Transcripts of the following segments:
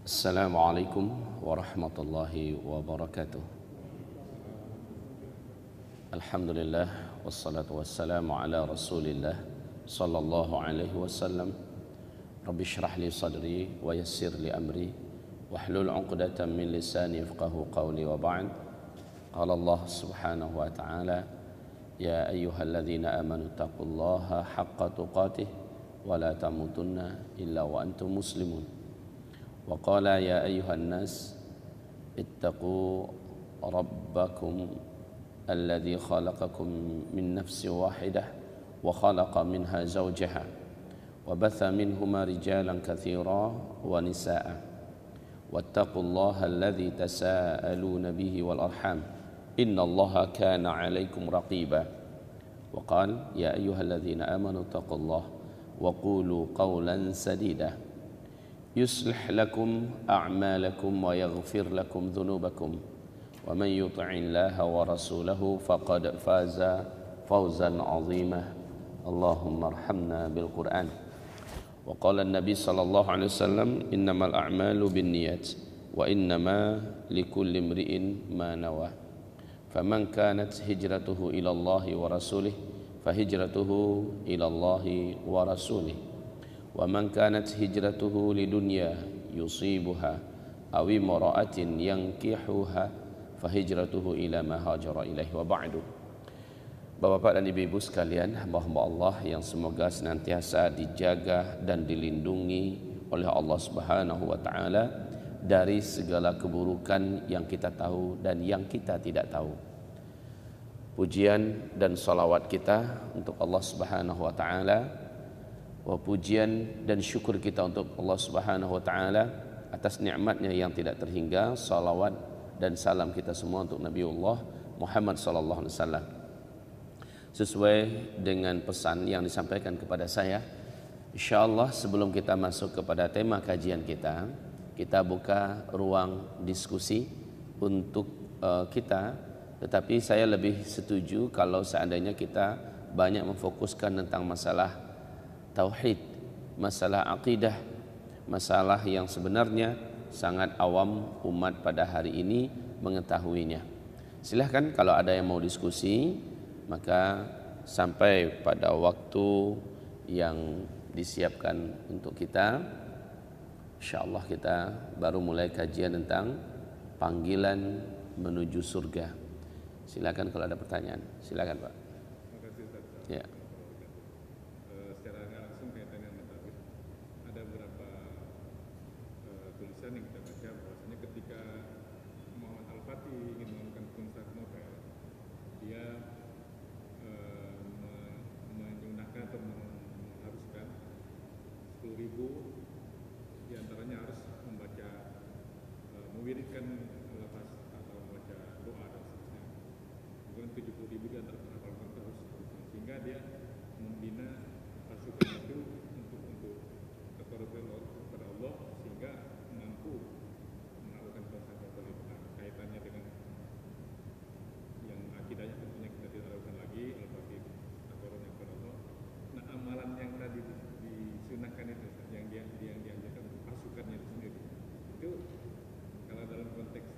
Assalamualaikum warahmatullahi wabarakatuh. Alhamdulillah wassalatu wassalamu ala Rasulillah sallallahu alaihi wasallam. Rabbi shrah li sadri wa yassir li amri wahlul 'uqdatam min lisani yafqahu qawli wa ba'd. Qala Allah subhanahu wa ta'ala, ya ayyuhalladzina amanu taqullaha haqqa tuqatih wa la tamutunna illa wa antum muslimun. Wa qala ya ayyuhan nas ittaqu rabbakum alladzi khalaqakum min nafsin wahidah wa khalaqa minha zawjaha wa batha minhuma rijalan katsira wa nisaa'a wattaqullaha alladzi tasaaluna bihi wal arham innallaha kana 'alaikum raqiba. Wa qala ya ayyuhalladzina amanu taqullaha wa qulu qawlan sadida yuslih lakum a'malakum wa yaghfir lakum dhunubakum wa man yuti'illaha wa rasulahu faqad faza fawzan 'azima. Allahumma arhamna bil Qur'an. Wa qala an-nabi sallallahu alaihi wasallam, innamal a'malu binniyat wa innama likulli imri'in ma nawa. Faman kanat hijratuhu ila Allah wa rasulih fahijratuhu ila Allah wa rasulih. Wa man kanat hijratuhu lidunya yusibuha aw imra'atin yankihuha fahijratuhu ila ma hajara ilaihi wa ba'du. Bapak-bapak dan ibu-ibu sekalian, hamba-hamba Allah yang semoga senantiasa dijaga dan dilindungi oleh Allah Subhanahu wa taala dari segala keburukan yang kita tahu dan yang kita tidak tahu. Pujian dan salawat kita untuk Allah Subhanahu wa taala, wa pujian dan syukur kita untuk Allah Subhanahu wa taala atas nikmatnya yang tidak terhingga. Salawat dan salam kita semua untuk Nabiullah Muhammad sallallahu alaihi wasallam. Sesuai dengan pesan yang disampaikan kepada saya, insyaallah sebelum kita masuk kepada tema kajian kita, kita buka ruang diskusi untuk kita. Tetapi saya lebih setuju kalau seandainya kita banyak memfokuskan tentang masalah tauhid, masalah akidah, masalah yang sebenarnya sangat awam umat pada hari ini mengetahuinya. Silahkan kalau ada yang mau diskusi, maka sampai pada waktu yang disiapkan untuk kita, insyaallah kita baru mulai kajian tentang panggilan menuju surga. Silakan kalau ada pertanyaan, silakan Pak. Ya. Yang kita baca bahwasanya ketika Muhammad Al-Fatih ingin melakukan konser Nobel, dia menyunahkan atau mengharuskan 10.000 diantaranya harus membaca, mewiridkan lafaz atau membaca doa dan seterusnya. Kemudian 70.000 diantara menghafalkan terus, sehingga dia membina pasukan itu untuk takarrub kepada Allah, sehingga mampu melakukan proses itu. Kaitannya dengan yang akidahnya tentunya kita tidak lakukan lagi, al-fatih takarrubnya kepada Allah. Nah, amalan yang tadi disunahkan itu yang dianjurkan pasukannya itu sendiri, itu kalau dalam konteks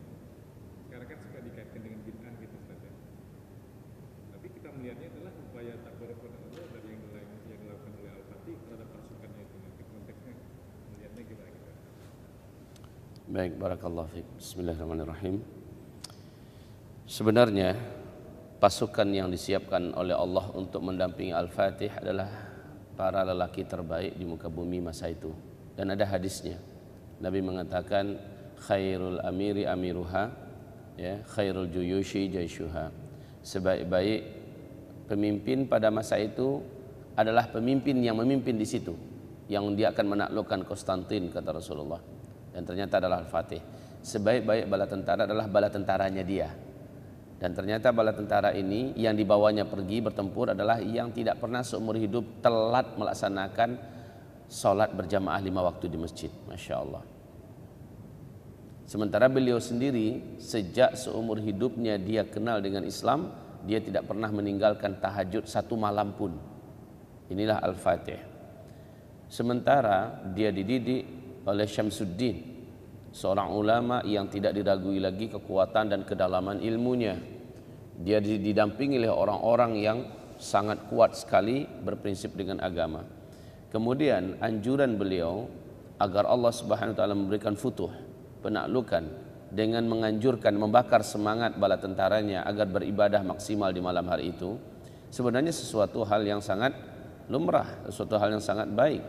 sekarang kan suka dikaitkan dengan bid'ah gitu saja. Tapi kita melihatnya adalah upaya takarrub kepada Allah dari yang dilakukan oleh al-fatih terhadap pasukannya itu. Nanti konteksnya melihatnya gimana kita? Baik, barakallahu fiik. Bismillahirrahmanirrahim. Sebenarnya pasukan yang disiapkan oleh Allah untuk mendampingi Al-Fatih adalah para lelaki terbaik di muka bumi masa itu. Dan ada hadisnya. Nabi mengatakan khairul amiri amiruha, ya, khairul juyushi jaishuha. Sebaik-baik pemimpin pada masa itu adalah pemimpin yang memimpin di situ, yang dia akan menaklukkan Konstantin, kata Rasulullah. Dan ternyata adalah Al-Fatih. Sebaik-baik bala tentara adalah bala tentaranya dia. Dan ternyata bala tentara ini yang dibawanya pergi bertempur adalah yang tidak pernah seumur hidup telat melaksanakan sholat berjamaah 5 waktu di masjid. Masya Allah. Sementara beliau sendiri sejak seumur hidupnya dia kenal dengan Islam, dia tidak pernah meninggalkan tahajud satu malam pun. Inilah Al-Fatih. Sementara dia dididik oleh Syamsuddin, seorang ulama yang tidak diragui lagi kekuatan dan kedalaman ilmunya. Dia didampingi oleh orang-orang yang sangat kuat sekali berprinsip dengan agama. Kemudian anjuran beliau agar Allah Subhanahu wa taala memberikan futuh, penaklukan, dengan menganjurkan membakar semangat bala tentaranya agar beribadah maksimal di malam hari itu, sebenarnya sesuatu hal yang sangat lumrah, sesuatu hal yang sangat baik.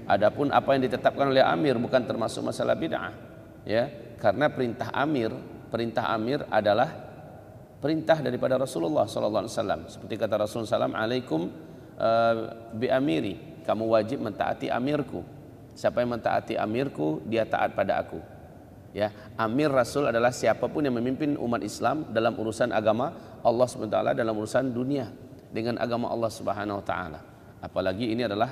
Adapun apa yang ditetapkan oleh amir bukan termasuk masalah bid'ah, ya, karena perintah amir adalah perintah daripada Rasulullah sallallahu alaihi wasallam. Seperti kata Rasulullah sallallahu alaikum bi amiri, kamu wajib mentaati amirku. Siapa yang mentaati amirku, dia taat pada aku. Ya, amir Rasul adalah siapapun yang memimpin umat Islam dalam urusan agama Allah Subhanahu wa taala, dalam urusan dunia dengan agama Allah Subhanahu wa taala. Apalagi ini adalah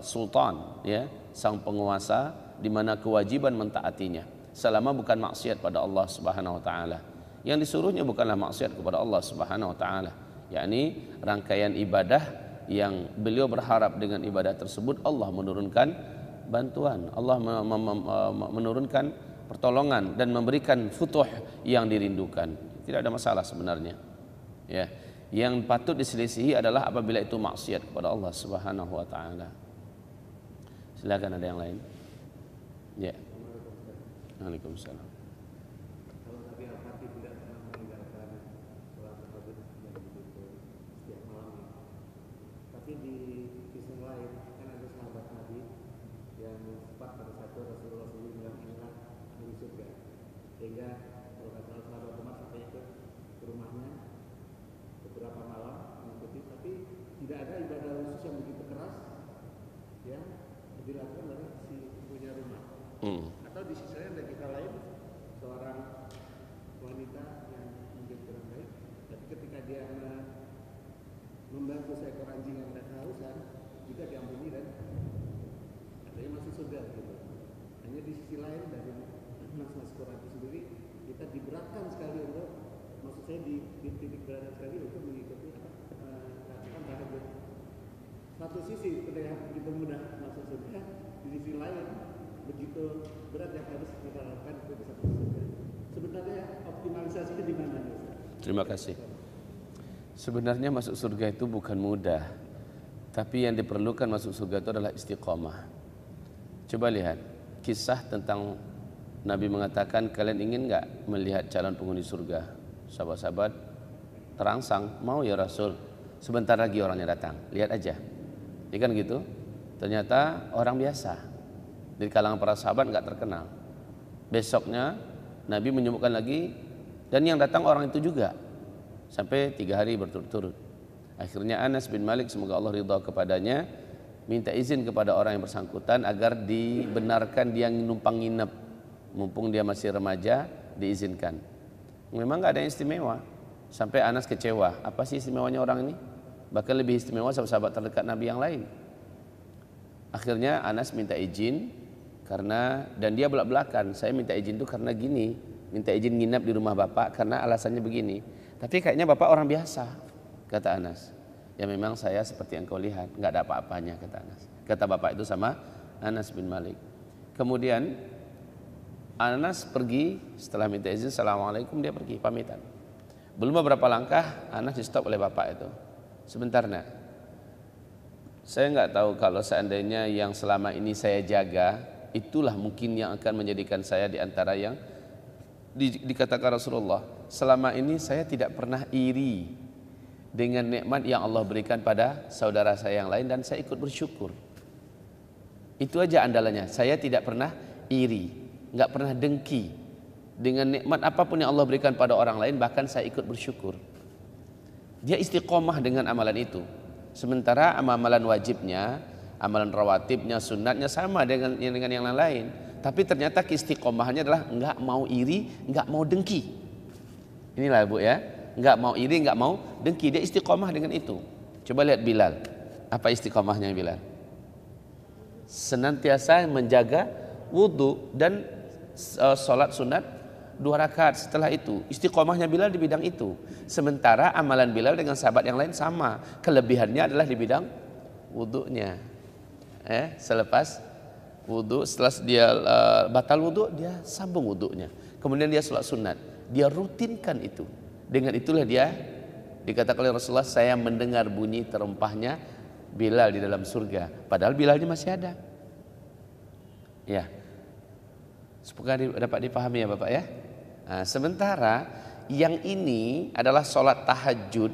sultan, ya, sang penguasa, di mana kewajiban mentaatinya selama bukan maksiat pada Allah Subhanahu wa taala. Yang disuruhnya bukanlah maksiat kepada Allah Subhanahu wa taala, yakni rangkaian ibadah yang beliau berharap dengan ibadah tersebut Allah menurunkan bantuan, Allah menurunkan pertolongan dan memberikan futuh yang dirindukan. Tidak ada masalah sebenarnya. Ya, yang patut diselisihi adalah apabila itu maksiat kepada Allah Subhanahu wa taala. Silakan, ada yang lain? Ya. Waalaikumsalam. Kalau Nabi Al-Fatih tidak pernah meninggalkan sholat tahajud yang begitu setiap malam, tapi di kisah lain kan ada sahabat Nabi yang sempat pada satu Rasulullah SAW bilang inilah ahli surga, sehingga kalau kata sahabat Umar sampai ke rumahnya beberapa malam mengikuti, tapi tidak ada ibadah khusus yang begitu keras yang dilakukan oleh si punya rumah. Atau di sisi lain ada kita lain, seorang wanita yang mungkin kurang baik, tapi ketika dia membantu seekor anjing yang tidak kehausan juga diampuni dan katanya masuk surga gitu. Hanya di sisi lain dari nas-nas Quran itu sendiri kita diberatkan sekali untuk, maksud saya di titik berat sekali untuk mengikuti katakan tahajud. Satu sisi terlihat begitu mudah masuk surga, di sisi lain begitu berat yang harus kita lakukan untuk bisa masuk surga. Sebenarnya optimalisasinya di mana? Terima kasih. Sebenarnya masuk surga itu bukan mudah, tapi yang diperlukan masuk surga itu adalah istiqomah. Coba lihat kisah tentang Nabi mengatakan, kalian ingin enggak melihat calon penghuni surga? Sahabat-sahabat terangsang, mau ya Rasul, sebentar lagi orangnya datang, lihat aja. Ya kan gitu. Ternyata orang biasa, di kalangan para sahabat enggak terkenal. Besoknya Nabi menyebutkan lagi, dan yang datang orang itu juga, sampai 3 hari berturut-turut. Akhirnya Anas bin Malik, semoga Allah ridha kepadanya, minta izin kepada orang yang bersangkutan agar dibenarkan dia numpang nginep, mumpung dia masih remaja, diizinkan. Memang nggak ada yang istimewa, sampai Anas kecewa. Apa sih istimewanya orang ini? Bahkan lebih istimewa sahabat terdekat Nabi yang lain. Akhirnya Anas minta izin karena, dan dia belak-belakan, saya minta izin itu karena gini, minta izin nginep di rumah bapak karena alasannya begini. Tapi kayaknya bapak orang biasa, kata Anas. Ya memang saya seperti yang kau lihat, nggak ada apa-apanya, kata Anas. Kata bapak itu sama Anas bin Malik. Kemudian Anas pergi setelah minta izin, assalamualaikum, dia pergi pamitan. Belum beberapa langkah Anas di stop oleh bapak itu. Sebentar nak, saya nggak tahu kalau seandainya yang selama ini saya jaga, itulah mungkin yang akan menjadikan saya di antara yang dikatakan Rasulullah, selama ini saya tidak pernah iri dengan nikmat yang Allah berikan pada saudara saya yang lain dan saya ikut bersyukur. Itu aja andalannya, saya tidak pernah iri, nggak pernah dengki dengan nikmat apapun yang Allah berikan pada orang lain, bahkan saya ikut bersyukur. Dia istiqomah dengan amalan itu. Sementara amalan wajibnya, amalan rawatibnya, sunatnya sama dengan yang lain. Tapi ternyata istiqomahnya adalah enggak mau iri, enggak mau dengki. Inilah Bu ya, enggak mau iri, enggak mau dengki. Dia istiqomah dengan itu. Coba lihat Bilal. Apa istiqomahnya Bilal? Senantiasa menjaga wudu dan sholat sunat 2 rakaat setelah itu. Istiqomahnya Bilal di bidang itu. Sementara amalan Bilal dengan sahabat yang lain sama. Kelebihannya adalah di bidang wudunya. Selepas Wudhu, setelah dia batal wudhu, dia sambung wudhunya. Kemudian dia sholat sunat. Dia rutinkan itu. Dengan itulah dia dikatakan oleh Rasulullah, saya mendengar bunyi terempahnya Bilal di dalam surga. Padahal Bilalnya masih ada. Ya, semoga dapat dipahami ya Bapak ya. Nah, sementara yang ini adalah sholat tahajud,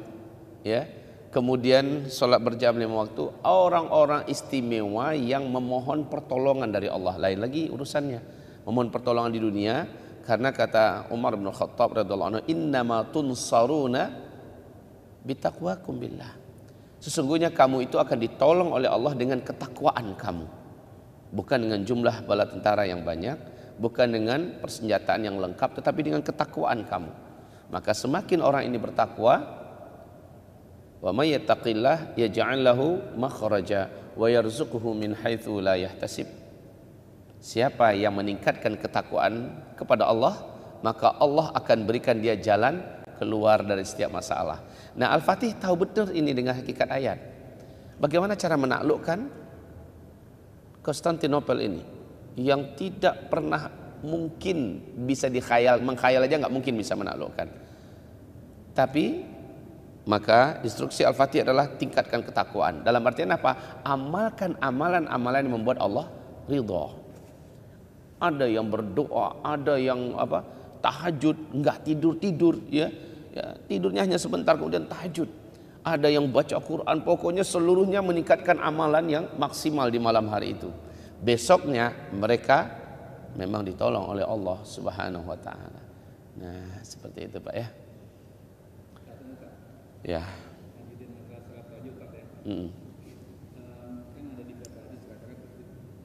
ya. Kemudian sholat berjam 5 waktu, orang-orang istimewa yang memohon pertolongan dari Allah. Lain lagi urusannya, memohon pertolongan di dunia. Karena kata Umar bin Khattab radhiyallahu anhu, innama tunsaruna bitaqwakum billah. Sesungguhnya kamu itu akan ditolong oleh Allah dengan ketakwaan kamu. Bukan dengan jumlah bala tentara yang banyak, bukan dengan persenjataan yang lengkap, tetapi dengan ketakwaan kamu. Maka semakin orang ini bertakwa, wa may yattaqillah yaj'al lahu makhraja wa yarzuquhu min haitsu la yahtasib. Siapa yang meningkatkan ketakwaan kepada Allah, maka Allah akan berikan dia jalan keluar dari setiap masalah. Nah, Al-Fatih tahu betul ini dengan hakikat ayat. Bagaimana cara menaklukkan Konstantinopel ini yang tidak pernah mungkin bisa dikhayal, mengkhayal aja nggak mungkin bisa menaklukkan. Tapi maka instruksi Al-Fatih adalah tingkatkan ketakwaan. Dalam artian apa? Amalkan amalan-amalan yang membuat Allah ridha. Ada yang berdoa, ada yang tahajud, enggak tidur ya, tidurnya hanya sebentar kemudian tahajud. Ada yang baca Quran, pokoknya seluruhnya meningkatkan amalan yang maksimal di malam hari itu. Besoknya mereka memang ditolong oleh Allah Subhanahu wa taala. Nah, seperti itu Pak ya. Ya. Kan ada di beberapa hadis katakan,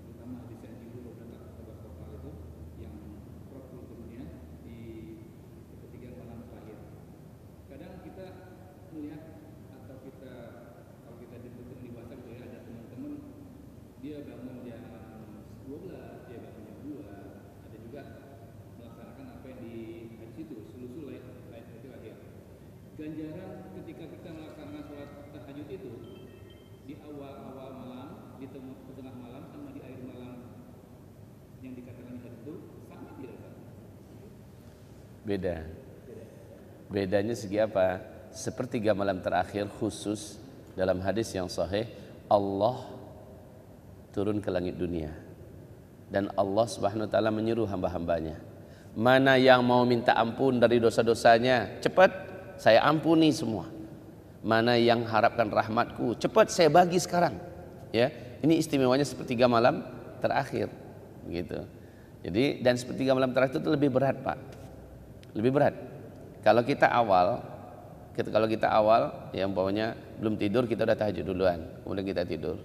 terutama hadis yang dulu tentang total itu yang Rasul turunnya di ketika malam terakhir. Kadang kita melihat atau kita kalau kita dituntut di WhatsApp gitu ya, ada teman-teman dia bangun jam 12, dia bangun jam 2, ada juga melaksanakan apa yang di hadis itu sulusul lain itu akhir. Ganjaran ketika kita melaksanakan sholat tahajud itu di awal malam, di tengah malam, sama di akhir malam yang dikatakan itu sama tidak? Beda. Bedanya segi apa? Sepertiga malam terakhir khusus dalam hadis yang sahih, Allah turun ke langit dunia dan Allah Subhanahu wa taala menyuruh hamba-hambanya, mana yang mau minta ampun dari dosa-dosanya, cepat saya ampuni semua. Mana yang harapkan rahmatku, cepat saya bagi sekarang. Ya, ini istimewanya sepertiga malam terakhir, gitu. Jadi dan sepertiga malam terakhir itu lebih berat Pak, lebih berat. Kalau kita awal, yang bawahnya belum tidur kita udah tahajud duluan, kemudian kita tidur,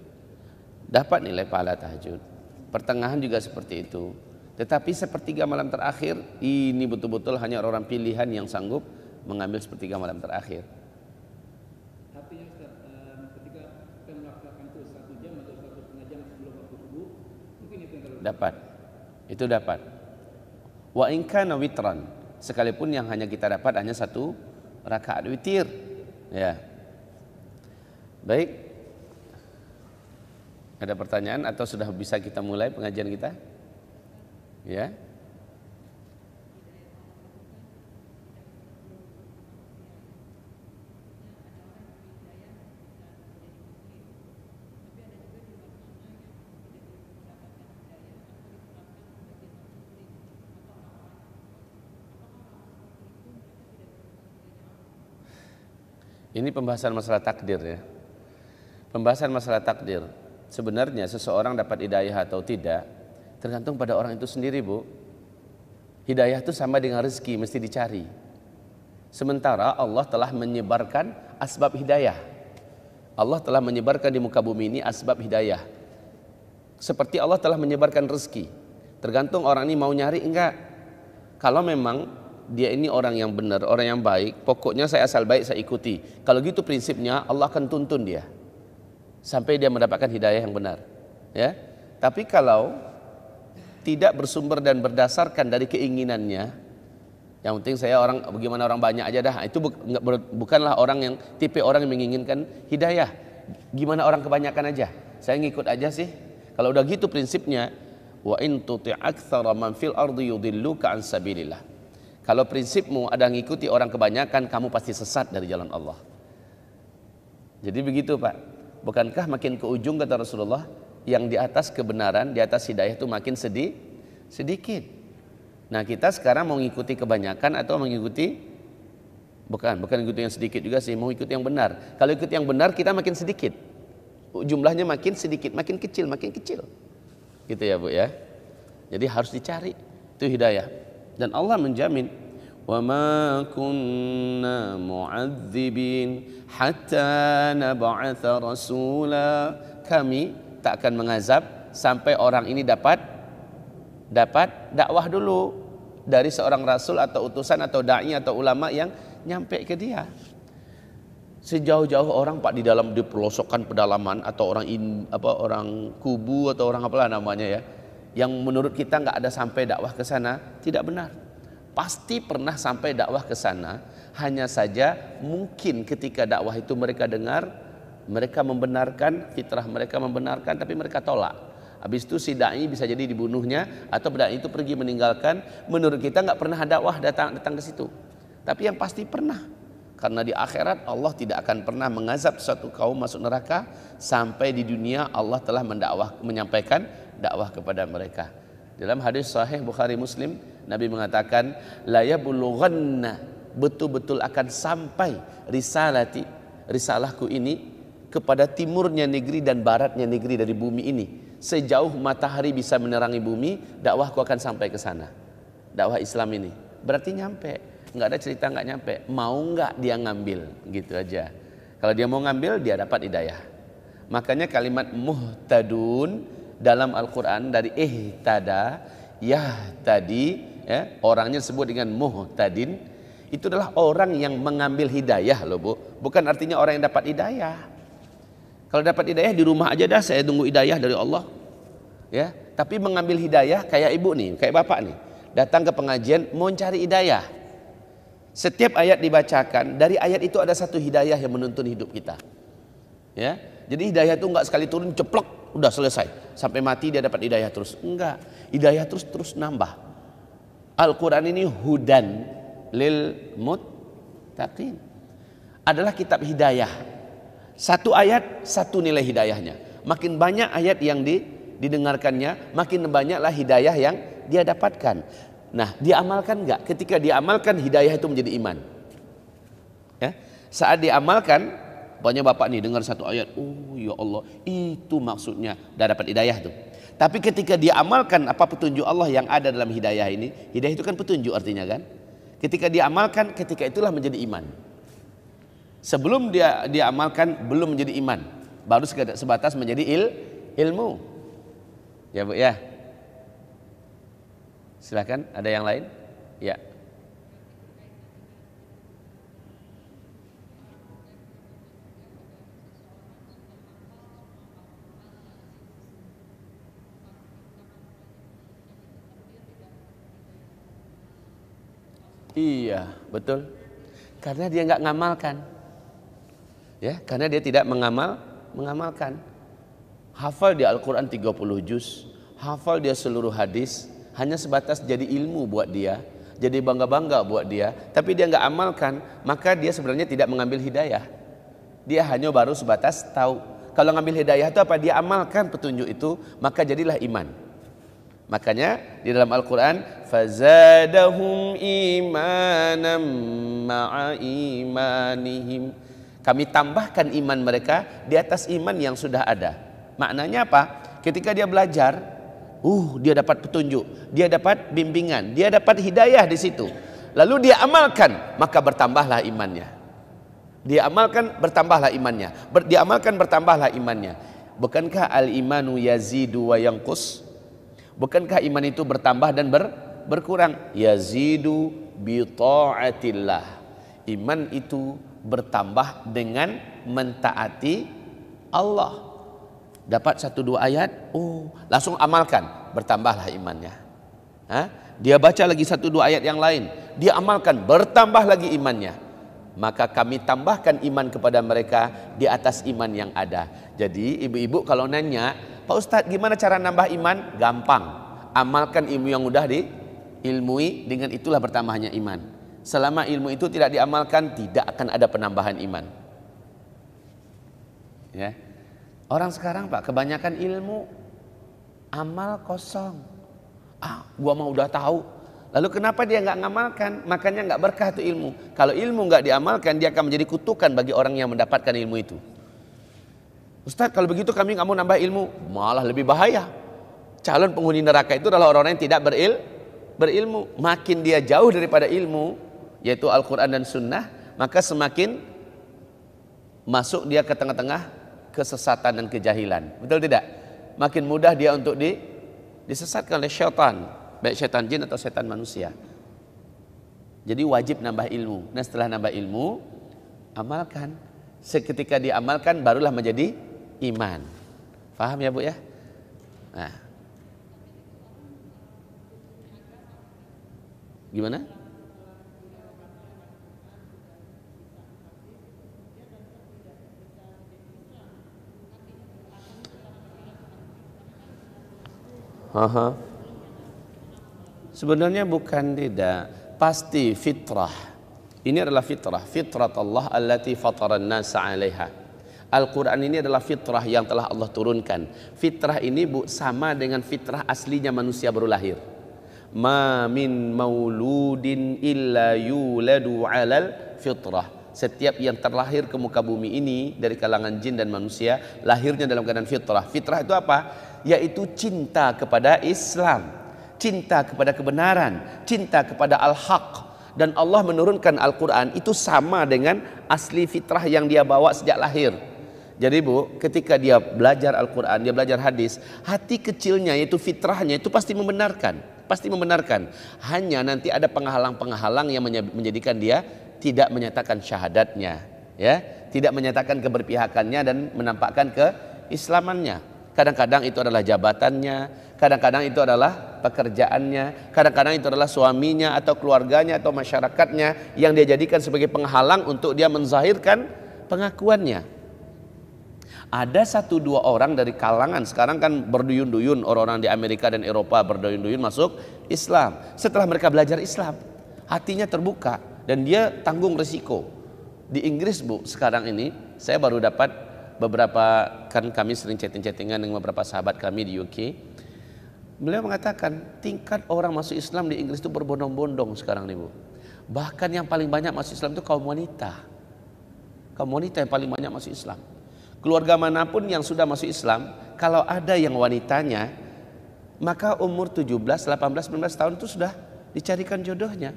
dapat nilai pahala tahajud. Pertengahan juga seperti itu. Tetapi sepertiga malam terakhir ini betul-betul hanya orang pilihan yang sanggup mengambil sepertiga malam terakhir. Artinya ketika kita melaksanakan itu 1 jam atau 1,5 jam sebelum waktu subuh, mungkin itu yang dapat. Itu dapat. Wa in kana witran, sekalipun yang hanya kita dapat hanya 1 rakaat witir. Ya. Baik. Ada pertanyaan atau sudah bisa kita mulai pengajian kita? Ya. Ini pembahasan masalah takdir ya. Pembahasan masalah takdir. Sebenarnya seseorang dapat hidayah atau tidak tergantung pada orang itu sendiri, Bu. Hidayah itu sama dengan rezeki, mesti dicari. Sementara Allah telah menyebarkan asbab hidayah. Allah telah menyebarkan di muka bumi ini asbab hidayah. Seperti Allah telah menyebarkan rezeki. Tergantung orang ini mau nyari enggak. Kalau memang dia ini orang yang benar, orang yang baik, pokoknya saya asal baik saya ikuti. Kalau gitu prinsipnya Allah akan tuntun dia sampai dia mendapatkan hidayah yang benar. Ya. Tapi kalau tidak bersumber dan berdasarkan dari keinginannya, yang penting saya orang bagaimana orang banyak aja dah, itu bukanlah orang yang tipe orang yang menginginkan hidayah. Gimana orang kebanyakan aja, saya ngikut aja sih. Kalau udah gitu prinsipnya, Wa in tuti' aktsara man fil ardi yudilluka an sabilillah. Kalau prinsipmu ada ngikuti orang kebanyakan, kamu pasti sesat dari jalan Allah. Jadi begitu Pak. Bukankah makin ke ujung kata Rasulullah, yang di atas kebenaran, di atas hidayah itu makin sedikit. Nah kita sekarang mau ngikuti kebanyakan atau mengikuti, bukan ikuti yang sedikit juga sih, mau ikut yang benar. Kalau ikut yang benar kita makin sedikit, jumlahnya makin sedikit, makin kecil. Gitu ya Bu ya. Jadi harus dicari itu hidayah. Dan Allah menjamin, wa ma kunna mu'adzibin hatta nab'atha rasula. Kami tak akan mengazab sampai orang ini dapat dakwah dulu dari seorang rasul atau utusan atau dai atau ulama yang nyampe ke dia. Sejauh-jauh orang Pak di dalam di pelosokkan pedalaman atau orang kubu atau orang apalah namanya ya, yang menurut kita nggak ada sampai dakwah ke sana, tidak benar. Pasti pernah sampai dakwah ke sana, hanya saja mungkin ketika dakwah itu mereka dengar, mereka membenarkan, fitrah mereka membenarkan, tapi mereka tolak. Habis itu si dai bisa jadi dibunuhnya atau dai itu pergi meninggalkan. Menurut kita nggak pernah dakwah datang ke situ, tapi yang pasti pernah. Karena di akhirat Allah tidak akan pernah mengazab suatu kaum masuk neraka sampai di dunia Allah telah menyampaikan dakwah kepada mereka. Dalam hadis sahih Bukhari Muslim, Nabi mengatakan, la yablughanna, betul-betul akan sampai risalahku ini kepada timurnya negeri dan baratnya negeri dari bumi ini. Sejauh matahari bisa menerangi bumi, dakwahku akan sampai ke sana. Dakwah Islam ini berarti nyampe. Nggak ada cerita nggak nyampe, mau nggak dia ngambil, gitu aja. Kalau dia mau ngambil, dia dapat hidayah. Makanya kalimat muhtadun dalam Al-Quran dari ihtada, yahtadi, ya, orangnya disebut dengan muhtadin, itu adalah orang yang mengambil hidayah loh Bu. Bukan artinya orang yang dapat hidayah. Kalau dapat hidayah di rumah aja dah, saya tunggu hidayah dari Allah. Ya, tapi mengambil hidayah kayak ibu nih, kayak bapak nih, datang ke pengajian mau cari hidayah. Setiap ayat dibacakan, dari ayat itu ada satu hidayah yang menuntun hidup kita. Ya, jadi hidayah itu enggak sekali turun ceplok, udah selesai. Sampai mati dia dapat hidayah terus. Enggak, hidayah terus nambah. Al-Quran ini hudan lil muttaqin. Adalah kitab hidayah. Satu ayat, satu nilai hidayahnya. Makin banyak ayat yang didengarkannya, makin banyaklah hidayah yang dia dapatkan. Nah, diamalkan enggak? Ketika diamalkan, hidayah itu menjadi iman. Ya, saat diamalkan, pokoknya bapak nih dengar satu ayat, oh ya Allah, itu maksudnya, dah dapat hidayah tuh. Tapi ketika diamalkan apa petunjuk Allah yang ada dalam hidayah ini, hidayah itu kan petunjuk artinya kan? Ketika diamalkan, ketika itulah menjadi iman. Sebelum dia diamalkan belum menjadi iman, baru sebatas menjadi ilmu. Ya Bu ya. Silakan, ada yang lain? Ya. Iya, betul. Karena dia nggak ngamalkan. Ya, karena dia tidak mengamalkan. Hafal di Al-Quran 30 juz, hafal dia seluruh hadis, hanya sebatas jadi ilmu buat dia, jadi bangga-bangga buat dia, tapi dia nggak amalkan, maka dia sebenarnya tidak mengambil hidayah. Dia hanya baru sebatas tahu. Kalau ngambil hidayah itu apa? Dia amalkan petunjuk itu, maka jadilah iman. Makanya di dalam Al-Quran, fazadahum imanan ma'a imanihim. Kami tambahkan iman mereka di atas iman yang sudah ada. Maknanya apa? Ketika dia belajar, dia dapat petunjuk, dia dapat bimbingan, dia dapat hidayah di situ. Lalu dia amalkan, maka bertambahlah imannya. Dia amalkan, bertambahlah imannya. Dia amalkan, bertambahlah imannya. Bukankah al-imanu yazidu wa yanqus? Bukankah iman itu bertambah dan berkurang? Yazidu bi ta'atillah. Iman itu bertambah dengan mentaati Allah. Dapat 1-2 ayat, langsung amalkan, bertambahlah imannya. Dia baca lagi 1-2 ayat yang lain, dia amalkan, bertambah lagi imannya. Maka kami tambahkan iman kepada mereka di atas iman yang ada. Jadi ibu-ibu kalau nanya, Pak Ustadz gimana cara nambah iman? Gampang. Amalkan ilmu yang mudah diilmui, dengan itulah bertambahnya iman. Selama ilmu itu tidak diamalkan, tidak akan ada penambahan iman. Ya. Orang sekarang Pak, kebanyakan ilmu, amal kosong. Gua mau udah tahu. Lalu kenapa dia nggak ngamalkan? Makanya nggak berkah tuh ilmu. Kalau ilmu nggak diamalkan, dia akan menjadi kutukan bagi orang yang mendapatkan ilmu itu. Ustaz, kalau begitu kami nggak mau nambah ilmu, malah lebih bahaya. Calon penghuni neraka itu adalah orang-orang yang tidak berilmu. Makin dia jauh daripada ilmu, yaitu Al-Quran dan Sunnah, maka semakin masuk dia ke tengah-tengah kesesatan dan kejahilan. Betul tidak? Makin mudah dia untuk disesatkan oleh syaitan, baik syaitan jin atau syaitan manusia. Jadi wajib nambah ilmu. Nah, setelah nambah ilmu, amalkan. Seketika diamalkan barulah menjadi iman. Faham ya Bu ya? Nah. Gimana? Sebenarnya bukan tidak, pasti fitrah. Ini adalah fitrah, fitrat Allah allati fataran nasa 'alaiha. Al-Quran ini adalah fitrah yang telah Allah turunkan. Fitrah ini sama dengan fitrah aslinya manusia baru lahir. Ma min mauludin illa yuladu 'alal fitrah. Setiap yang terlahir ke muka bumi ini dari kalangan jin dan manusia, lahirnya dalam keadaan fitrah. Fitrah itu apa? Yaitu cinta kepada Islam, cinta kepada kebenaran, cinta kepada al-haq. Dan Allah menurunkan Al-Quran itu sama dengan asli fitrah yang dia bawa sejak lahir. Jadi Bu, ketika dia belajar Al-Quran, dia belajar hadis, hati kecilnya yaitu fitrahnya itu pasti membenarkan. Hanya nanti ada penghalang-penghalang yang menjadikan dia tidak menyatakan syahadatnya, ya, tidak menyatakan keberpihakannya dan menampakkan keislamannya. Kadang-kadang itu adalah jabatannya, kadang-kadang itu adalah pekerjaannya, kadang-kadang itu adalah suaminya atau keluarganya atau masyarakatnya yang dia jadikan sebagai penghalang untuk dia menzahirkan pengakuannya. Ada 1-2 orang dari kalangan, sekarang kan berduyun-duyun orang-orang di Amerika dan Eropa berduyun-duyun masuk Islam. Setelah mereka belajar Islam, hatinya terbuka dan dia tanggung risiko. Di Inggris Bu, sekarang ini saya baru dapat beberapa, kan kami sering chatting-chattingan dengan beberapa sahabat kami di UK. Beliau mengatakan tingkat orang masuk Islam di Inggris itu berbondong-bondong sekarang nih Bu. Bahkan yang paling banyak masuk Islam itu kaum wanita. Kaum wanita yang paling banyak masuk Islam. Keluarga manapun yang sudah masuk Islam, kalau ada yang wanitanya, maka umur 17, 18, 19 tahun itu sudah dicarikan jodohnya.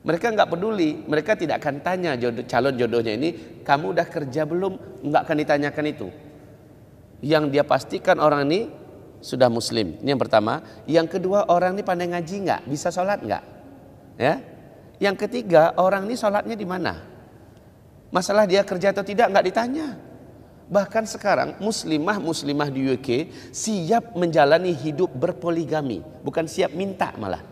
Mereka nggak peduli, mereka tidak akan tanya calon jodohnya ini, kamu udah kerja belum? Nggak akan ditanyakan itu. Yang dia pastikan orang ini sudah muslim, ini yang pertama. Yang kedua, orang ini pandai ngaji nggak? Bisa sholat nggak? Ya. Yang ketiga, orang ini sholatnya di mana? Masalah dia kerja atau tidak nggak ditanya. Bahkan sekarang muslimah di UK siap menjalani hidup berpoligami, bukan siap minta malah.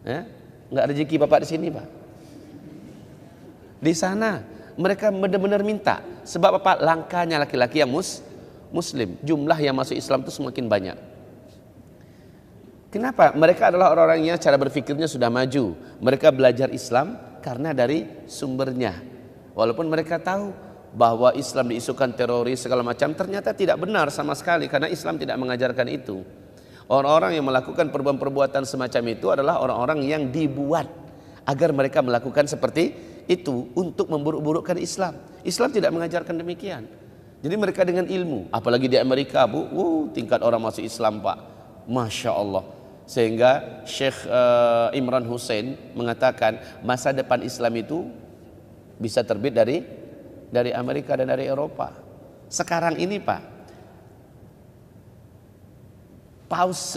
Ya? Nggak rezeki Bapak di sini Pak. Di sana mereka benar-benar minta, sebab apa? Langkanya laki-laki yang muslim, jumlah yang masuk Islam itu semakin banyak. Kenapa? Mereka adalah orang-orang yang cara berfikirnya sudah maju. Mereka belajar Islam karena dari sumbernya. Walaupun mereka tahu bahwa Islam diisukan teroris segala macam, ternyata tidak benar sama sekali karena Islam tidak mengajarkan itu. Orang-orang yang melakukan perbuatan semacam itu adalah orang-orang yang dibuat agar mereka melakukan seperti itu untuk memburuk-burukkan Islam. Islam tidak mengajarkan demikian. Jadi mereka dengan ilmu, apalagi di Amerika Bu, tingkat orang masuk Islam Pak, Masya Allah. Sehingga Syekh Imran Hussein mengatakan masa depan Islam itu bisa terbit dari Amerika dan dari Eropa. Sekarang ini Pak, Paus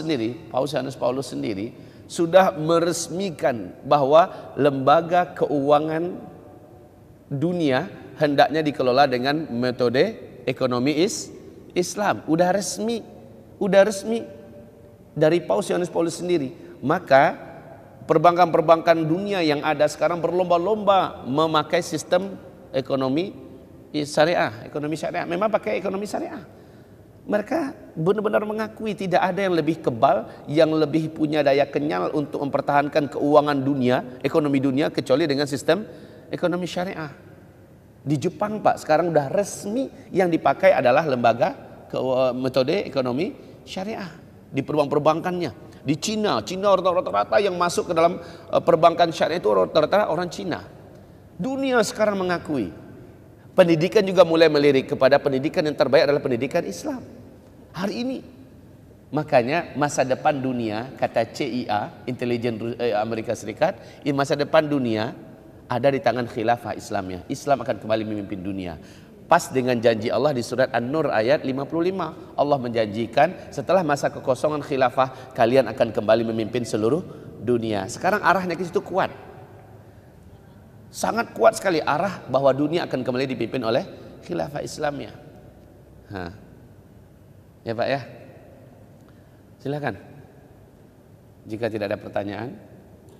Yohanes Paulus sendiri sudah meresmikan bahwa lembaga keuangan dunia hendaknya dikelola dengan metode ekonomi Islam. Udah resmi dari Paus Yohanes Paulus sendiri. Maka perbankan-perbankan dunia yang ada sekarang berlomba-lomba memakai sistem ekonomi syariah. Memang pakai ekonomi syariah. Mereka benar-benar mengakui tidak ada yang lebih kebal, yang lebih punya daya kenyal untuk mempertahankan keuangan dunia, ekonomi dunia, kecuali dengan sistem ekonomi syariah. Di Jepang Pak, sekarang udah resmi yang dipakai adalah lembaga metode ekonomi syariah di perbankannya. Di Cina rata-rata yang masuk ke dalam perbankan syariah itu rata-rata orang Cina. Dunia sekarang mengakui. Pendidikan juga mulai melirik kepada pendidikan yang terbaik adalah pendidikan Islam. Hari ini, makanya masa depan dunia, kata CIA, intelijen Amerika Serikat, masa depan dunia ada di tangan khilafah Islamnya. Islam akan kembali memimpin dunia. Pas dengan janji Allah di surat An-Nur ayat 55. Allah menjanjikan setelah masa kekosongan khilafah, kalian akan kembali memimpin seluruh dunia. Sekarang arahnya ke situ kuat. Sangat kuat sekali arah bahwa dunia akan kembali dipimpin oleh khilafah Islamnya. Ya Pak ya, silakan. Jika tidak ada pertanyaan,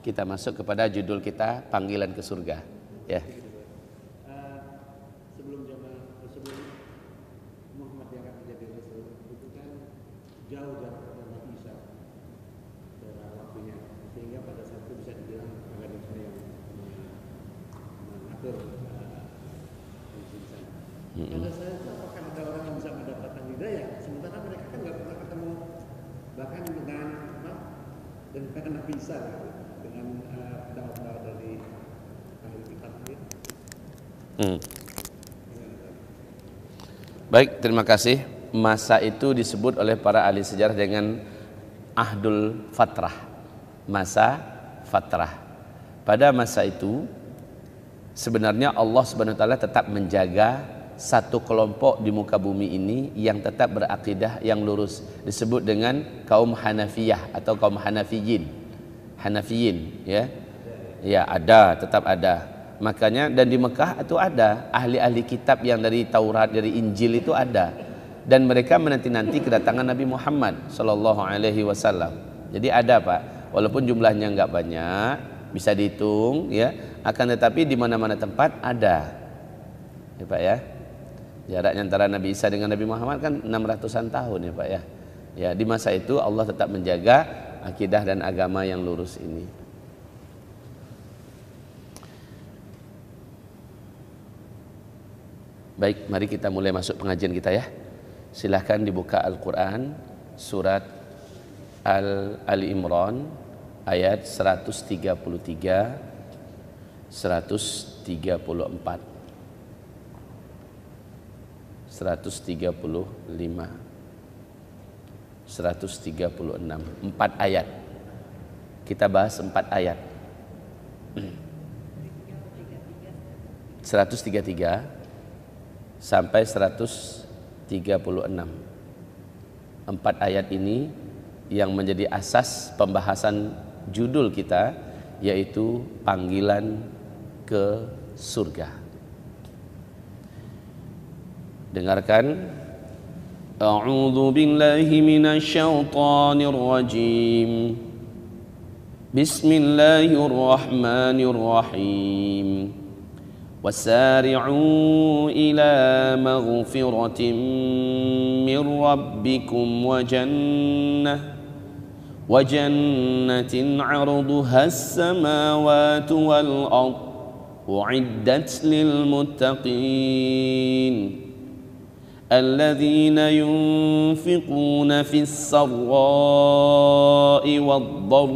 kita masuk kepada judul kita, panggilan ke surga. Ya. Sebelum Muhammad diangkat menjadi Rasul, itu kan jauh jarak dengan Nabi Isa secara waktunya, sehingga pada saat itu bisa dibilang mekanisme yang mengatur insan. Pada saat itu apakah ada orang yang bisa mendapatkan hidayah, sementara mereka kan nggak pernah ketemu bahkan dengan Nabi Isa, dengan pendapat dari ahli kitab ini. Baik, terima kasih. Masa itu disebut oleh para ahli sejarah dengan Ahdul Fatrah. Masa Fatrah. Pada masa itu sebenarnya Allah Subhanahu wa taala tetap menjaga satu kelompok di muka bumi ini yang tetap berakidah yang lurus, disebut dengan kaum Hanafiyah atau kaum Hanafiyin, ya. Ya, ada, tetap ada. Makanya dan di Mekah itu ada ahli-ahli kitab yang dari Taurat, dari Injil itu ada. Dan mereka menanti-nanti kedatangan Nabi Muhammad sallallahu alaihi wasallam. Jadi ada Pak, walaupun jumlahnya enggak banyak, bisa dihitung ya, akan tetapi di mana-mana tempat ada. Ya Pak ya. Jaraknya antara Nabi Isa dengan Nabi Muhammad kan 600-an tahun ya Pak ya. Ya, di masa itu Allah tetap menjaga akidah dan agama yang lurus ini. Baik, mari kita mulai masuk pengajian kita ya. Silahkan dibuka Al-Quran surat Ali Imran ayat 133 134 135 136 4 ayat. Kita bahas 4 ayat. 133 sampai 136. 4 ayat ini yang menjadi asas pembahasan judul kita, yaitu panggilan ke surga. Dengarkan. A'udzu billahi minasyaitonir rajim. Bismillahirrahmanirrahim. وسارعوا إلى مغفرة من ربكم وجنة عرضها السماوات والأرض أعدت للمتقين الذين ينفقون في السراء والضراء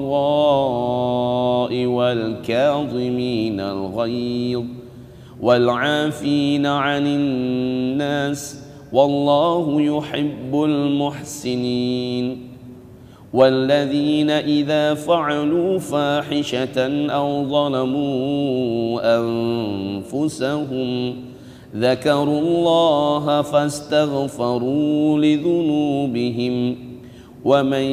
والكاظمين الغيظ والعافين عن الناس والله يحب المحسنين والذين إذا فعلوا فاحشة أو ظلموا أنفسهم ذكروا الله فاستغفروا لذنوبهم ومن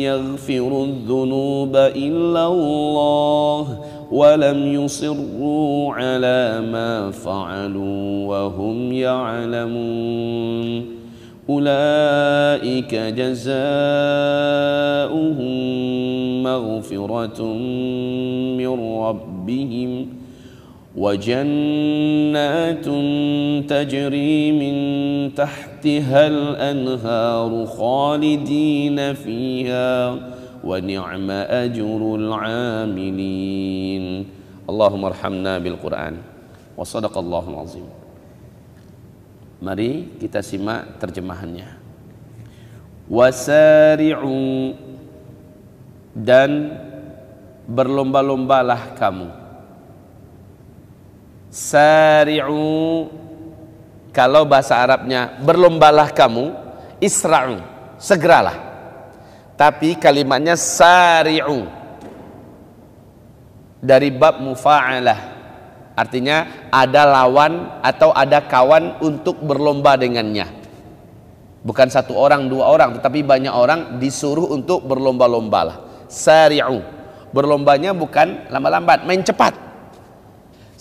يغفر الذنوب إلا الله ولم يصروا على ما فعلوا وهم يعلمون أولئك جزاؤهم مغفرة من ربهم وجنات تجري من تحتها الأنهار خالدين فيها ونعم أجر العاملين. اللهم ارحمنا بالقرآن وصدق الله العظيم. Mari kita simak terjemahannya. Wasari'u, dan berlomba-lombalah kamu. Sari'u, kalau bahasa Arabnya berlombalah kamu, isra'u, segeralah. Tapi kalimatnya sari'u dari bab mufa'alah, artinya ada lawan atau ada kawan untuk berlomba dengannya. Bukan satu orang, dua orang, tetapi banyak orang disuruh untuk berlomba-lombalah. Sari'u, berlombanya bukan lambat-lambat, main cepat.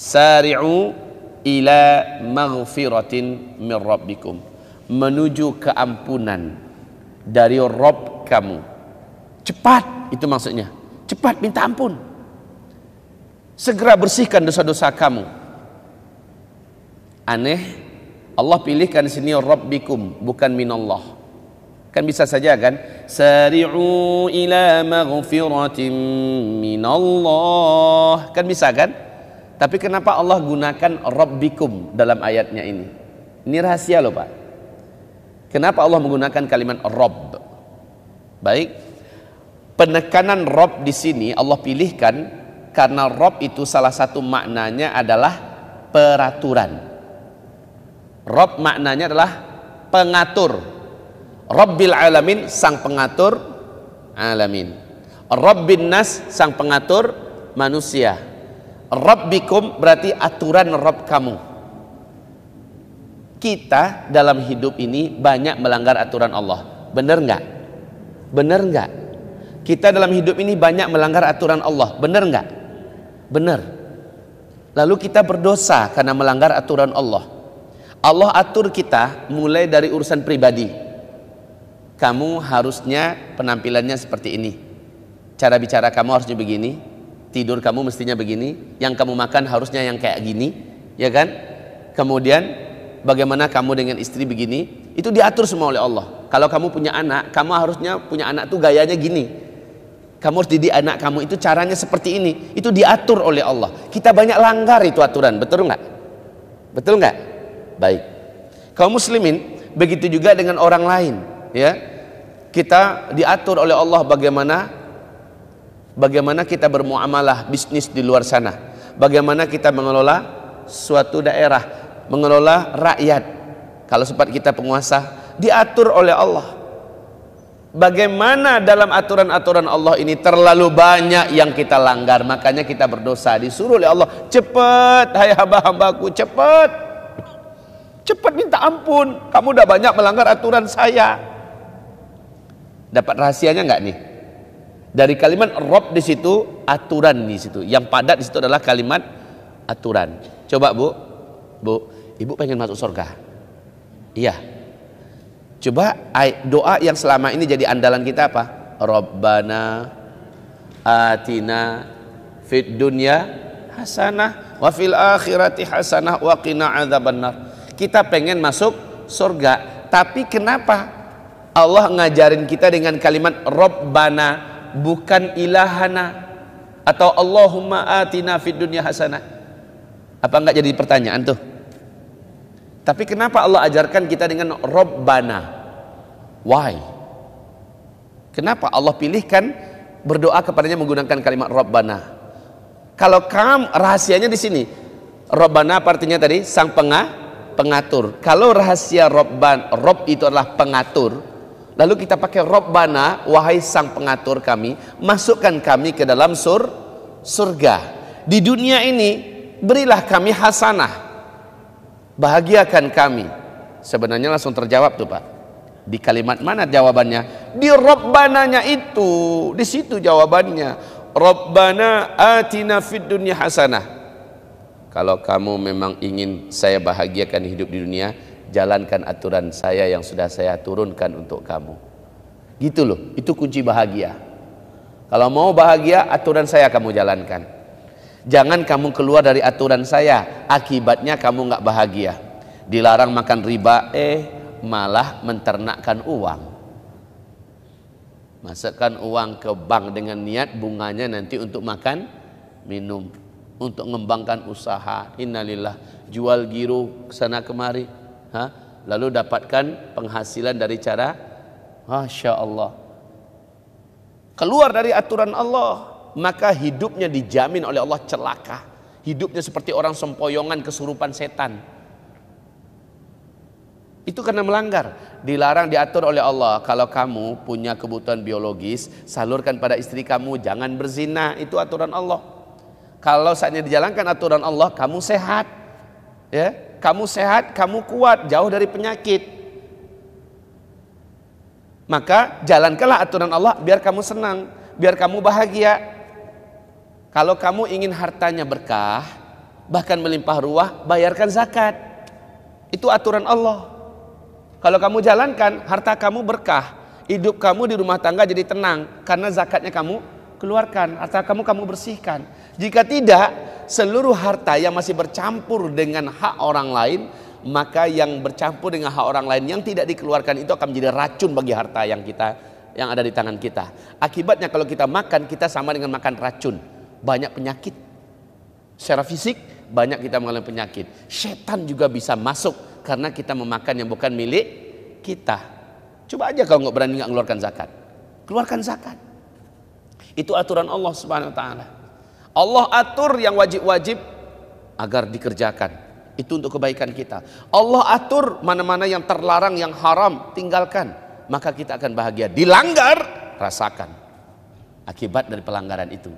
Sari'u ila maghfiratin min rabbikum, menuju keampunan dari Rabb kamu. Cepat, itu maksudnya. Cepat minta ampun. Segera bersihkan dosa-dosa kamu. Aneh, Allah pilihkan di sini rabbikum, bukan minallah. Kan bisa saja kan? Sari'u ila maghfiratin minallah. Kan bisa kan? Tapi kenapa Allah gunakan rabbikum dalam ayatnya ini? Ini rahasia loh Pak. Kenapa Allah menggunakan kalimat Rabb? Baik. Penekanan Rabb di sini Allah pilihkan karena Rabb itu salah satu maknanya adalah peraturan. Rabb maknanya adalah pengatur. Rabbil alamin, sang pengatur alamin. Rabbin nas, sang pengatur manusia. Rabbikum berarti aturan Rabb kamu. Kita dalam hidup ini banyak melanggar aturan Allah. Benar nggak? Benar nggak? Kita dalam hidup ini banyak melanggar aturan Allah. Benar nggak? Benar. Lalu kita berdosa karena melanggar aturan Allah. Allah atur kita mulai dari urusan pribadi. Kamu harusnya penampilannya seperti ini. Cara bicara kamu harusnya begini. Tidur kamu mestinya begini. Yang kamu makan harusnya yang kayak gini. Ya kan? Kemudian bagaimana kamu dengan istri begini. Itu diatur semua oleh Allah. Kalau kamu punya anak, kamu harusnya punya anak tuh gayanya gini. Kamu harus didik anak kamu itu caranya seperti ini. Itu diatur oleh Allah. Kita banyak langgar itu aturan. Betul nggak? Betul nggak? Baik. Kaum muslimin begitu juga dengan orang lain. Ya, kita diatur oleh Allah bagaimana kita bermuamalah bisnis di luar sana. Bagaimana kita mengelola suatu daerah, mengelola rakyat. Kalau sempat kita penguasa, diatur oleh Allah. Bagaimana dalam aturan-aturan Allah ini terlalu banyak yang kita langgar, makanya kita berdosa. Disuruh oleh Allah, cepat hai hamba-hambaku, cepat minta ampun, kamu udah banyak melanggar aturan saya. Dapat rahasianya nggak nih? Dari kalimat Rabb di situ, aturan di situ. Yang padat di situ adalah kalimat aturan. Coba Bu, Ibu pengen masuk surga? Iya. Coba doa yang selama ini jadi andalan kita apa? Rabbana atina fid dunya hasanah wa fil akhirati hasanah wa qina adzabannar. Kita pengen masuk surga, tapi kenapa Allah ngajarin kita dengan kalimat Rabbana bukan ilahana atau Allahumma atina fid dunya hasanah? Apa enggak jadi pertanyaan tuh? Tapi kenapa Allah ajarkan kita dengan Rabbana? Why? Kenapa Allah pilihkan berdoa kepadanya menggunakan kalimat Rabbana? Kalau kamu rahasianya di sini, Rabbana artinya tadi sang pengatur. Kalau rahasia Rabb itu adalah pengatur, lalu kita pakai Rabbana, wahai sang pengatur kami, masukkan kami ke dalam surga. Di dunia ini berilah kami hasanah. Bahagiakan kami. Sebenarnya langsung terjawab tuh Pak. Di kalimat mana jawabannya? Di Rabbananya itu. Di situ jawabannya. Rabbana atina fid dunya hasanah. Kalau kamu memang ingin saya bahagiakan hidup di dunia, jalankan aturan saya yang sudah saya turunkan untuk kamu. Gitu loh. Itu kunci bahagia. Kalau mau bahagia, aturan saya kamu jalankan. Jangan kamu keluar dari aturan saya, akibatnya kamu nggak bahagia. Dilarang makan riba, malah menternakkan uang. Masukkan uang ke bank dengan niat bunganya nanti untuk makan, minum, untuk mengembangkan usaha. Innalillah, jual giro sana kemari, lalu dapatkan penghasilan dari cara, Masya Allah, keluar dari aturan Allah, maka hidupnya dijamin oleh Allah celaka. Hidupnya seperti orang sempoyongan kesurupan setan. Itu karena melanggar. Dilarang, diatur oleh Allah. Kalau kamu punya kebutuhan biologis, salurkan pada istri kamu, jangan berzina. Itu aturan Allah. Kalau saatnya dijalankan aturan Allah, kamu sehat, ya, kamu sehat, kamu kuat, jauh dari penyakit. Maka jalankanlah aturan Allah biar kamu senang, biar kamu bahagia. Kalau kamu ingin hartanya berkah, bahkan melimpah ruah, bayarkan zakat. Itu aturan Allah. Kalau kamu jalankan, harta kamu berkah, hidup kamu di rumah tangga jadi tenang karena zakatnya kamu keluarkan, harta kamu bersihkan. Jika tidak, seluruh harta yang masih bercampur dengan hak orang lain, maka yang bercampur dengan hak orang lain yang tidak dikeluarkan itu akan menjadi racun bagi harta yang ada di tangan kita. Akibatnya kalau kita makan, kita sama dengan makan racun. Banyak penyakit. Secara fisik banyak kita mengalami penyakit. Setan juga bisa masuk karena kita memakan yang bukan milik kita. Coba aja kalau nggak berani nggak mengeluarkan zakat. Keluarkan zakat. Itu aturan Allah Subhanahu Wa Taala. Allah atur yang wajib-wajib agar dikerjakan. Itu untuk kebaikan kita. Allah atur mana-mana yang terlarang, yang haram, tinggalkan. Maka kita akan bahagia. Dilanggar, rasakan akibat dari pelanggaran itu.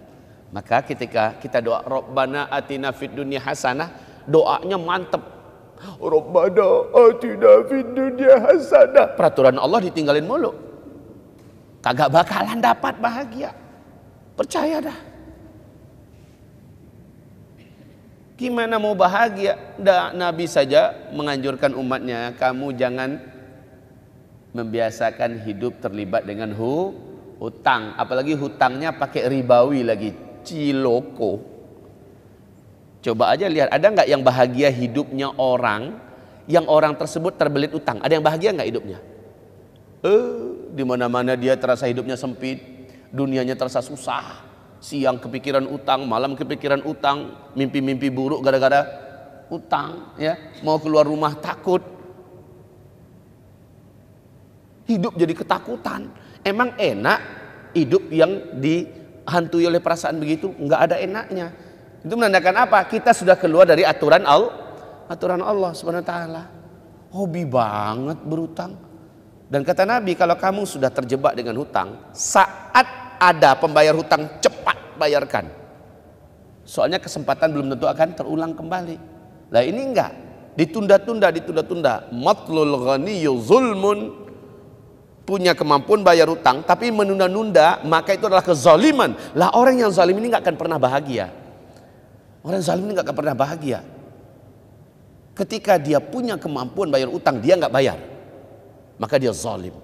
Maka ketika kita doa Rabbana atina fid dunya hasanah, doanya mantep. Rabbana atina fid dunya hasanah. Peraturan Allah ditinggalin mulu, kagak bakalan dapat bahagia. Percaya dah. Gimana mau bahagia? Nabi saja menganjurkan umatnya, kamu jangan membiasakan hidup terlibat dengan hutang, apalagi hutangnya pakai ribawi lagi, ciloko. Coba aja lihat, ada nggak yang bahagia hidupnya orang yang orang tersebut terbelit utang? Ada yang bahagia nggak hidupnya? Di mana-mana dia terasa hidupnya sempit, dunianya terasa susah. Siang kepikiran utang, malam kepikiran utang, mimpi-mimpi buruk gara-gara utang, ya. Mau keluar rumah takut. Hidup jadi ketakutan. Emang enak hidup yang dihantui oleh perasaan begitu? Enggak ada enaknya. Itu menandakan apa? Kita sudah keluar dari aturan Allah Subhanahu Wa Taala. Hobi banget berutang. Dan kata Nabi, kalau kamu sudah terjebak dengan hutang, saat ada pembayar hutang, cepat bayarkan. Soalnya kesempatan belum tentu akan terulang kembali. Lah ini enggak, ditunda-tunda. Matlul ghaniyyu zulmun. Punya kemampuan bayar hutang tapi menunda-nunda, maka itu adalah kezaliman. Lah orang yang zalim ini enggak akan pernah bahagia. Orang zalim ini enggak akan pernah bahagia. Ketika dia punya kemampuan bayar utang, dia enggak bayar, maka dia zalim.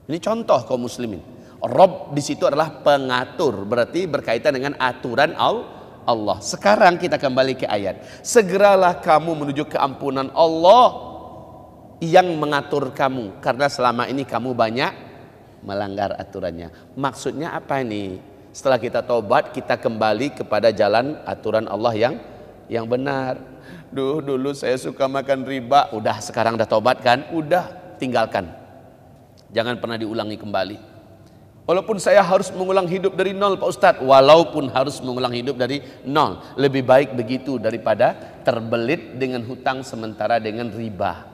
Ini contoh kaum muslimin. Rabb di situ adalah pengatur, berarti berkaitan dengan aturan Allah. Sekarang kita kembali ke ayat. Segeralah kamu menuju keampunan Allah yang mengatur kamu, karena selama ini kamu banyak melanggar aturannya. Maksudnya apa ini? Setelah kita tobat, kita kembali kepada jalan aturan Allah yang benar. Dulu saya suka makan riba, udah sekarang udah tobat kan? Udah, tinggalkan. Jangan pernah diulangi kembali. Walaupun saya harus mengulang hidup dari nol Pak Ustadz, walaupun harus mengulang hidup dari nol, lebih baik begitu daripada terbelit dengan hutang sementara dengan riba.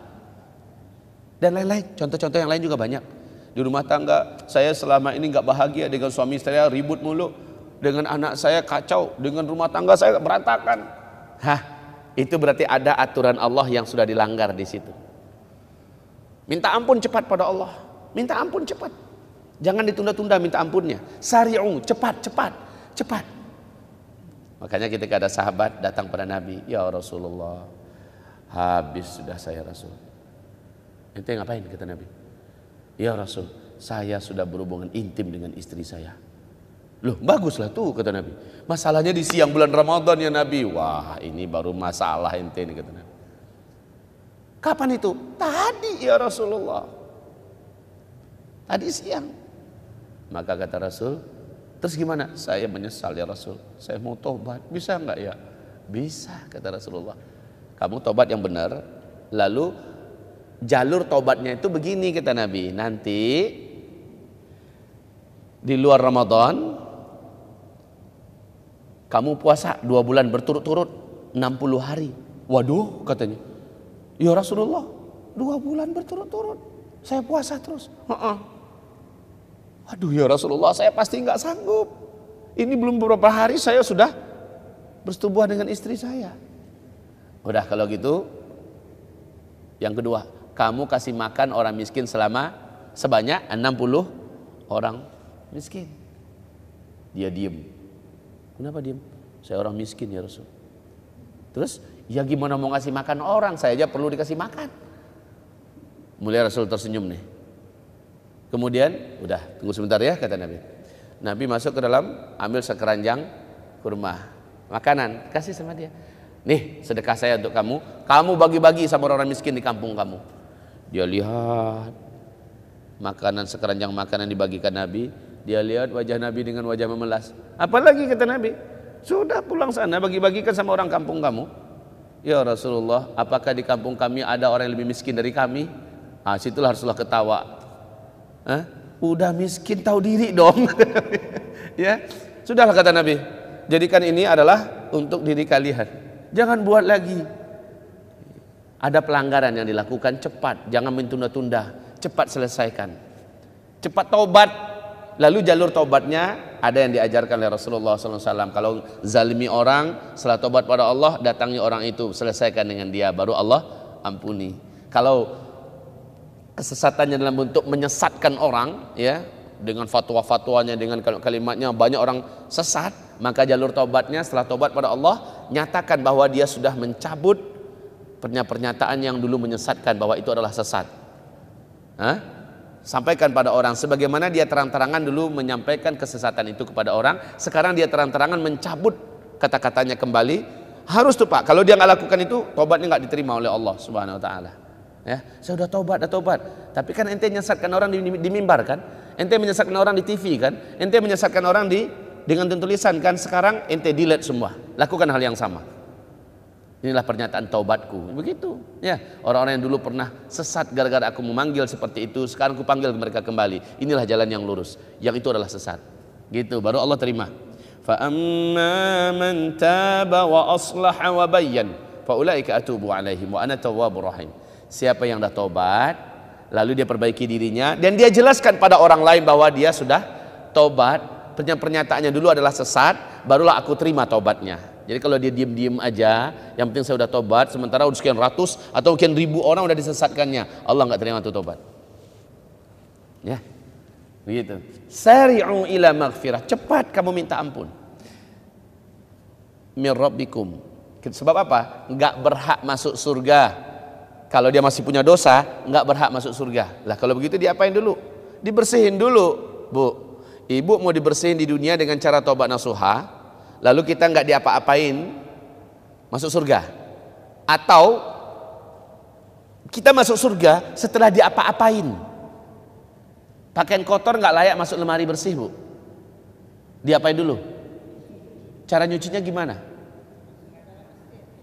Dan lain-lain, contoh-contoh yang lain juga banyak. Di rumah tangga, saya selama ini nggak bahagia dengan suami saya, ribut mulu. Dengan anak saya kacau, dengan rumah tangga saya berantakan. Itu berarti ada aturan Allah yang sudah dilanggar di situ. Minta ampun cepat pada Allah. Minta ampun cepat. Jangan ditunda-tunda minta ampunnya. Sari'u, cepat. Makanya ketika ada sahabat datang pada Nabi, ya Rasulullah, habis sudah saya Rasul. Ente ngapain, kata Nabi? Ya Rasul, saya sudah berhubungan intim dengan istri saya. Loh, baguslah tuh kata Nabi. Masalahnya di siang bulan Ramadan ya Nabi. Wah, ini baru masalah ente nih kata Nabi. Kapan itu? Tadi ya Rasulullah. Tadi siang. Maka kata Rasul, terus gimana? Saya menyesal ya Rasul. Saya mau tobat. Bisa enggak ya? Bisa kata Rasulullah. Kamu tobat yang benar. Lalu jalur tobatnya itu begini kata Nabi. Nanti di luar Ramadan kamu puasa 2 bulan berturut-turut 60 hari. Waduh katanya. Ya Rasulullah 2 bulan berturut-turut saya puasa terus. Aduh ya Rasulullah saya pasti nggak sanggup. Ini belum beberapa hari saya sudah bersetubuhan dengan istri saya. Udah kalau gitu, yang kedua, kamu kasih makan orang miskin sebanyak 60 orang miskin. Dia diem. Kenapa diem? Saya orang miskin ya Rasul. Terus, ya gimana mau ngasih makan orang? Saya aja perlu dikasih makan. Mulai Rasul tersenyum nih. Kemudian, udah tunggu sebentar ya kata Nabi. Nabi masuk ke dalam, ambil sekeranjang kurma, makanan, kasih sama dia. Nih sedekah saya untuk kamu. Kamu bagi-bagi sama orang miskin di kampung kamu. Dia lihat makanan, sekeranjang makanan dibagikan Nabi. Dia lihat wajah Nabi dengan wajah memelas. Apalagi kata Nabi, sudah pulang sana bagi-bagikan sama orang kampung kamu. Ya Rasulullah, apakah di kampung kami ada orang yang lebih miskin dari kami? Situlah Rasulullah ketawa. Udah miskin tahu diri dong. Ya, sudahlah kata Nabi. Jadikan ini adalah untuk diri kalian. Jangan buat lagi. Ada pelanggaran yang dilakukan cepat, jangan mentunda-tunda, cepat selesaikan. Cepat taubat. Lalu jalur taubatnya ada yang diajarkan oleh Rasulullah SAW. Kalau zalimi orang, setelah taubat pada Allah, datangi orang itu, selesaikan dengan dia, baru Allah ampuni. Kalau kesesatannya dalam bentuk menyesatkan orang, ya, dengan fatwa-fatwanya, dengan kalimatnya banyak orang sesat, maka jalur taubatnya setelah taubat pada Allah, nyatakan bahwa dia sudah mencabut pernyataan yang dulu menyesatkan bahwa itu adalah sesat. Sampaikan pada orang sebagaimana dia terang-terangan dulu menyampaikan kesesatan itu kepada orang, sekarang dia terang-terangan mencabut kata-katanya kembali. Harus tuh Pak, kalau dia nggak lakukan itu, taubatnya nggak diterima oleh Allah Subhanahu Wa Taala. Ya, saya udah taubat. Tapi kan ente menyesatkan orang di mimbar kan, ente menyesatkan orang di TV kan, ente menyesatkan orang dengan tulisan kan. Sekarang ente delete semua, lakukan hal yang sama. Inilah pernyataan taubatku. Begitu. Ya, orang-orang yang dulu pernah sesat gara-gara aku memanggil seperti itu, sekarang aku panggil mereka kembali. Inilah jalan yang lurus. Yang itu adalah sesat. Gitu, baru Allah terima. Fa amma man taba wa aslaha wa bayyan fa ulaika atubu alaihim wa ana tawwabur rahim. Siapa yang dah taubat, lalu dia perbaiki dirinya dan dia jelaskan pada orang lain bahwa dia sudah taubat, pernyataannya dulu adalah sesat, barulah aku terima taubatnya. Jadi kalau dia diem-diem aja, yang penting saya udah tobat, sementara udah sekian ratus atau mungkin ribu orang udah disesatkannya, Allah nggak terima tuh tobat. Ya, begitu. Sari'u ila maghfirah, cepat kamu minta ampun. Mir rabbikum. Sebab apa? Nggak berhak masuk surga. Kalau dia masih punya dosa, nggak berhak masuk surga. Lah kalau begitu diapain dulu? Dibersihin dulu, Bu. Ibu mau dibersihin di dunia dengan cara tobat nasuha. Lalu kita nggak diapa-apain masuk surga, atau kita masuk surga setelah diapa-apain. Pakaian kotor nggak layak masuk lemari bersih, Bu. Diapain dulu? Cara nyucinya gimana?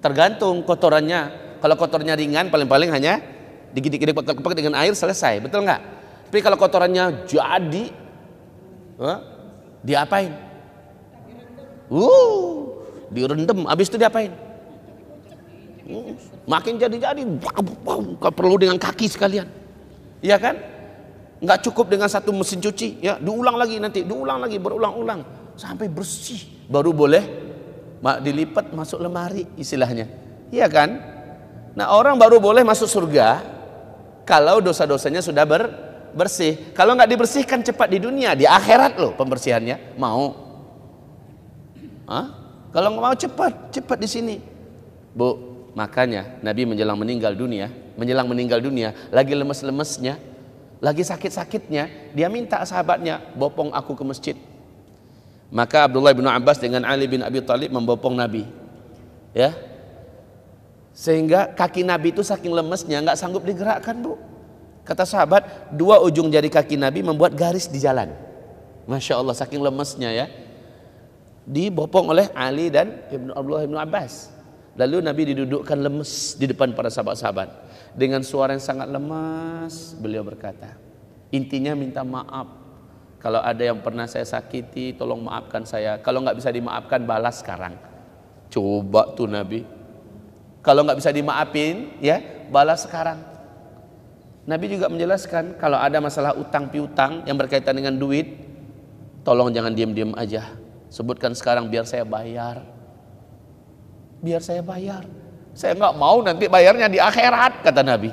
Tergantung kotorannya. Kalau kotornya ringan, paling-paling hanya dikit-dikit dengan air selesai, betul nggak? Tapi kalau kotorannya jadi, diapain? Direndam, habis itu diapain? Makin jadi-jadi, perlu dengan kaki sekalian, iya kan? Nggak cukup dengan satu mesin cuci, ya, diulang lagi nanti, diulang lagi, berulang-ulang sampai bersih, baru boleh dilipat masuk lemari, istilahnya, iya kan? Nah orang baru boleh masuk surga kalau dosa-dosanya sudah bersih. Kalau nggak dibersihkan cepat di dunia, di akhirat loh pembersihannya, mau? Kalau nggak mau cepat di sini, Bu. Makanya Nabi menjelang meninggal dunia, lagi lemes-lemesnya, lagi sakit-sakitnya, dia minta sahabatnya, bopong aku ke masjid. Maka Abdullah bin Abbas dengan Ali bin Abi Thalib membopong Nabi, ya, sehingga kaki Nabi itu saking lemesnya nggak sanggup digerakkan, Bu. Kata sahabat, 2 ujung jari kaki Nabi membuat garis di jalan. Masya Allah, saking lemesnya ya. Dibopong oleh Ali dan Abdullah bin Abbas. Lalu Nabi didudukkan lemes di depan para sahabat-sahabat. Dengan suara yang sangat lemas, beliau berkata, intinya minta maaf. Kalau ada yang pernah saya sakiti, tolong maafkan saya. Kalau nggak bisa dimaafkan, balas sekarang. Coba tuh Nabi. Kalau nggak bisa dimaafin, ya balas sekarang. Nabi juga menjelaskan, kalau ada masalah utang piutang yang berkaitan dengan duit, tolong jangan diam-diam aja. Sebutkan sekarang biar saya bayar. Biar saya bayar. Saya nggak mau nanti bayarnya di akhirat, kata Nabi.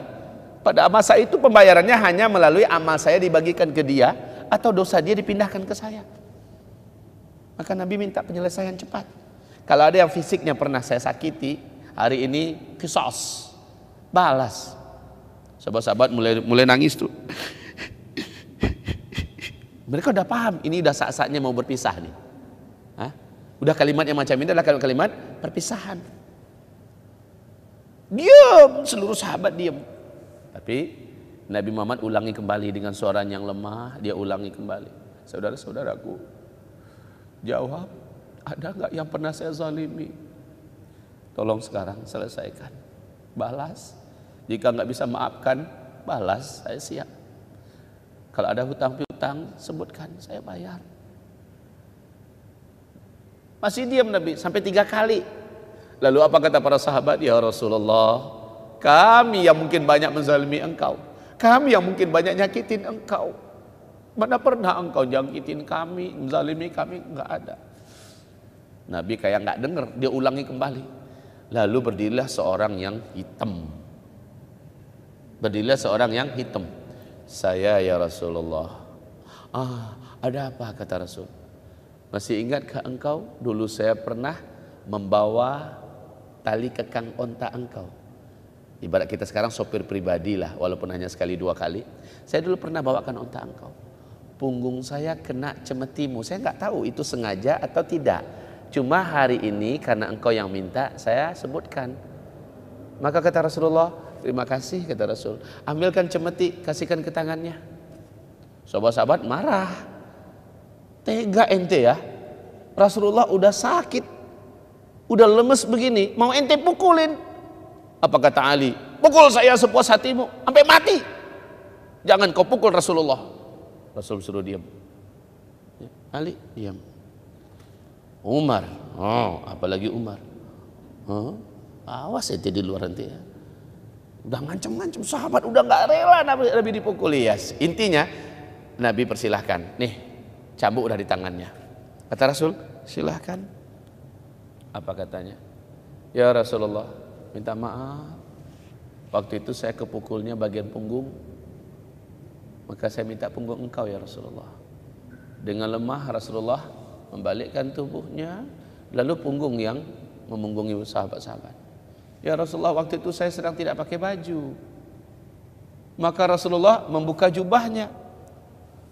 Pada masa itu pembayarannya hanya melalui amal saya dibagikan ke dia, atau dosa dia dipindahkan ke saya. Maka Nabi minta penyelesaian cepat. Kalau ada yang fisiknya pernah saya sakiti, hari ini qisas, balas. Sahabat-sahabat mulai nangis tuh. Mereka udah paham, ini udah saat-saatnya mau berpisah nih. Hah? Udah kalimat yang macam ini adalah kalimat perpisahan. Diam, seluruh sahabat diam. Tapi Nabi Muhammad ulangi kembali dengan suara yang lemah. Dia ulangi kembali, saudara-saudaraku, jawab, ada nggak yang pernah saya zalimi? Tolong sekarang selesaikan, balas. Jika nggak bisa maafkan, balas, saya siap. Kalau ada hutang piutang, sebutkan, saya bayar. Masih diam Nabi sampai 3 kali. Lalu apa kata para sahabat? Ya Rasulullah, kami yang mungkin banyak menzalimi engkau, kami yang mungkin banyak nyakitin engkau, mana pernah engkau jangkitin kami, menzalimi kami? Enggak ada. Nabi kayak nggak dengar, dia ulangi kembali. Lalu berdirilah seorang yang hitam. Berdirilah seorang yang hitam. Saya ya Rasulullah. Ada apa, kata Rasul? Masih ingatkah engkau dulu saya pernah membawa tali kekang onta engkau? Ibarat kita sekarang sopir pribadi lah, walaupun hanya sekali 2 kali. Saya dulu pernah bawakan onta engkau. Punggung saya kena cemetimu. Saya nggak tahu itu sengaja atau tidak. Cuma hari ini karena engkau yang minta, saya sebutkan. Maka kata Rasulullah, terima kasih, kata Rasul. Ambilkan cemeti, kasihkan ke tangannya. Sahabat-sahabat marah. Tega ente ya. Rasulullah udah sakit, udah lemes begini, mau ente pukulin. Apa kata Ali? Pukul saya sepuas hatimu, sampai mati. Jangan kau pukul Rasulullah. Rasul suruh diam. Ali diam. Umar, apalagi Umar. Awas ente di luar nanti ya. Udah ngancem-ngancem sahabat, udah nggak rela Nabi dipukuli ya. Intinya Nabi persilahkan, nih cambuk udah di tangannya. Kata Rasul, silahkan. Apa katanya? Ya Rasulullah, minta maaf. Waktu itu saya kepukulnya bagian punggung, maka saya minta punggung engkau ya Rasulullah. Dengan lemah Rasulullah membalikkan tubuhnya, lalu punggung yang memunggungi sahabat-sahabat. Ya Rasulullah, waktu itu saya sedang tidak pakai baju. Maka Rasulullah membuka jubahnya.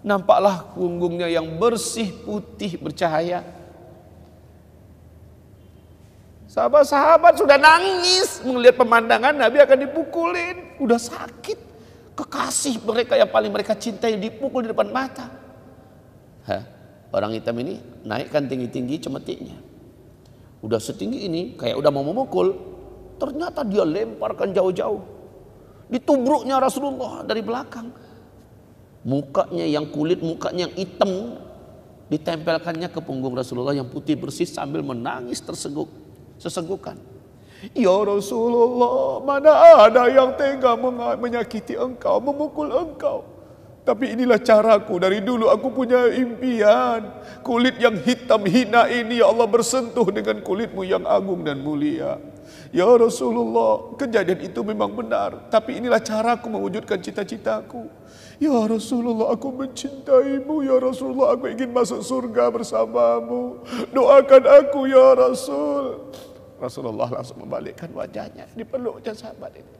Nampaklah punggungnya yang bersih, putih, bercahaya. Sahabat-sahabat sudah nangis melihat pemandangan Nabi akan dipukulin. Udah sakit. Kekasih mereka yang paling mereka cintai dipukul di depan mata. Orang hitam ini naikkan tinggi-tinggi cemetinya. Udah setinggi ini, kayak udah mau memukul. Ternyata dia lemparkan jauh-jauh. Ditubruknya Rasulullah dari belakang. Mukanya yang kulit, mukanya yang hitam, ditempelkannya ke punggung Rasulullah yang putih bersih sambil menangis sesenggukan. Ya Rasulullah, mana ada yang tega menyakiti engkau, memukul engkau. Tapi inilah caraku, dari dulu aku punya impian. Kulit yang hitam hina ini ya Allah bersentuh dengan kulitmu yang agung dan mulia. Ya Rasulullah, kejadian itu memang benar, tapi inilah caraku mewujudkan cita-citaku. Ya Rasulullah, aku mencintaimu. Ya Rasulullah, aku ingin masuk surga bersamamu. Doakan aku ya Rasul. Rasulullah langsung membalikkan wajahnya, dipeluknya sahabat itu.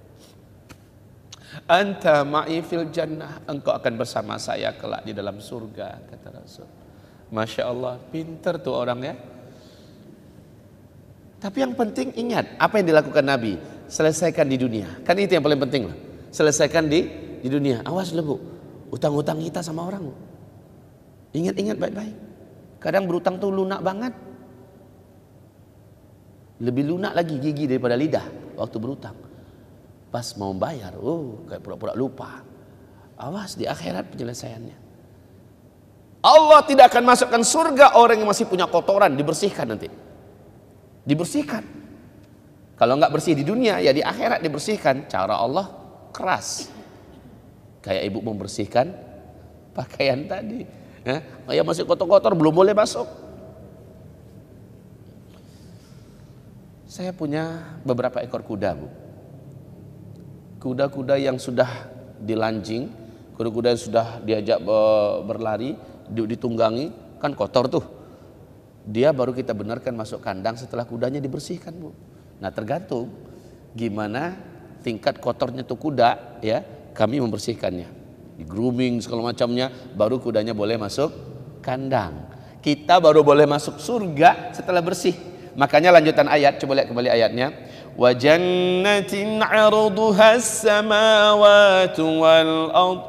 Anta ma'i fil jannah, engkau akan bersama saya kelak di dalam surga, kata Rasul. Masya Allah, pinter tuh orangnya. Tapi yang penting ingat, apa yang dilakukan Nabi? Selesaikan di dunia. Kan itu yang paling penting lah. Selesaikan di dunia. Awas Bu, utang-utang kita sama orang. Ingat-ingat baik-baik. Kadang berutang tuh lunak banget. Lebih lunak lagi gigi daripada lidah waktu berutang. Pas mau bayar, kayak pura-pura lupa. Awas di akhirat penyelesaiannya. Allah tidak akan masukkan surga orang yang masih punya kotoran, dibersihkan nanti. Dibersihkan. Kalau nggak bersih di dunia, ya di akhirat dibersihkan. Cara Allah keras. Kayak ibu membersihkan pakaian tadi. Ya masih kotor-kotor, belum boleh masuk. Saya punya beberapa ekor kuda, Bu. Kuda-kuda yang sudah dilanjing, kuda-kuda yang sudah diajak berlari, ditunggangi, kan kotor tuh. Dia baru kita benarkan masuk kandang setelah kudanya dibersihkan, Bu. Nah, tergantung gimana tingkat kotornya tuh kuda, ya, kami membersihkannya. Di grooming segala macamnya, baru kudanya boleh masuk kandang. Kita baru boleh masuk surga setelah bersih. Makanya lanjutan ayat, coba lihat kembali ayatnya. Wa jannatin 'arduha as-samawati wal ard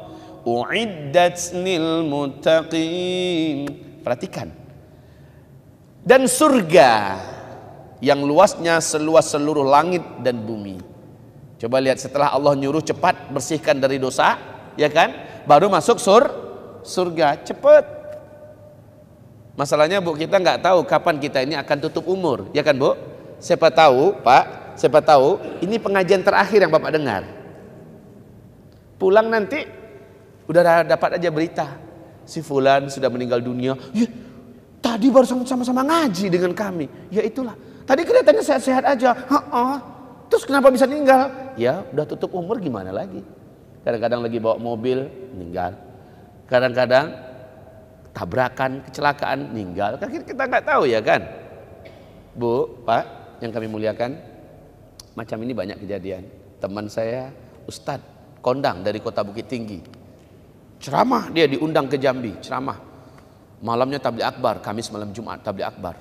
u'iddat lil muttaqin. Perhatikan. Dan surga yang luasnya seluas seluruh langit dan bumi. Coba lihat, setelah Allah nyuruh cepat bersihkan dari dosa, ya kan? Baru masuk surga, cepat. Masalahnya Bu, kita nggak tahu kapan kita ini akan tutup umur, ya kan Bu? Siapa tahu Pak, siapa tahu ini pengajian terakhir yang Bapak dengar. Pulang nanti udah dapat aja berita, si fulan sudah meninggal dunia. Ya, tadi baru sama-sama ngaji dengan kami. Ya itulah, tadi kelihatannya sehat-sehat aja. Terus kenapa bisa meninggal? Ya udah tutup umur, gimana lagi. Kadang-kadang lagi bawa mobil, meninggal. Kadang-kadang tabrakan, kecelakaan, meninggal. Kan kita nggak tahu, ya kan? Bu, Pak, yang kami muliakan, macam ini banyak kejadian. Teman saya, Ustadz kondang dari kota Bukit Tinggi, ceramah, dia diundang ke Jambi, ceramah. Malamnya tabligh akbar, Kamis malam Jumat tabligh akbar.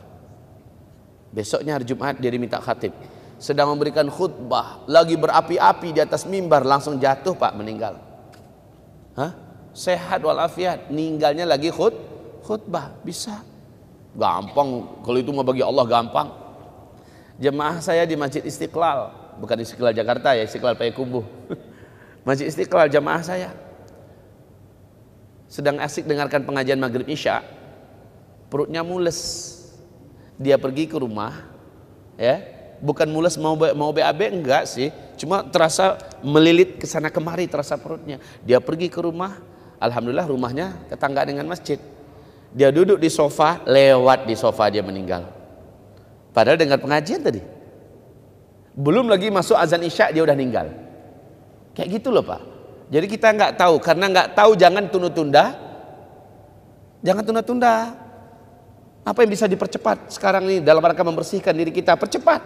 Besoknya hari Jumat dia diminta khatib. Sedang memberikan khutbah, lagi berapi-api di atas mimbar, langsung jatuh Pak, meninggal. Sehat walafiat, meninggalnya lagi khutbah. Bisa gampang, kalau itu mah bagi Allah gampang. Jemaah saya di Masjid Istiqlal, bukan Istiqlal Jakarta ya, Istiqlal Payakumbuh. Masjid Istiqlal, jemaah saya sedang asik dengarkan pengajian maghrib isya, perutnya mules. Dia pergi ke rumah, ya, bukan mules mau BAB, enggak sih, cuma terasa melilit ke sana kemari, terasa perutnya. Dia pergi ke rumah, alhamdulillah rumahnya tetangga dengan masjid. Dia duduk di sofa, lewat di sofa dia meninggal. Padahal dengar pengajian tadi. Belum lagi masuk azan isya dia udah meninggal. Kayak gitu loh Pak. Jadi kita nggak tahu, karena nggak tahu jangan tunda-tunda. Jangan tunda-tunda. Apa yang bisa dipercepat sekarang ini dalam rangka membersihkan diri kita, percepat.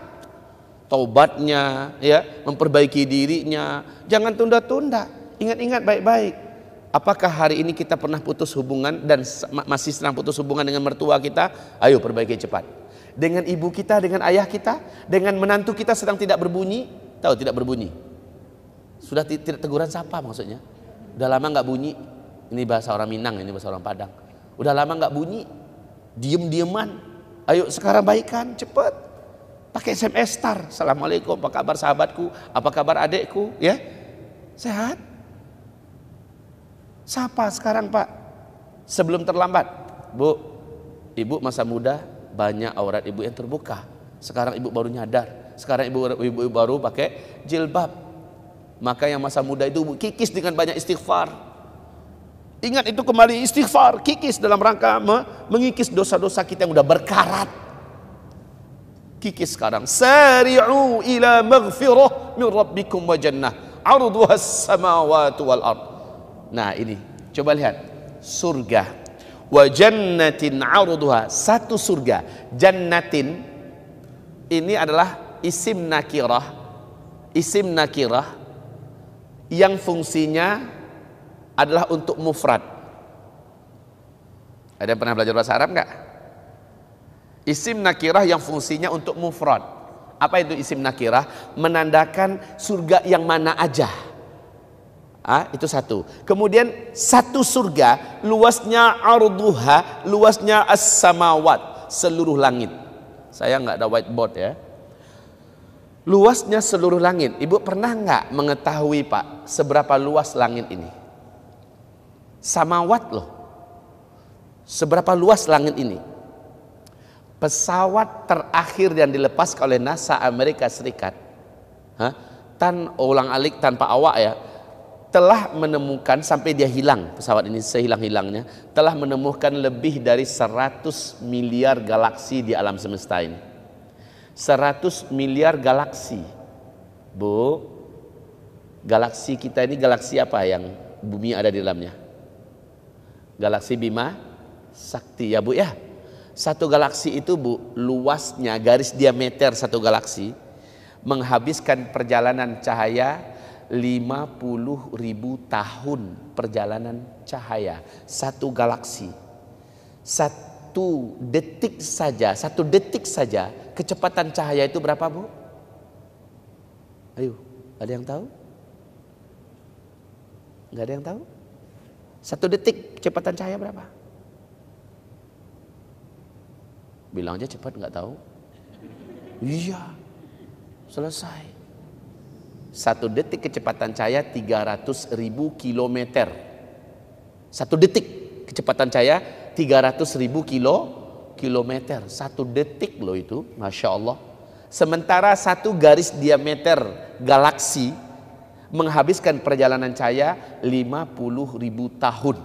Taubatnya, ya, memperbaiki dirinya. Jangan tunda-tunda. Ingat-ingat baik-baik. Apakah hari ini kita pernah putus hubungan dan masih sedang putus hubungan dengan mertua kita? Ayo perbaiki cepat. Dengan ibu kita, dengan ayah kita, dengan menantu kita sedang tidak berbunyi. Tahu tidak berbunyi? Sudah tidak teguran sapa maksudnya. Udah lama nggak bunyi. Ini bahasa orang Minang, ini bahasa orang Padang. Udah lama nggak bunyi. Diem-dieman. Ayo sekarang baikan, cepat. Pakai SMS star. Assalamualaikum, apa kabar sahabatku? Apa kabar adekku? Ya, sehat? Sapa sekarang Pak, sebelum terlambat. Bu, ibu masa muda banyak aurat ibu yang terbuka. Sekarang ibu baru nyadar. Sekarang ibu baru pakai jilbab. Maka yang masa muda itu kikis dengan banyak istighfar. Ingat itu kembali istighfar, kikis dalam rangka mengikis dosa-dosa kita yang udah berkarat. Kikis sekarang. Sari'u ila maghfirah min rabbikum wa jannah 'arduha as-samawati wal ard. Nah ini, coba lihat surga. Wa jannatin 'arduha, satu surga. Jannatin ini adalah isim nakirah. Isim nakirah yang fungsinya adalah untuk mufrad. Ada yang pernah belajar bahasa Arab nggak? Isim nakirah yang fungsinya untuk mufrad. Apa itu isim nakirah? Menandakan surga yang mana aja. Itu satu. Kemudian satu surga luasnya arduha, luasnya as-samawat, seluruh langit. Saya nggak ada whiteboard ya. Luasnya seluruh langit. Ibu pernah nggak mengetahui Pak seberapa luas langit ini? Samawat loh. Seberapa luas langit ini? Pesawat terakhir yang dilepas oleh NASA Amerika Serikat, ulang-alik tanpa awak ya, telah menemukan sampai dia hilang, pesawat ini sehilang-hilangnya, telah menemukan lebih dari 100 miliar galaksi di alam semesta ini. 100 miliar galaksi. Bu, galaksi kita ini galaksi apa yang bumi ada di dalamnya? Galaksi Bima Sakti ya Bu ya. Satu galaksi itu Bu, luasnya garis diameter satu galaksi menghabiskan perjalanan cahaya 50.000 tahun perjalanan cahaya. Satu galaksi. Satu detik saja kecepatan cahaya itu berapa Bu? Ayo, ada yang tahu? Nggak ada yang tahu? Satu detik kecepatan cahaya berapa? Bilang aja cepat, nggak tahu. Iya, selesai. Satu detik kecepatan cahaya 300.000 kilometer. Satu detik kecepatan cahaya 300.000 kilometer. Satu detik loh itu, Masya Allah. Sementara satu garis diameter galaksi menghabiskan perjalanan cahaya 50.000 tahun.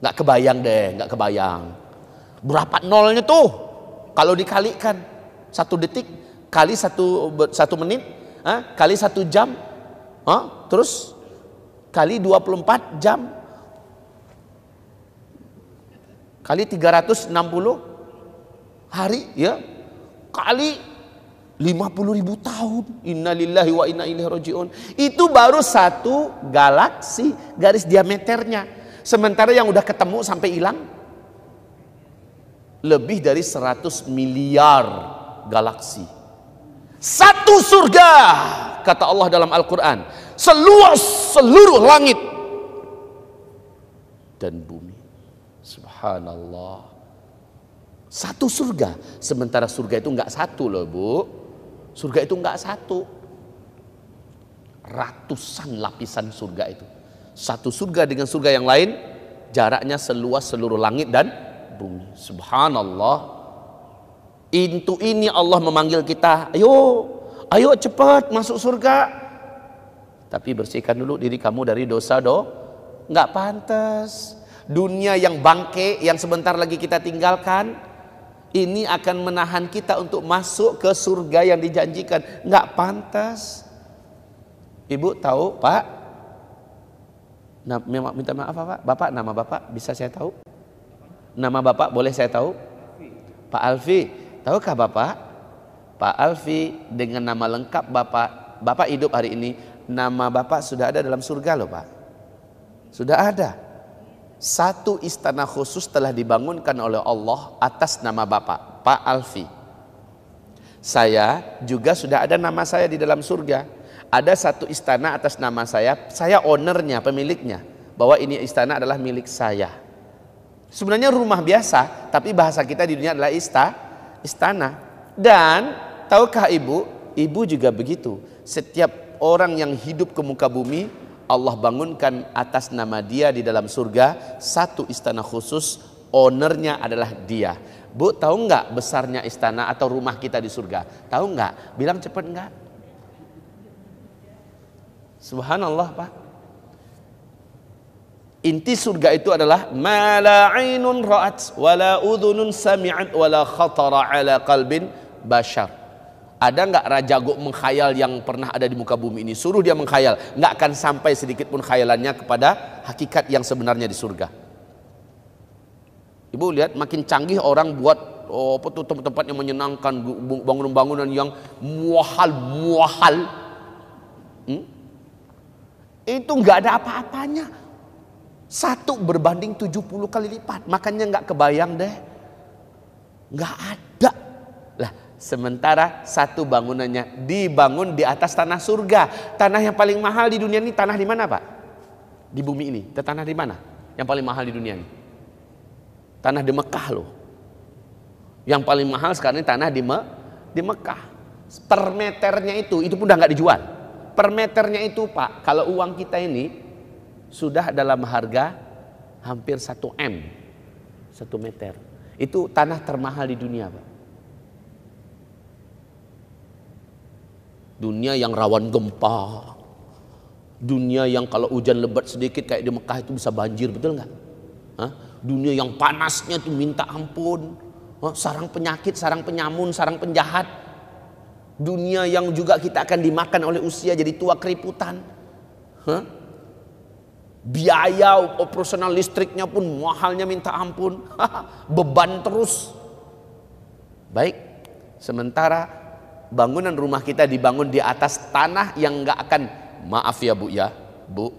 Nggak kebayang deh, nggak kebayang. Berapa nolnya tuh? Kalau dikalikan satu detik kali satu menit, kali 1 jam, terus kali 24 jam, kali 360 hari, ya, kali 50.000 tahun. Innalillahi wa inna ilaihi rajiun. Itu baru satu galaksi garis diameternya. Sementara yang udah ketemu sampai hilang lebih dari 100 miliar galaksi. Satu surga, kata Allah dalam Al-Quran, seluas seluruh langit dan bumi. Subhanallah. Satu surga. Sementara surga itu enggak satu loh Bu. Surga itu enggak satu. Ratusan lapisan surga itu. Satu surga dengan surga yang lain jaraknya seluas seluruh langit dan bumi. Subhanallah. Itu ini Allah memanggil kita, ayo cepat masuk surga. Tapi bersihkan dulu diri kamu dari dosa nggak pantas. Dunia yang bangke yang sebentar lagi kita tinggalkan, ini akan menahan kita untuk masuk ke surga yang dijanjikan. Nggak pantas. Ibu tahu Pak? Minta maaf Pak. Bapak, nama Bapak bisa saya tahu? Nama Bapak boleh saya tahu? Pak Alfi. Tahukah Bapak? Pak Alfi dengan nama lengkap Bapak hidup hari ini, nama Bapak sudah ada dalam surga loh Pak. Sudah ada. Satu istana khusus telah dibangunkan oleh Allah atas nama Bapak, Pak Alfi. Saya juga sudah ada nama saya di dalam surga. Ada satu istana atas nama saya ownernya, pemiliknya. Bahwa ini istana adalah milik saya. Sebenarnya rumah biasa, tapi bahasa kita di dunia adalah istana. Dan tahukah ibu juga begitu. Setiap orang yang hidup ke muka bumi, Allah bangunkan atas nama dia di dalam surga satu istana khusus, ownernya adalah dia. Bu, tahu nggak besarnya istana atau rumah kita di surga? Tahu nggak? Bilang cepat nggak? Subhanallah Pak. Inti surga itu adalah ma la 'ainun ra'at wa la udhunun sami'at wa la khatara 'ala qalbin bashar. Ada nggak raja gok mengkhayal yang pernah ada di muka bumi ini? Suruh dia mengkhayal, nggak akan sampai sedikit pun khayalannya kepada hakikat yang sebenarnya di surga. Ibu lihat makin canggih orang buat tempat yang menyenangkan, bangunan-bangunan yang muahal. Itu nggak ada apa-apanya. 1 berbanding 70 kali lipat. Makanya nggak kebayang deh. Nggak ada. Lah, sementara satu bangunannya dibangun di atas tanah surga. Tanah yang paling mahal di dunia ini tanah di mana, Pak? Di bumi ini. Tanah di mana yang paling mahal di dunia ini? Tanah di Mekah loh. Yang paling mahal sekarang ini tanah di Mekah. Per meternya itu pun udah nggak dijual. Per meternya itu, Pak, kalau uang kita ini sudah dalam harga hampir 1 M, 1 meter. Itu tanah termahal di dunia, Pak. Dunia yang rawan gempa, dunia yang kalau hujan lebat sedikit kayak di Mekah itu bisa banjir, betul nggak? Dunia yang panasnya tuh minta ampun, sarang penyakit, sarang penyamun, sarang penjahat. Dunia yang juga kita akan dimakan oleh usia jadi tua keriputan. Biaya operasional listriknya pun mahalnya minta ampun. Beban terus. Baik, sementara bangunan rumah kita dibangun di atas tanah yang nggak akan, maaf ya Bu ya, Bu,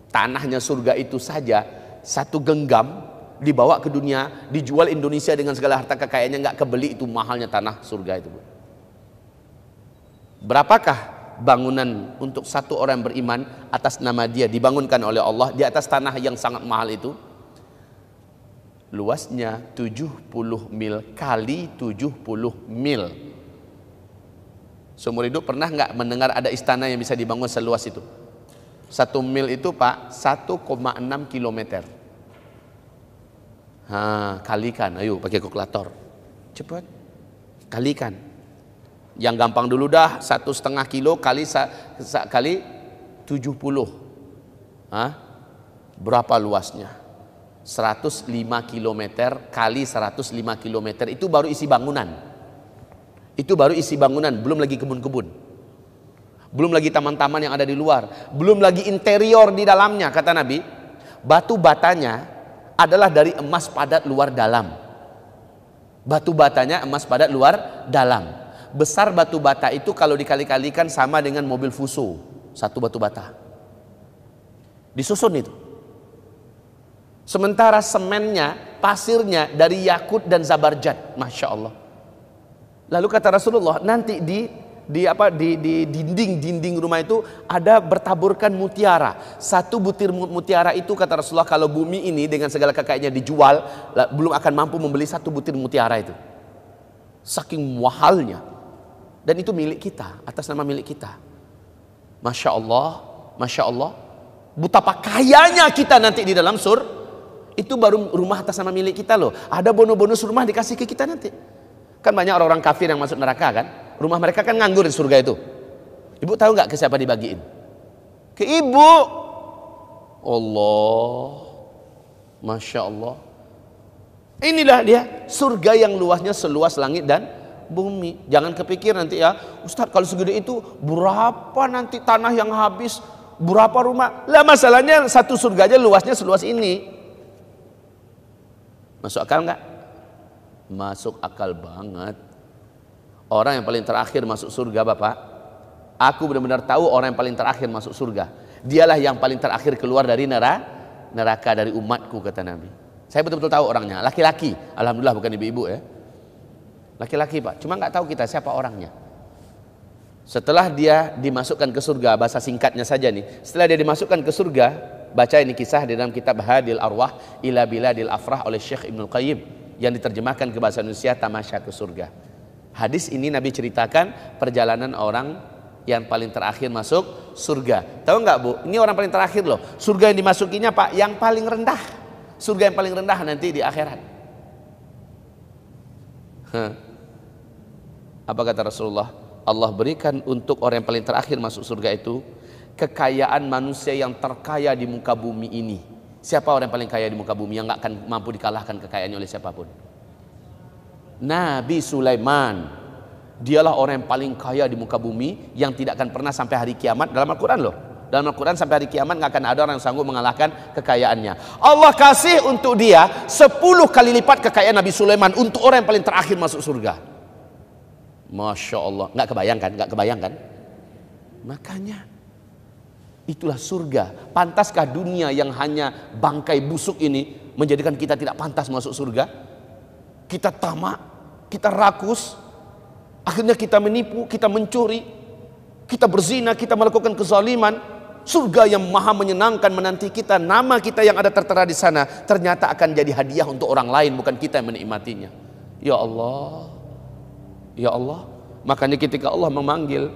tanahnya surga itu saja 1 genggam dibawa ke dunia, dijual Indonesia dengan segala harta kekayaannya nggak kebeli itu mahalnya tanah surga itu, Bu. Berapakah bangunan untuk 1 orang beriman atas nama dia dibangunkan oleh Allah di atas tanah yang sangat mahal itu? Luasnya 70 mil kali 70 mil. Seumur hidup pernah nggak mendengar ada istana yang bisa dibangun seluas itu? 1 mil itu, Pak, 1,6 kilometer. Kalikan, ayo pakai kalkulator. Cepat. Kalikan. Yang gampang dulu dah, 1,5 kilo kali 70. Berapa luasnya? 105 kilometer kali 105 kilometer. Itu baru isi bangunan. Itu baru isi bangunan, belum lagi kebun-kebun. Belum lagi taman-taman yang ada di luar. Belum lagi interior di dalamnya, kata Nabi. Batu batanya adalah dari emas padat luar dalam. Batu batanya emas padat luar dalam. Besar batu bata itu kalau dikali-kalikan sama dengan mobil Fuso. 1 batu bata disusun itu. Sementara semennya, pasirnya dari yakut dan zabarjad. Masya Allah. Lalu kata Rasulullah, nanti di dinding rumah itu ada bertaburkan mutiara. 1 butir mutiara itu, kata Rasulullah, kalau bumi ini dengan segala kekayaannya dijual, belum akan mampu membeli 1 butir mutiara itu. Saking mahalnya. Dan itu milik kita, atas nama milik kita. Masya Allah, Masya Allah. Betapa kayanya kita nanti di dalam itu baru rumah atas nama milik kita loh. Ada bonus-bonus rumah dikasih ke kita nanti. Kan banyak orang-orang kafir yang masuk neraka kan. Rumah mereka kan nganggur di surga itu. Ibu tahu nggak ke siapa dibagiin? Ke ibu. Allah, Masya Allah. Inilah dia surga yang luasnya seluas langit dan bumi. Jangan kepikir nanti ya, Ustadz kalau segede itu berapa nanti tanah yang habis, berapa rumah. Lah masalahnya 1 surga aja luasnya seluas ini. Masuk akal nggak? Masuk akal banget. Orang yang paling terakhir masuk surga, Bapak, aku benar-benar tahu orang yang paling terakhir masuk surga. Dialah yang paling terakhir keluar dari neraka dari umatku, kata Nabi. Saya betul-betul tahu orangnya, laki-laki. Alhamdulillah bukan ibu-ibu ya. Laki-laki, Pak, cuma nggak tahu kita siapa orangnya. Setelah dia dimasukkan ke surga, bahasa singkatnya saja nih, setelah dia dimasukkan ke surga, baca ini kisah di dalam kitab Hadil Arwah ila Biladil Afrah oleh Syekh Ibnul Qayyim yang diterjemahkan ke bahasa Indonesia Tamasya ke Surga. Hadis ini Nabi ceritakan perjalanan orang yang paling terakhir masuk surga. Tahu nggak, Bu? Ini orang paling terakhir loh. Surga yang dimasukinya, Pak, yang paling rendah. Surga yang paling rendah nanti di akhirat. Apa kata Rasulullah? Allah berikan untuk orang yang paling terakhir masuk surga itu kekayaan manusia yang terkaya di muka bumi ini. Siapa orang yang paling kaya di muka bumi yang gak akan mampu dikalahkan kekayaannya oleh siapapun? Nabi Sulaiman. Dialah orang yang paling kaya di muka bumi yang tidak akan pernah sampai hari kiamat. Dalam Al-Quran loh. Dalam Al-Quran sampai hari kiamat gak akan ada orang yang sanggup mengalahkan kekayaannya. Allah kasih untuk dia 10 kali lipat kekayaan Nabi Sulaiman untuk orang yang paling terakhir masuk surga. Masya Allah. Gak kebayangkan? Makanya Itulah surga. Pantaskah dunia yang hanya bangkai busuk ini menjadikan kita tidak pantas masuk surga? Kita tamak, kita rakus, akhirnya kita menipu, kita mencuri, kita berzina, kita melakukan kezaliman. Surga yang maha menyenangkan menanti kita, nama kita yang ada tertera di sana ternyata akan jadi hadiah untuk orang lain, bukan kita yang menikmatinya. Ya Allah, ya Allah. Makanya ketika Allah memanggil,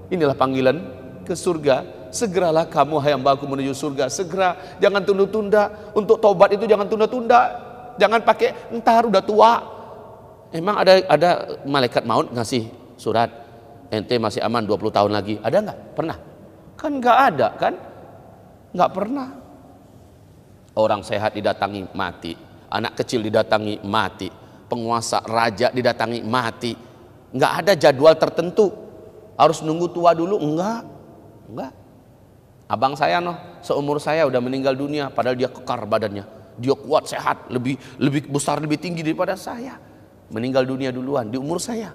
inilah panggilan ke surga. Segeralah kamu hai hambaku menuju surga, segera, jangan tunda-tunda. Untuk taubat itu jangan tunda-tunda, jangan pakai entar udah tua. Emang ada malaikat maut ngasih surat, ente masih aman 20 tahun lagi, ada nggak? Pernah? Kan nggak ada kan? Nggak pernah. Orang sehat didatangi mati, anak kecil didatangi mati, penguasa raja didatangi mati. Nggak ada jadwal tertentu, harus nunggu tua dulu, enggak. Abang saya seumur saya udah meninggal dunia, padahal dia kekar badannya, dia kuat sehat, lebih besar, lebih tinggi daripada saya. Meninggal dunia duluan di umur saya,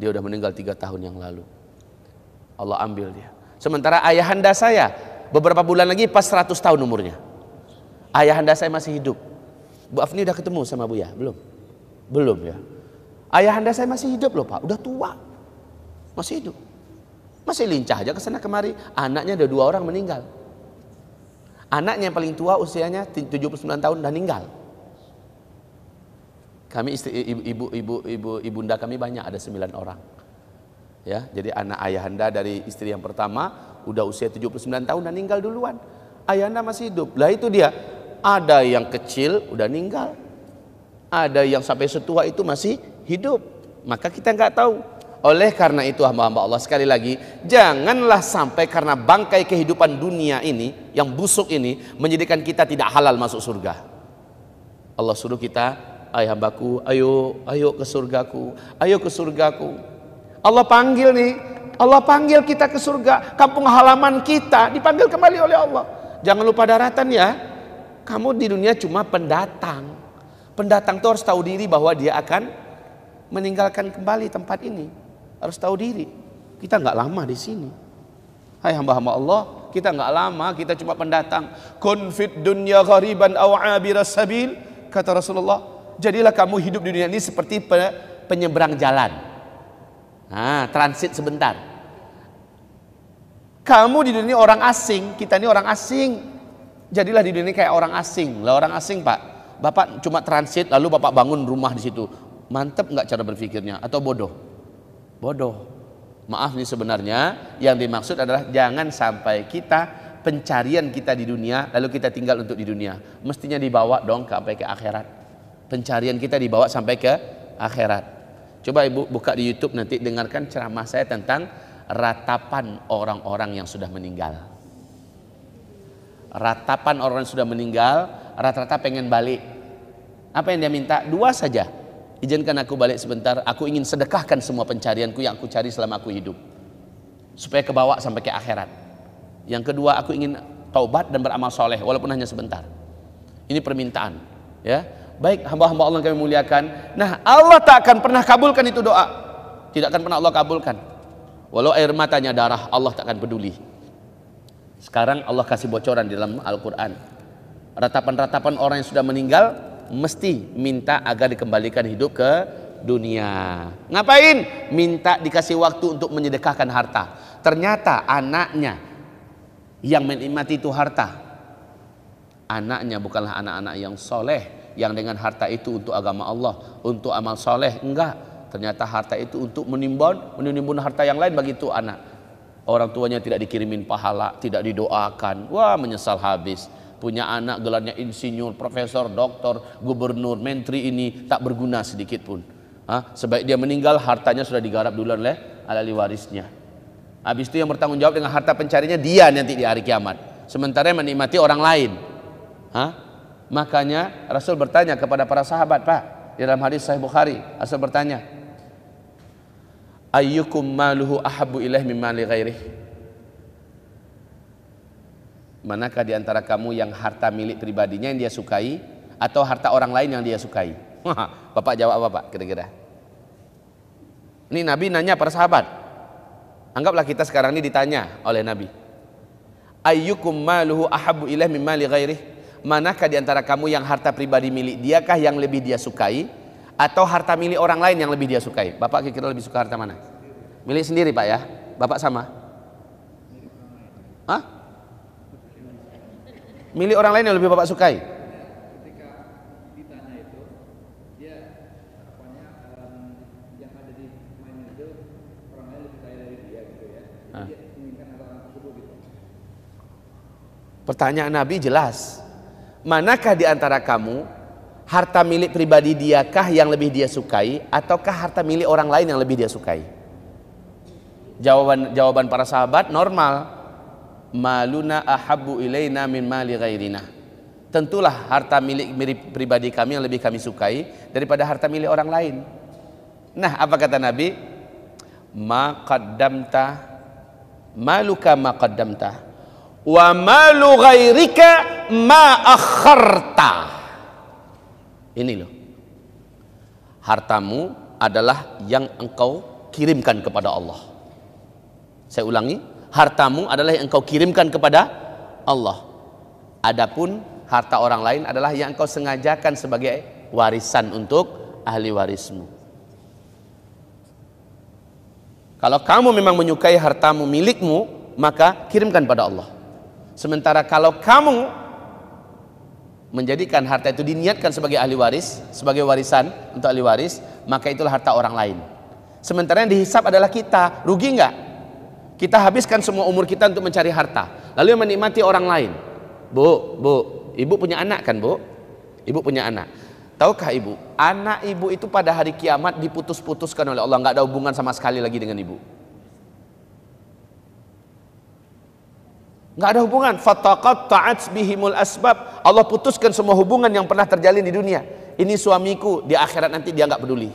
dia udah meninggal 3 tahun yang lalu. Allah ambil dia. Sementara ayahanda saya beberapa bulan lagi pas 100 tahun umurnya. Ayahanda saya masih hidup. Bu Afni udah ketemu sama Buya? Belum ya. Ayahanda saya masih hidup loh Pak, udah tua, masih hidup. Masih lincah aja kesana kemari. Anaknya ada 2 orang meninggal. Anaknya yang paling tua usianya 79 tahun udah meninggal. Kami ibunda kami banyak, ada 9 orang. Ya, jadi anak ayahanda dari istri yang pertama udah usia 79 tahun dan meninggal duluan. Ayahanda masih hidup. Lah itu dia. Ada yang kecil udah meninggal. Ada yang sampai setua itu masih hidup. Maka kita nggak tahu. Oleh karena itu hamba-hamba Allah, sekali lagi, janganlah sampai karena bangkai kehidupan dunia ini yang busuk ini menjadikan kita tidak halal masuk surga. Allah suruh kita, hai hambaku, ayo ke surgaku, ayo ke surgaku. Allah panggil nih, Allah panggil kita ke surga, kampung halaman kita dipanggil kembali oleh Allah. Jangan lupa daratan ya, kamu di dunia cuma pendatang. Pendatang itu harus tahu diri bahwa dia akan meninggalkan kembali tempat ini. Harus tahu diri, kita nggak lama di sini. Hai hamba-hamba Allah, kita nggak lama, kita cuma pendatang. Kun fid dunya ghariban aw abiras sabil, kata Rasulullah. Jadilah kamu hidup di dunia ini seperti penyeberang jalan. Nah, transit sebentar. Kamu di dunia orang asing, kita ini orang asing. Jadilah di dunia ini kayak orang asing. Lah orang asing Pak, Bapak cuma transit lalu Bapak bangun rumah di situ. Mantep nggak cara berpikirnya atau bodoh? Bodoh. Maaf nih, sebenarnya yang dimaksud adalah jangan sampai kita pencarian kita di dunia lalu kita tinggal untuk di dunia. Mestinya dibawa dong sampai ke akhirat. Pencarian kita dibawa sampai ke akhirat. Coba Ibu buka di YouTube nanti, dengarkan ceramah saya tentang ratapan orang-orang yang sudah meninggal. Ratapan orang yang sudah meninggal, rata-rata pengen balik. Apa yang dia minta? 2 saja. Izinkan aku balik sebentar, aku ingin sedekahkan semua pencarianku yang aku cari selama aku hidup, supaya kebawa sampai ke akhirat. Yang kedua, aku ingin taubat dan beramal soleh walaupun hanya sebentar. Ini permintaan, ya. Baik hamba-hamba Allah yang kami muliakan. Nah, Allah tak akan pernah kabulkan itu doa. Tidak akan pernah Allah kabulkan. Walau air matanya darah, Allah tak akan peduli. Sekarang Allah kasih bocoran di dalam Al-Quran. Ratapan-ratapan orang yang sudah meninggal mesti minta agar dikembalikan hidup ke dunia. Ngapain? Minta dikasih waktu untuk menyedekahkan harta. Ternyata anaknya yang menikmati itu harta, anaknya bukanlah anak-anak yang soleh, yang dengan harta itu untuk agama Allah, untuk amal soleh. Enggak. Ternyata harta itu untuk menimbun harta yang lain bagi itu anak. Orang tuanya tidak dikirimin pahala, tidak didoakan. Wah, menyesal habis. Punya anak gelarnya insinyur, profesor, doktor, gubernur, menteri, ini tak berguna sedikit pun. Sebaik dia meninggal, hartanya sudah digarap duluan oleh ahli warisnya. Habis itu yang bertanggung jawab dengan harta pencarinya dia nanti di hari kiamat. Sementara yang menikmati orang lain. Makanya Rasul bertanya kepada para sahabat, Pak, di dalam hadis Sahih Bukhari, Rasul bertanya, ayyukum maluhu ahabbu ilaih mimma li ghairih? Manakah di antara kamu yang harta milik pribadinya yang dia sukai atau harta orang lain yang dia sukai? Bapak jawab apa Pak kira-kira? Ini Nabi nanya para sahabat. Anggaplah kita sekarang ini ditanya oleh Nabi, Ayyukum maluhu ahabbu ilaih min mali ghairih? Manakah di antara kamu yang harta pribadi milik diakah yang lebih dia sukai, atau harta milik orang lain yang lebih dia sukai? Bapak kira-kira lebih suka harta mana? Milik sendiri Pak ya? Bapak sama? Hah? Milik orang lain yang lebih Bapak sukai? Ketika ditanya itu, dia apanya yang ada di mainnya itu orang lain lebih kaya dari dia gitu ya. Jadi dia inginkan harta orang tersebut gitu. Pertanyaan Nabi jelas. Manakah di antara kamu harta milik pribadi diakah yang lebih dia sukai, ataukah harta milik orang lain yang lebih dia sukai? Jawaban para sahabat normal. Maluna ahabbu ilaina min mali ghairina. Tentulah harta milik pribadi kami yang lebih kami sukai daripada harta milik orang lain. Nah, apa kata Nabi? Ma qaddamta maluka ma qaddamta wa malu ghairika ma akharta. Ini loh, hartamu adalah yang engkau kirimkan kepada Allah. Saya ulangi, hartamu adalah yang engkau kirimkan kepada Allah. Adapun harta orang lain adalah yang engkau sengajakan sebagai warisan untuk ahli warismu. Kalau kamu memang menyukai hartamu milikmu, maka kirimkan pada Allah. Sementara kalau kamu menjadikan harta itu diniatkan sebagai ahli waris, sebagai warisan untuk ahli waris, maka itulah harta orang lain. Sementara yang dihisab adalah kita. Rugi enggak? Kita habiskan semua umur kita untuk mencari harta, lalu yang menikmati orang lain. Bu, ibu punya anak kan Bu? Ibu punya anak. Tahukah ibu, anak ibu itu pada hari kiamat diputus-putuskan oleh Allah, nggak ada hubungan sama sekali lagi dengan ibu. Nggak ada hubungan. Fataqatta'at bihimul asbab. Allah putuskan semua hubungan yang pernah terjalin di dunia. Ini suamiku, di akhirat nanti dia nggak peduli.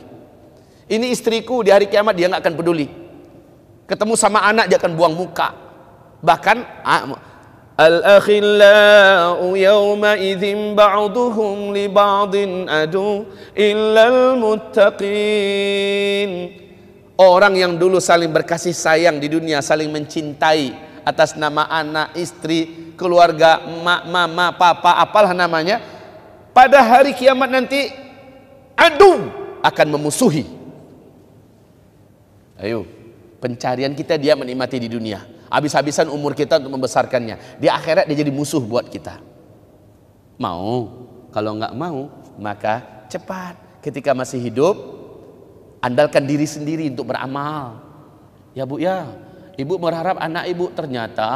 Ini istriku, di hari kiamat dia nggak akan peduli. Ketemu sama anak dia akan buang muka. Bahkan al-akhillau yawma idzin ba'duhum li ba'din adu illal muttaqin. Orang yang dulu saling berkasih sayang di dunia, saling mencintai atas nama anak, istri, keluarga, emak, mama, papa, apalah namanya, pada hari kiamat nanti adu akan memusuhi. Ayo, pencarian kita dia menikmati di dunia, habis-habisan umur kita untuk membesarkannya. Di akhirat dia jadi musuh buat kita. Mau? Kalau nggak mau, maka cepat ketika masih hidup andalkan diri sendiri untuk beramal. Ya Bu ya, ibu berharap anak ibu, ternyata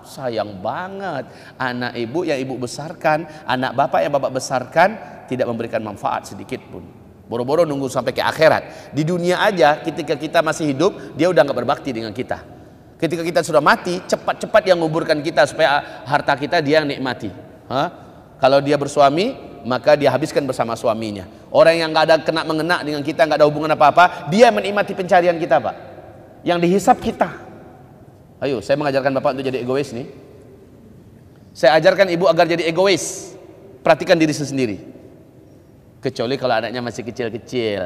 sayang banget anak ibu yang ibu besarkan, anak bapak yang bapak besarkan tidak memberikan manfaat sedikit pun. Boro-boro nunggu sampai ke akhirat. Di dunia aja ketika kita masih hidup dia udah nggak berbakti dengan kita. Ketika kita sudah mati, cepat-cepat yang menguburkan kita supaya harta kita dia yang nikmati. Kalau dia bersuami, maka dia habiskan bersama suaminya. Orang yang nggak ada kena mengena dengan kita, nggak ada hubungan apa-apa, dia menikmati pencarian kita Pak. Yang dihisap kita. Ayo, saya mengajarkan Bapak untuk jadi egois nih. Saya ajarkan ibu agar jadi egois. Perhatikan diri sendiri. Kecuali kalau anaknya masih kecil-kecil,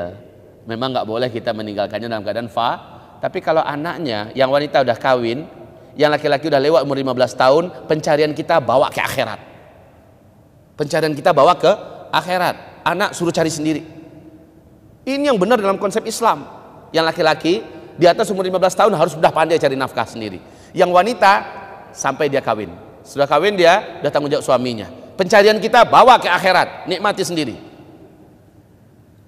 memang nggak boleh kita meninggalkannya dalam keadaan Tapi kalau anaknya yang wanita udah kawin, yang laki-laki udah lewat umur 15 tahun, pencarian kita bawa ke akhirat. Pencarian kita bawa ke akhirat. Anak suruh cari sendiri. Ini yang benar dalam konsep Islam. Yang laki-laki di atas umur 15 tahun harus sudah pandai cari nafkah sendiri. Yang wanita sampai dia kawin. Sudah kawin dia udah tanggung jawab suaminya. Pencarian kita bawa ke akhirat, nikmati sendiri.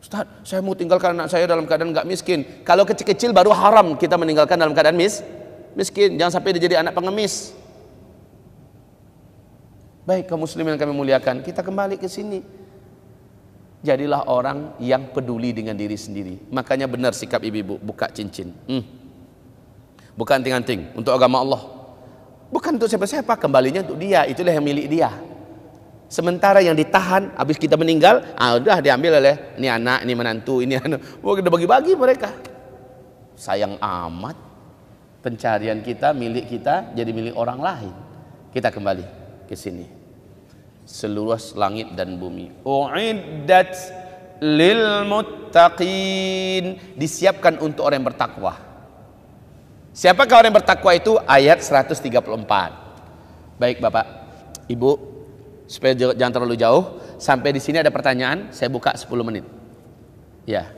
Ustaz, saya mau tinggalkan anak saya dalam keadaan nggak miskin. Kalau kecil-kecil baru haram kita meninggalkan dalam keadaan miskin. Jangan sampai dia jadi anak pengemis. Baik kaum muslimin yang kami muliakan, kita kembali ke sini. Jadilah orang yang peduli dengan diri sendiri. Makanya benar sikap ibu-ibu buka cincin. Bukan anting-anting untuk agama Allah. Bukan untuk siapa-siapa, kembalinya untuk dia. Itulah yang milik dia. Sementara yang ditahan, habis kita meninggal, udah diambil oleh ini anak, ini menantu, ini anak. Udah bagi-bagi mereka. Sayang amat. Pencarian kita, milik kita, jadi milik orang lain. Kita kembali ke sini. Seluruh langit dan bumi uiddat lil muttaqin, disiapkan untuk orang yang bertakwa. Siapakah orang yang bertakwa itu? Ayat 134. Baik Bapak, Ibu, supaya jangan terlalu jauh. Sampai di sini ada pertanyaan, saya buka 10 menit. Ya.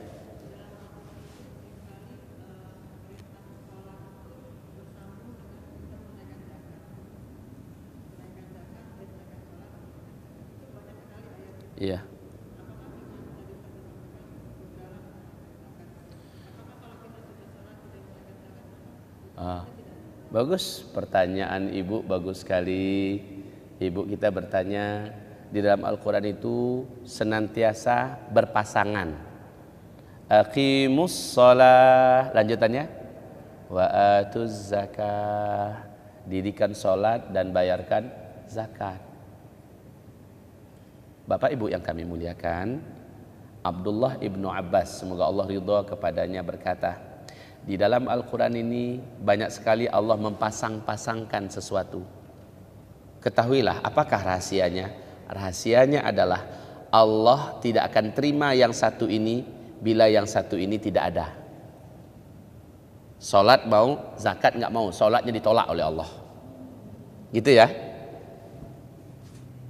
Iya. Bagus pertanyaan Ibu, bagus sekali. Ibu kita bertanya, di dalam Al-Quran itu senantiasa berpasangan. Aqimus shalah, lanjutannya wa atuz zakah, dirikan sholat dan bayarkan zakat. Bapak Ibu yang kami muliakan, Abdullah ibnu Abbas, semoga Allah ridha kepadanya, berkata, di dalam Al-Quran ini banyak sekali Allah mempasang-pasangkan sesuatu. Ketahuilah apakah rahasianya? Rahasianya adalah Allah tidak akan terima yang satu ini bila yang satu ini tidak ada. Salat mau, zakat nggak mau, salatnya ditolak oleh Allah. Gitu ya.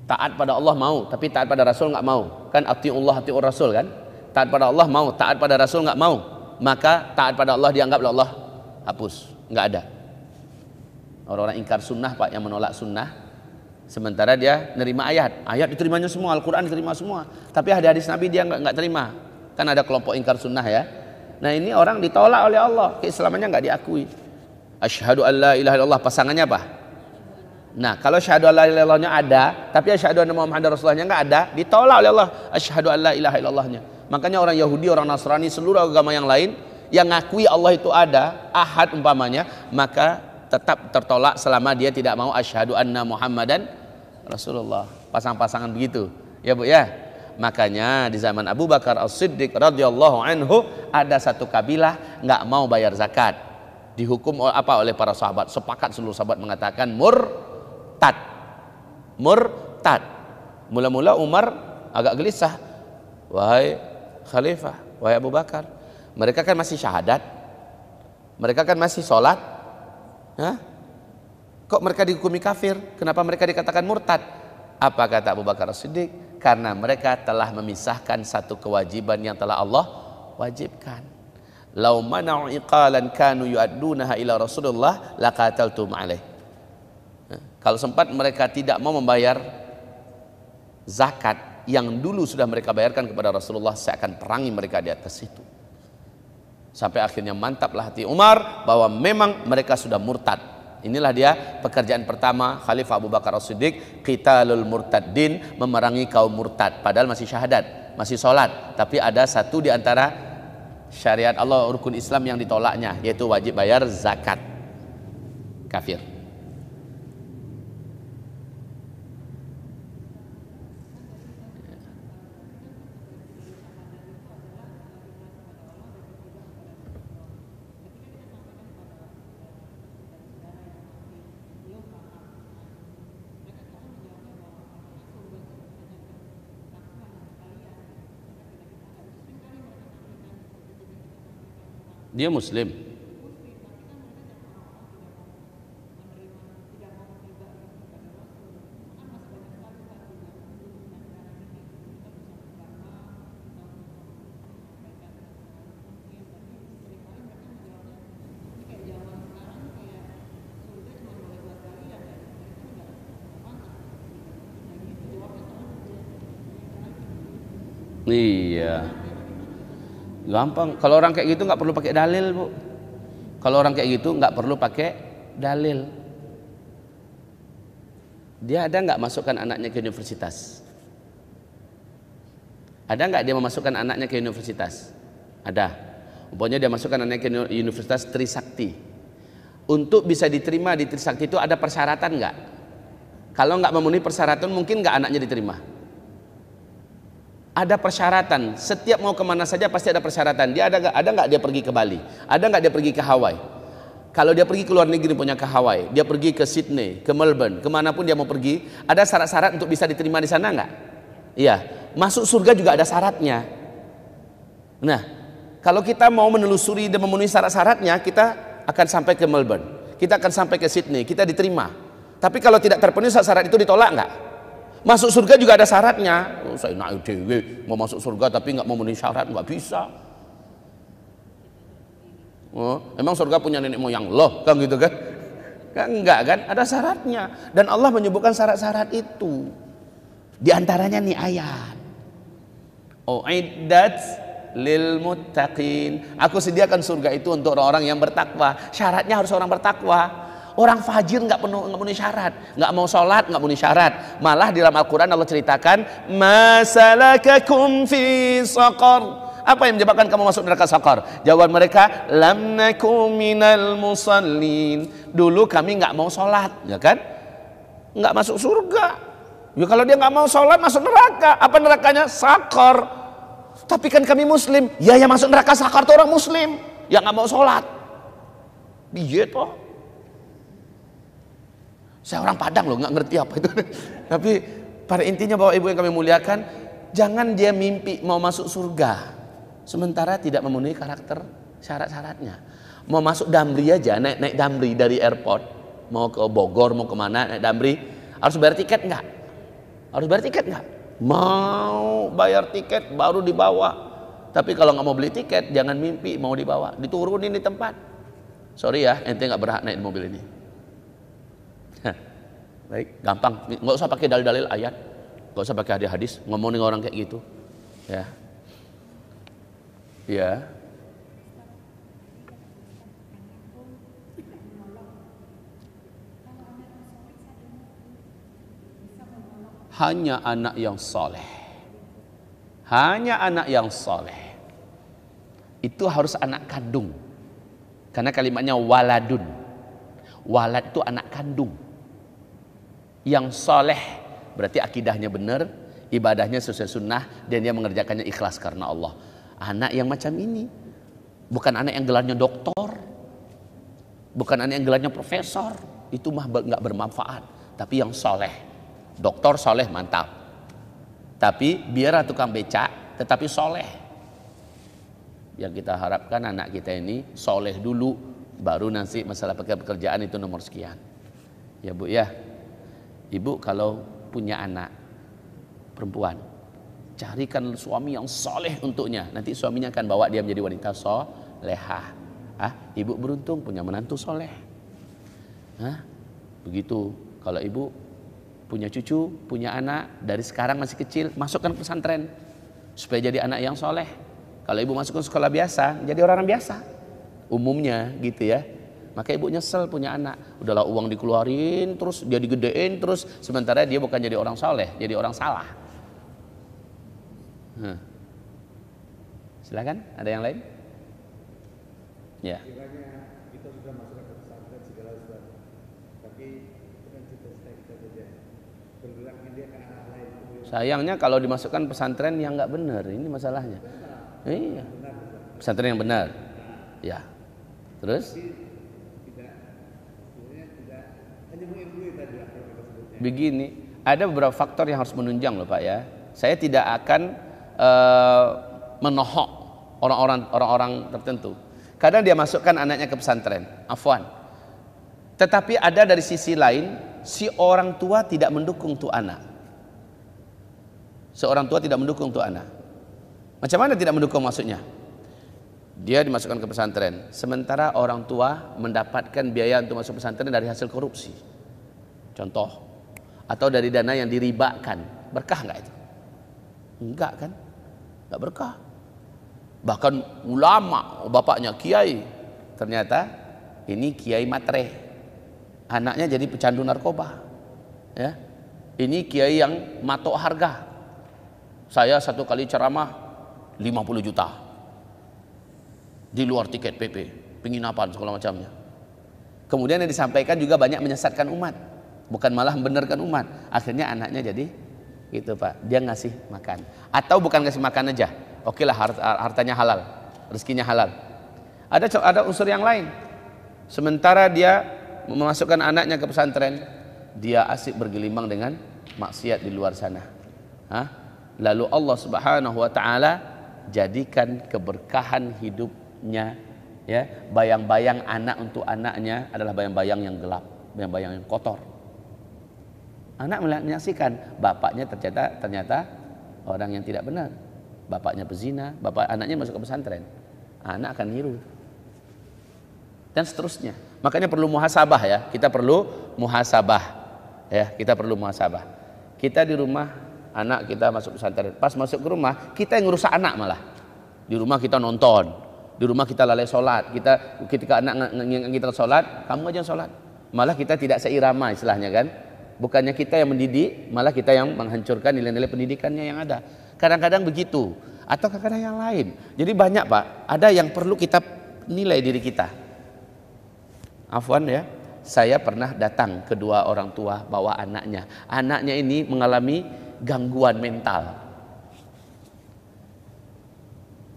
Taat pada Allah mau, tapi taat pada Rasul nggak mau. Kan atiullah atiur Rasul kan? Taat pada Allah mau, taat pada Rasul nggak mau. Maka taat pada Allah dianggap oleh Allah hapus, nggak ada. Orang-orang ingkar sunnah Pak, yang menolak sunnah, sementara dia nerima ayat diterimanya semua, Al-Quran diterima semua, tapi hadis Nabi dia nggak terima. Kan ada kelompok ingkar sunnah ya. Nah ini orang ditolak oleh Allah, keislamannya nggak diakui. Asyhadu an la ilaha illallah, pasangannya apa? Nah kalau syahadu an la ilaha illallahnya ada, tapi asyhadu anna Muhammadar Rasulullahnya nggak ada, ditolak oleh Allah asyhadu an la ilaha illallahnya. Makanya orang Yahudi, orang Nasrani, seluruh agama yang lain yang ngakui Allah itu ada, ahad umpamanya, maka tetap tertolak selama dia tidak mau asyhadu anna Muhammadan Rasulullah. Pasang-pasangan begitu ya Bu ya. Makanya di zaman Abu Bakar As-Siddiq radhiyallahu anhu ada satu kabilah nggak mau bayar zakat, dihukum oleh para sahabat. Sepakat seluruh sahabat mengatakan murtad. Mula-mula Umar agak gelisah, wahai Khalifah, wahai Abu Bakar, mereka kan masih syahadat, mereka kan masih sholat, kok mereka dihukumi kafir? Kenapa mereka dikatakan murtad? Apa kata Abu Bakar As-Siddiq? Karena mereka telah memisahkan satu kewajiban yang telah Allah wajibkan. Lau mana'u iqalan kanu yu'addunaha ila Rasulullah laqataltum alaih. Kalau sempat mereka tidak mau membayar zakat yang dulu sudah mereka bayarkan kepada Rasulullah, saya akan perangi mereka di atas itu. Sampai akhirnya mantaplah hati Umar bahwa memang mereka sudah murtad. Inilah dia pekerjaan pertama Khalifah Abu Bakar As-Siddiq, qitalul murtaddin, memerangi kaum murtad. Padahal masih syahadat, masih sholat, tapi ada satu di antara syariat Allah, rukun Islam yang ditolaknya, yaitu wajib bayar zakat. Kafir. Dia Muslim. Iya. Gampang. Kalau orang kayak gitu nggak perlu pakai dalil, Bu. Kalau orang kayak gitu nggak perlu pakai dalil. Dia ada nggak masukkan anaknya ke universitas? Ada nggak dia memasukkan anaknya ke universitas? Ada. Umpamanya dia masukkan anaknya ke Universitas Trisakti. Untuk bisa diterima di Trisakti itu ada persyaratan nggak? Kalau nggak memenuhi persyaratan, mungkin nggak anaknya diterima. Ada persyaratan. Setiap mau kemana saja pasti ada persyaratan. Dia ada nggak dia pergi ke Bali? Ada nggak dia pergi ke Hawaii? Kalau dia pergi ke luar negeri, punya ke Hawaii, dia pergi ke Sydney, ke Melbourne, kemanapun dia mau pergi, ada syarat-syarat untuk bisa diterima di sana nggak? Iya. Masuk surga juga ada syaratnya. Nah, kalau kita mau menelusuri dan memenuhi syarat-syaratnya, kita akan sampai ke Melbourne, kita akan sampai ke Sydney, kita diterima. Tapi kalau tidak terpenuhi syarat itu ditolak nggak? Masuk surga juga ada syaratnya. Saya naik dewe mau masuk surga tapi nggak memenuhi syarat, nggak bisa. Emang surga punya nenek moyang loh, kan gitu kan? Kan enggak kan? Ada syaratnya. Dan Allah menyebutkan syarat-syarat itu. Di antaranya nih ayat. Uiddat lil muttaqin. Aku sediakan surga itu untuk orang-orang yang bertakwa. Syaratnya harus orang bertakwa. Orang fajir nggak memenuhi syarat, nggak mau sholat nggak memenuhi syarat. Malah di dalam Al-Quran Allah ceritakan, masalakakum fi saqar. Apa yang menyebabkan kamu masuk neraka saqar? Jawaban mereka, lam nakum minal musallin. Dulu kami nggak mau sholat, ya kan? Nggak masuk surga. Ya kalau dia nggak mau sholat masuk neraka. Apa nerakanya? Saqar. Tapi kan kami muslim. Ya yang masuk neraka saqar itu orang muslim yang nggak mau sholat. Iya toh. Saya orang Padang loh, nggak ngerti apa itu. Tapi pada intinya Bapak Ibu yang kami muliakan, jangan dia mimpi mau masuk surga sementara tidak memenuhi karakter syarat-syaratnya. Mau masuk Damri aja, naik Damri dari airport mau ke Bogor, mau kemana naik Damri, harus bayar tiket nggak? Harus bayar tiket nggak? Mau bayar tiket baru dibawa. Tapi kalau nggak mau beli tiket, jangan mimpi mau dibawa, diturunin di tempat. Sorry ya, ente nggak berhak naik mobil ini. Baik, gampang, nggak usah pakai dalil-dalil ayat, nggak usah pakai hadis, ngomongin orang kayak gitu, ya, ya. Hanya anak yang soleh, hanya anak yang soleh, itu harus anak kandung, karena kalimatnya waladun, walad itu anak kandung. Yang soleh berarti akidahnya benar, ibadahnya sesuai sunnah, dan dia mengerjakannya ikhlas karena Allah. Anak yang macam ini bukan anak yang gelarnya doktor, bukan anak yang gelarnya profesor, itu mah nggak bermanfaat. Tapi yang soleh, doktor soleh mantap, tapi biar tukang becak tetapi soleh. Yang kita harapkan anak kita ini soleh dulu, baru nanti masalah pekerjaan itu nomor sekian. Ya Bu ya. Ibu kalau punya anak perempuan, carikan suami yang soleh untuknya. Nanti suaminya akan bawa dia menjadi wanita solehah. Ibu beruntung punya menantu soleh. Begitu. Kalau ibu punya cucu, punya anak, dari sekarang masih kecil, masukkan ke pesantren supaya jadi anak yang soleh. Kalau ibu masukkan sekolah biasa, jadi orang biasa umumnya gitu ya. Maka ibu nyesel punya anak, udahlah uang dikeluarin terus, dia digedein terus, sementara dia bukan jadi orang soleh, jadi orang salah. Silakan, ada yang lain? Ya. Kiranya kita sudah masuk ke pesantren segala sesuatu, tapi dengan cita-cita kita saja bergeraknya dia ke arah lain. Sayangnya kalau dimasukkan pesantren yang nggak benar, ini masalahnya. Iya. Pesantren yang benar. Ya. Terus? Begini, ada beberapa faktor yang harus menunjang loh Pak ya. Saya tidak akan menohok orang-orang tertentu. Kadang dia masukkan anaknya ke pesantren, afwan. Tetapi ada dari sisi lain, si orang tua tidak mendukung tuh anak. Seorang tua tidak mendukung tuh anak. Macam mana tidak mendukung maksudnya? Dia dimasukkan ke pesantren, sementara orang tua mendapatkan biaya untuk masuk pesantren dari hasil korupsi. Contoh. Atau dari dana yang diribakan, berkah nggak itu? Enggak kan? Nggak berkah. Bahkan ulama, bapaknya kiai, ternyata ini kiai matre, anaknya jadi pecandu narkoba. Ya, ini kiai yang matok harga. Saya satu kali ceramah 50 juta, di luar tiket PP, penginapan segala macamnya. Kemudian yang disampaikan juga banyak menyesatkan umat. Bukan malah membenarkan umat. Akhirnya anaknya jadi gitu Pak, dia ngasih makan. Atau bukan ngasih makan aja, oke lah hartanya halal, rezekinya halal. Ada unsur yang lain. Sementara dia memasukkan anaknya ke pesantren, dia asik bergelimang dengan maksiat di luar sana. Lalu Allah Subhanahu wa taala jadikan keberkahan hidupnya, ya, bayang-bayang anak untuk anaknya adalah bayang-bayang yang gelap, bayang-bayang yang kotor. Anak menyaksikan bapaknya ternyata orang yang tidak benar. Bapaknya pezina, anaknya masuk ke pesantren. Anak akan niru. Dan seterusnya. Makanya perlu muhasabah ya. Kita perlu muhasabah. Ya, kita perlu muhasabah. Kita di rumah, anak kita masuk pesantren. Pas masuk ke rumah, kita yang ngerusak anak malah. Di rumah kita nonton. Di rumah kita lalai sholat. Ketika anak ngingatkan kita sholat, kamu aja sholat. Malah kita tidak seirama istilahnya kan. Bukannya kita yang mendidik, malah kita yang menghancurkan nilai-nilai pendidikannya yang ada. Kadang-kadang begitu, atau kadang-kadang yang lain. Jadi banyak Pak, ada yang perlu kita nilai diri kita. Afwan ya, saya pernah datang kedua orang tua bawa anaknya. Anaknya ini mengalami gangguan mental.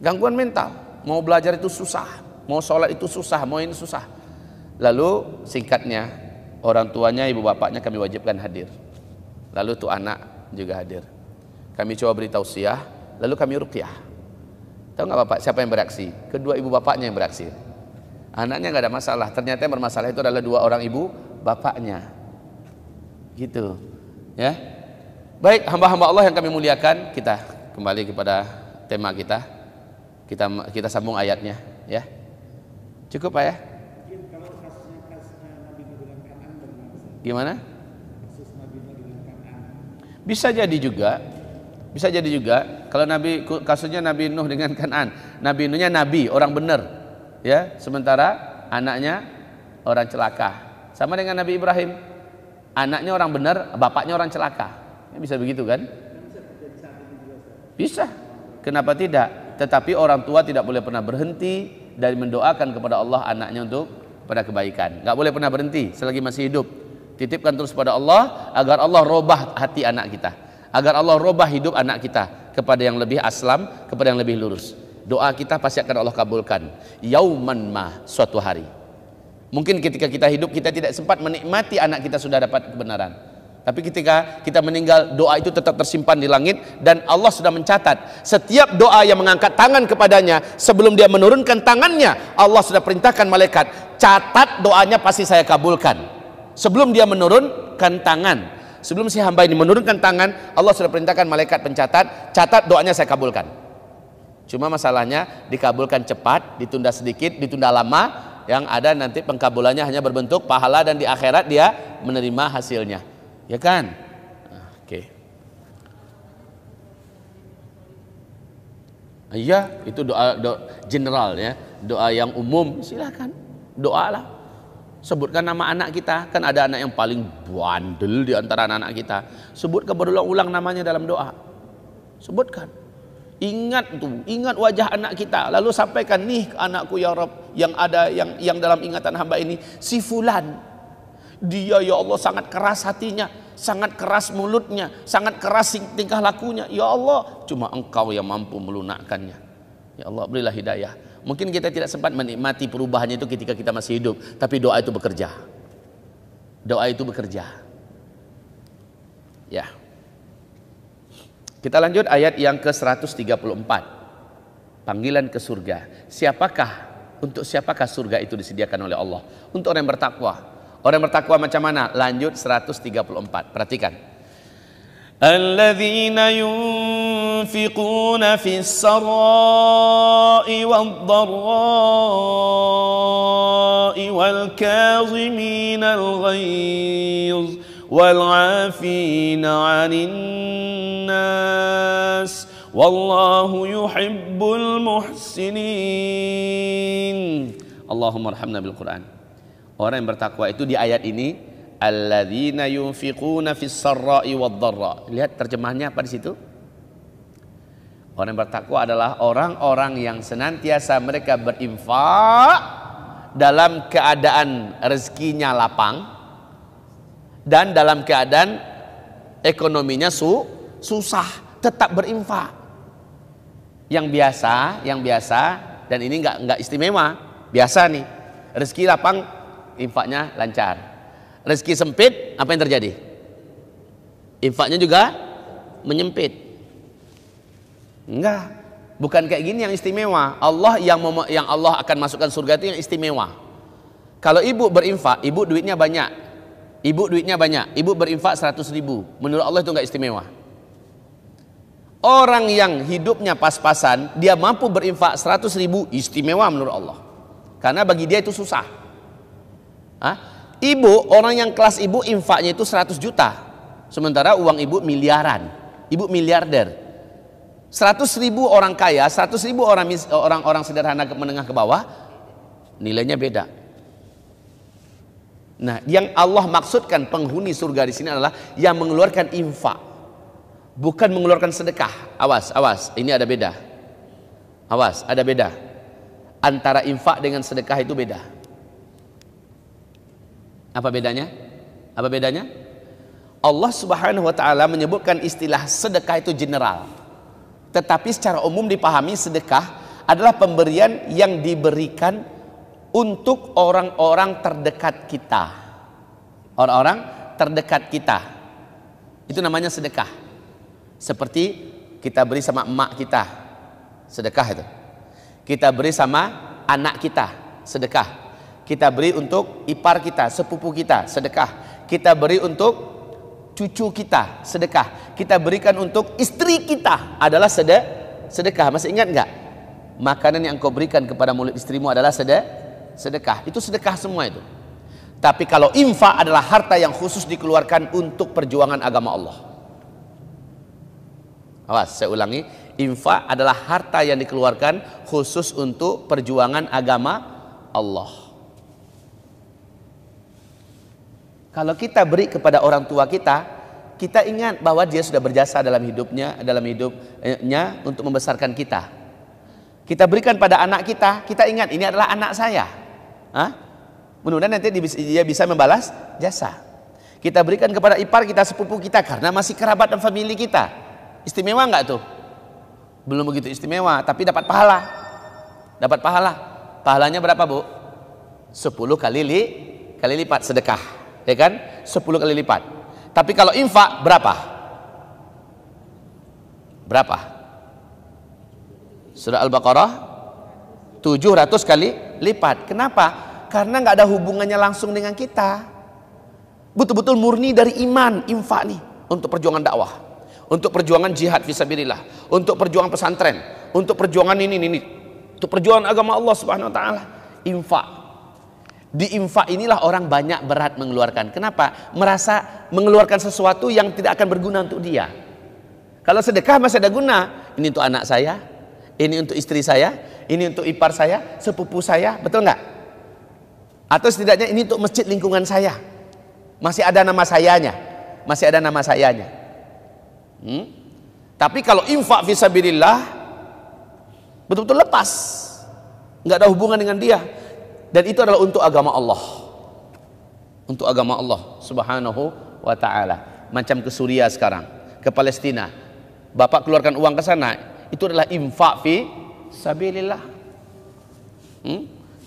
Gangguan mental, mau belajar itu susah, mau sholat itu susah, mau ini susah. Lalu singkatnya, orang tuanya, ibu bapaknya kami wajibkan hadir. Lalu tuh anak juga hadir. Kami coba beri tausiah, lalu kami ruqyah. Tahu nggak Bapak siapa yang beraksi? Kedua ibu bapaknya yang beraksi. Anaknya nggak ada masalah. Ternyata yang bermasalah itu adalah dua orang ibu bapaknya. Gitu. Ya. Baik, hamba-hamba Allah yang kami muliakan, kita kembali kepada tema kita. Kita sambung ayatnya, ya. Cukup Pak ya? Gimana? Bisa jadi juga kalau kasusnya Nabi Nuh dengan Kan'an. Nabi Nuhnya nabi, orang benar, ya. Sementara anaknya orang celaka. Sama dengan Nabi Ibrahim, anaknya orang benar, bapaknya orang celaka. Ya, bisa begitu kan? Bisa. Kenapa tidak? Tetapi orang tua tidak boleh pernah berhenti dari mendoakan kepada Allah anaknya untuk pada kebaikan. Nggak boleh pernah berhenti selagi masih hidup. Titipkan terus pada Allah agar Allah robah hati anak kita, agar Allah robah hidup anak kita kepada yang lebih aslam, kepada yang lebih lurus. Doa kita pasti akan Allah kabulkan. Yauman ma, suatu hari. Mungkin ketika kita hidup kita tidak sempat menikmati anak kita sudah dapat kebenaran. Tapi ketika kita meninggal, doa itu tetap tersimpan di langit dan Allah sudah mencatat setiap doa yang mengangkat tangan kepadanya sebelum dia menurunkan tangannya, Allah sudah perintahkan malaikat, catat doanya pasti saya kabulkan. Sebelum dia menurunkan tangan, sebelum si hamba ini menurunkan tangan, Allah sudah perintahkan malaikat pencatat, catat doanya saya kabulkan. Cuma masalahnya dikabulkan cepat, ditunda sedikit, ditunda lama, yang ada nanti pengkabulannya hanya berbentuk pahala dan di akhirat dia menerima hasilnya. Ya kan? Oke. Iya, itu doa general ya, doa yang umum, silakan doalah. Sebutkan nama anak kita, kan ada anak yang paling bandel di antara anak-anak kita. Sebutkan berulang-ulang namanya dalam doa. Sebutkan. Ingat tuh, ingat wajah anak kita, lalu sampaikan, nih anakku ya Rabb, yang ada yang dalam ingatan hamba ini si fulan. Dia ya Allah sangat keras hatinya, sangat keras mulutnya, sangat keras tingkah lakunya. Ya Allah, cuma Engkau yang mampu melunakkannya. Ya Allah, berilah hidayah. Mungkin kita tidak sempat menikmati perubahannya itu ketika kita masih hidup, tapi doa itu bekerja. Doa itu bekerja. Ya. Kita lanjut ayat yang ke-134. Panggilan ke surga. Untuk siapakah surga itu disediakan oleh Allah? Untuk orang yang bertakwa. Orang yang bertakwa macam mana? Lanjut 134. Perhatikan. الذين ينفقون في السراء والضراء والكاظمين الغيظ والعافين عن الناس والله يحب المحسنين. اللهم ارحمنا بالقرآن. Orang yang bertakwa itu di ayat ini, alladzina yunfiquna fis sarra'i wad dharra. Lihat terjemahannya apa di situ? Orang yang bertakwa adalah orang-orang yang senantiasa mereka berinfak dalam keadaan rezekinya lapang dan dalam keadaan ekonominya susah, tetap berinfak. Yang biasa dan ini enggak istimewa, biasa nih. Rezeki lapang, infaknya lancar. Rezeki sempit, apa yang terjadi? Infaknya juga menyempit. Enggak, bukan kayak gini yang istimewa. Allah yang Allah akan masukkan surga itu yang istimewa. Kalau ibu berinfak, ibu duitnya banyak, Ibu duitnya banyak, ibu berinfak 100 ribu. Menurut Allah itu nggak istimewa. Orang yang hidupnya pas-pasan, dia mampu berinfak 100 ribu, istimewa menurut Allah. Karena bagi dia itu susah. Ibu, orang yang kelas ibu infaknya itu 100 juta. Sementara uang ibu miliaran. Ibu miliarder. 100 ribu orang kaya, 100 ribu orang sederhana menengah ke bawah, nilainya beda. Nah, yang Allah maksudkan penghuni surga di sini adalah yang mengeluarkan infak, bukan mengeluarkan sedekah. Awas, ini ada beda. Awas, ada beda. Antara infak dengan sedekah itu beda. Apa bedanya? Apa bedanya? Allah Subhanahu wa taala menyebutkan istilah sedekah itu general. Tetapi secara umum dipahami sedekah adalah pemberian yang diberikan untuk orang-orang terdekat kita. Orang-orang terdekat kita. Itu namanya sedekah. Seperti kita beri sama emak kita, sedekah itu. Kita beri sama anak kita, sedekah. Kita beri untuk ipar kita, sepupu kita, sedekah. Kita beri untuk cucu kita, sedekah. Kita berikan untuk istri kita adalah sedekah. Masih ingat nggak? Makanan yang kau berikan kepada mulut istrimu adalah sedekah. Itu sedekah semua itu. Tapi kalau infak adalah harta yang khusus dikeluarkan untuk perjuangan agama Allah. Awas, saya ulangi. Infak adalah harta yang dikeluarkan khusus untuk perjuangan agama Allah. Kalau kita beri kepada orang tua kita, kita ingat bahwa dia sudah berjasa dalam hidupnya untuk membesarkan kita. Kita berikan pada anak kita, kita ingat ini adalah anak saya. Mudah-mudahan nanti dia bisa membalas jasa. Kita berikan kepada ipar kita, sepupu kita, karena masih kerabat dan famili kita. Istimewa enggak tuh? Belum begitu istimewa, tapi dapat pahala. Dapat pahala. Pahalanya berapa, Bu? 10 kali lipat sedekah. Ya kan? 10 kali lipat. Tapi kalau infak berapa? Berapa? Surah Al-Baqarah 700 kali lipat. Kenapa? Karena nggak ada hubungannya langsung dengan kita. Betul-betul murni dari iman, infak nih untuk perjuangan dakwah, untuk perjuangan jihad fisabilillah, untuk perjuangan pesantren, untuk perjuangan ini, untuk perjuangan agama Allah Subhanahu wa taala. Infak. Di infak inilah orang banyak berat mengeluarkan. Kenapa? Merasa mengeluarkan sesuatu yang tidak akan berguna untuk dia. Kalau sedekah masih ada guna. Ini untuk anak saya, ini untuk istri saya, ini untuk ipar saya, sepupu saya, betul nggak? Atau setidaknya ini untuk masjid lingkungan saya. Masih ada nama sayanya. Masih ada nama sayanya. Tapi kalau infak fisabilillah betul-betul lepas, nggak ada hubungan dengan dia. Dan itu adalah untuk agama Allah. Untuk agama Allah Subhanahu wa ta'ala. Macam ke Suriah sekarang, ke Palestina. Bapak keluarkan uang ke sana, itu adalah infak fi sabilillah.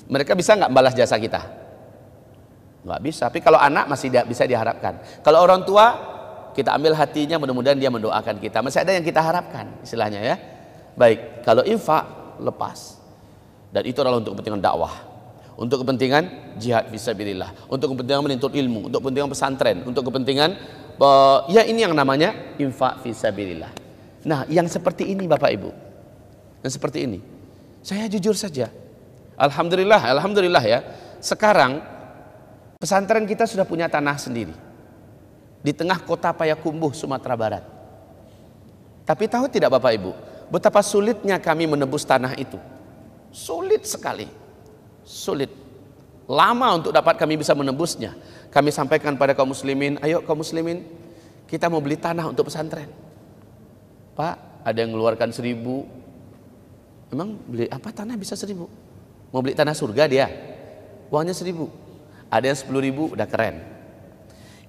Mereka bisa nggak balas jasa kita? Nggak bisa. Tapi kalau anak masih bisa diharapkan. Kalau orang tua, kita ambil hatinya, mudah-mudahan dia mendoakan kita. Masih ada yang kita harapkan, istilahnya ya. Baik, kalau infak lepas. Dan itu adalah untuk kepentingan dakwah, untuk kepentingan jihad fisabilillah, untuk kepentingan menuntut ilmu, untuk kepentingan pesantren, untuk kepentingan ya ini yang namanya infak fisabilillah. Nah, yang seperti ini Bapak Ibu, yang seperti ini, saya jujur saja, alhamdulillah ya, sekarang pesantren kita sudah punya tanah sendiri di tengah kota Payakumbuh, Sumatera Barat. Tapi tahu tidak Bapak Ibu, betapa sulitnya kami menebus tanah itu? Sulit sekali. Sulit, lama untuk dapat kami bisa menembusnya. Kami sampaikan pada kaum muslimin, ayo kaum muslimin, kita mau beli tanah untuk pesantren. Pak, ada yang mengeluarkan 1.000. Emang beli apa tanah bisa 1.000? Mau beli tanah surga dia, uangnya 1.000. Ada yang 10.000, udah keren.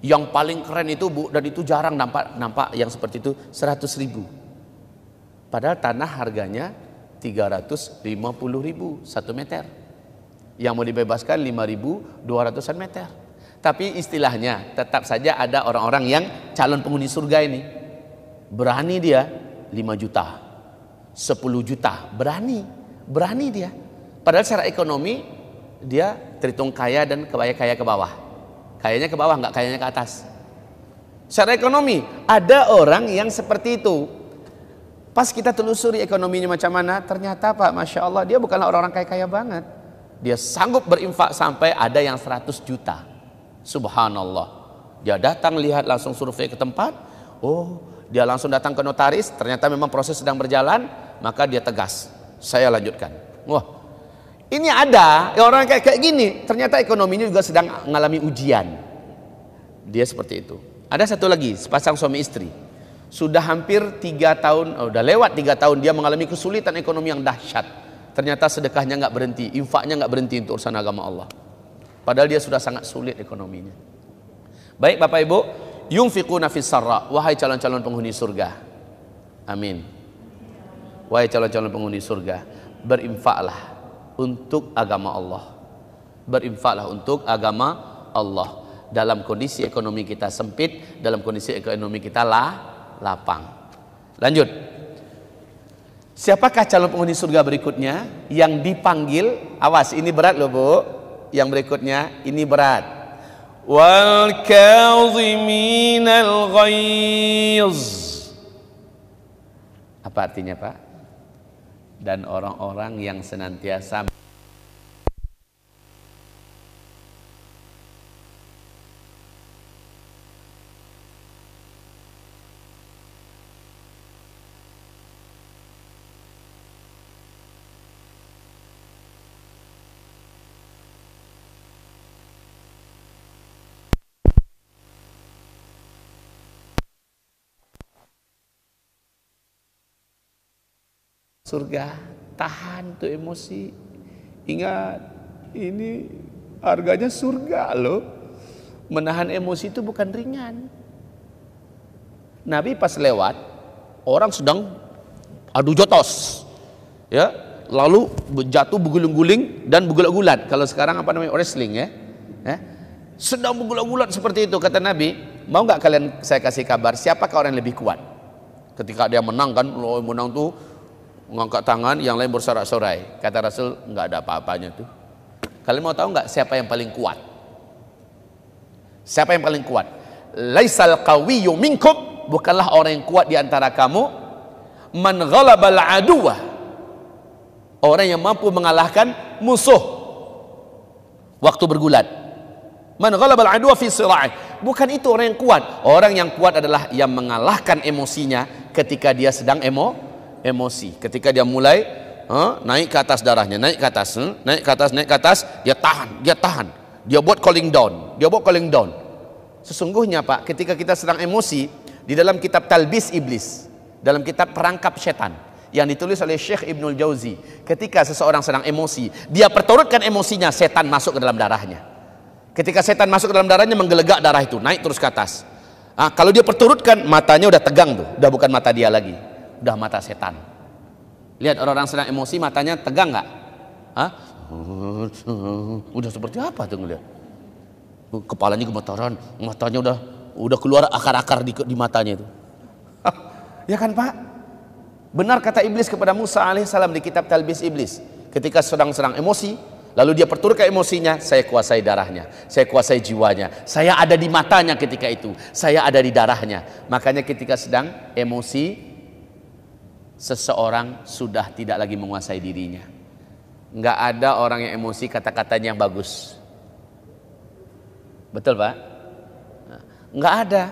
Yang paling keren itu Bu, dan itu jarang nampak yang seperti itu, 100.000. Padahal tanah harganya 350.000 1 meter. Yang mau dibebaskan 5.200-an meter. Tapi istilahnya tetap saja ada orang-orang yang calon penghuni surga ini. Berani dia 5 juta, 10 juta, berani dia. Padahal secara ekonomi dia terhitung kaya dan kaya ke bawah. kayaknya ke bawah, nggak kayaknya ke atas. Secara ekonomi ada orang yang seperti itu. Pas kita telusuri ekonominya macam mana, ternyata Pak, Masya Allah, dia bukanlah orang-orang kaya-kaya banget. Dia sanggup berinfak sampai ada yang 100 juta. Subhanallah. Dia datang lihat langsung survei ke tempat. Oh, dia langsung datang ke notaris. Ternyata memang proses sedang berjalan. Maka dia tegas, saya lanjutkan. Wah, ini ada orang kayak gini. Ternyata ekonominya juga sedang mengalami ujian. Dia seperti itu. Ada satu lagi, sepasang suami istri. Sudah hampir 3 tahun, udah lewat 3 tahun dia mengalami kesulitan ekonomi yang dahsyat. Ternyata sedekahnya nggak berhenti, infaknya nggak berhenti untuk urusan agama Allah. Padahal dia sudah sangat sulit ekonominya. Baik Bapak Ibu, yunfiquna fis sarra, wahai calon-calon penghuni surga. Amin. Wahai calon-calon penghuni surga, berinfaklah untuk agama Allah. Berinfaklah untuk agama Allah. Dalam kondisi ekonomi kita sempit, dalam kondisi ekonomi kita lapang. Lanjut. Siapakah calon penghuni surga berikutnya yang dipanggil? Awas, ini berat loh Bu. Yang berikutnya ini berat. Wal kadhiminal ghaiz. Apa artinya Pak? Dan orang-orang yang senantiasa surga. Tahan tuh emosi. Ingat, ini harganya surga loh. Menahan emosi itu bukan ringan. Nabi pas lewat, orang sedang adu jotos, ya, lalu jatuh berguling-guling dan bergulat-gulat. Kalau sekarang apa namanya, wrestling ya, sedang bergulat-gulat seperti itu. Kata Nabi, mau nggak kalian saya kasih kabar siapakah orang yang lebih kuat? Ketika dia menang kan, loh, menang tuh mengangkat tangan, yang lain bersorak-sorai. Kata Rasul, nggak ada apa-apanya tuh. Kalian mau tahu nggak siapa yang paling kuat? Siapa yang paling kuat? Laisal qawiyyu minkum, bukanlah orang yang kuat di antara kamu. Man ghalabal aduwa, orang yang mampu mengalahkan musuh waktu bergulat. Man ghalabal aduwa fi sira'i, bukan itu orang yang kuat. Orang yang kuat adalah yang mengalahkan emosinya ketika dia sedang emosi. Ketika dia mulai naik ke atas darahnya, naik ke atas, naik ke atas, dia tahan. Dia buat calling down. Sesungguhnya Pak, ketika kita sedang emosi, di dalam kitab Talbis Iblis, dalam kitab Perangkap Setan yang ditulis oleh Syekh Ibnul Jauzi, ketika seseorang sedang emosi, dia perturutkan emosinya, setan masuk ke dalam darahnya. Ketika setan masuk ke dalam darahnya, menggelegak darah itu, naik terus ke atas. Kalau dia perturutkan, matanya udah tegang tuh, udah bukan mata dia lagi, udah mata setan. Lihat orang-orang sedang emosi, matanya tegang nggak? Udah seperti apa tuh ngeliat? Kepalanya gemetaran, matanya udah keluar akar-akar di matanya itu. Ya kan Pak? Benar kata iblis kepada Musa alaihissalam di kitab Talbis Iblis, ketika sedang emosi, lalu dia perturutkan emosinya, saya kuasai darahnya, saya kuasai jiwanya, saya ada di matanya ketika itu, saya ada di darahnya. Makanya ketika sedang emosi, seseorang sudah tidak lagi menguasai dirinya. Nggak ada orang yang emosi kata-katanya yang bagus. Betul Pak? Nggak ada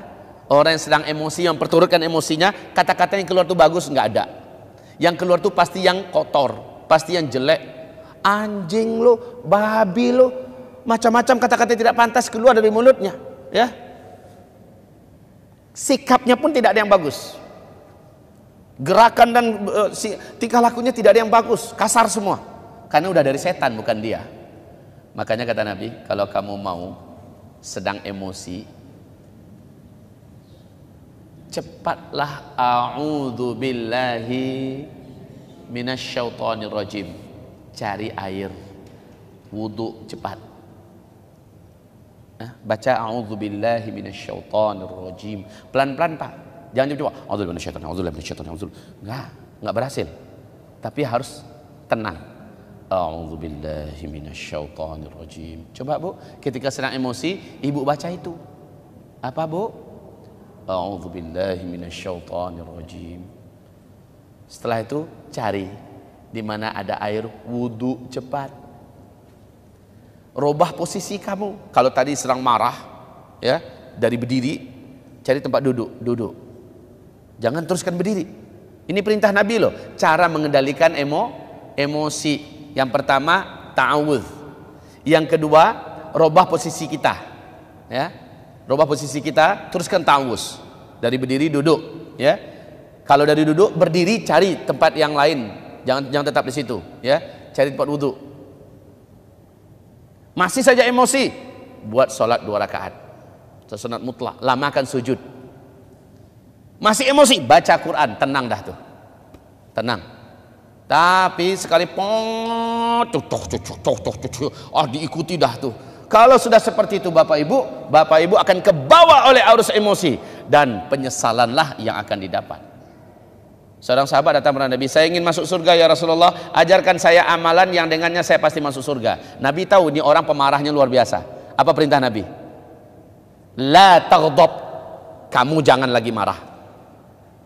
orang yang sedang emosi, yang perturutkan emosinya, kata-kata yang keluar tuh bagus, nggak ada. Yang keluar tuh pasti yang kotor, pasti yang jelek. Anjing lo, babi lo, macam-macam kata-kata tidak pantas keluar dari mulutnya, ya. Sikapnya pun tidak ada yang bagus. Gerakan dan tingkah lakunya tidak ada yang bagus, kasar semua. Karena udah dari setan, bukan dia. Makanya kata Nabi, kalau kamu mau sedang emosi, cepatlah a'udzu billahi minasyaitonir rajim. Cari air, wudu cepat. Baca a'udzu billahi minasyaitonir rajim. Pelan-pelan Pak. Jangan coba a'udzu billahi minasyaitonir rajim. Enggak berhasil. Tapi harus tenang. A'udzubillahi minasyaitonirrajim. Coba Bu, ketika sedang emosi, ibu baca itu. Apa Bu? A'udzubillahi minasyaitonirrajim. Setelah itu cari di mana ada air wudu cepat. Robah posisi kamu. Kalau tadi sedang marah, ya, dari berdiri, cari tempat duduk. Jangan teruskan berdiri. Ini perintah Nabi loh. Cara mengendalikan emosi. Yang pertama ta'awudz. Yang kedua robah posisi kita. Ya. Robah posisi kita, teruskan ta'awudz. Dari berdiri duduk, ya. Kalau dari duduk berdiri cari tempat yang lain. Jangan tetap di situ, ya. Cari tempat wudu. Masih saja emosi, buat sholat 2 rakaat. Sunat mutlak, lamakan sujud. Masih emosi, baca Quran, tenang dah tuh. Tenang. Tapi sekali diikuti dah tuh. Kalau sudah seperti itu Bapak Ibu akan kebawa oleh arus emosi dan penyesalanlah yang akan didapat. Seorang sahabat datang kepada Nabi, saya ingin masuk surga ya Rasulullah, ajarkan saya amalan yang dengannya saya pasti masuk surga. Nabi tahu ini orang pemarahnya luar biasa. Apa perintah Nabi? La taghdab, kamu jangan lagi marah.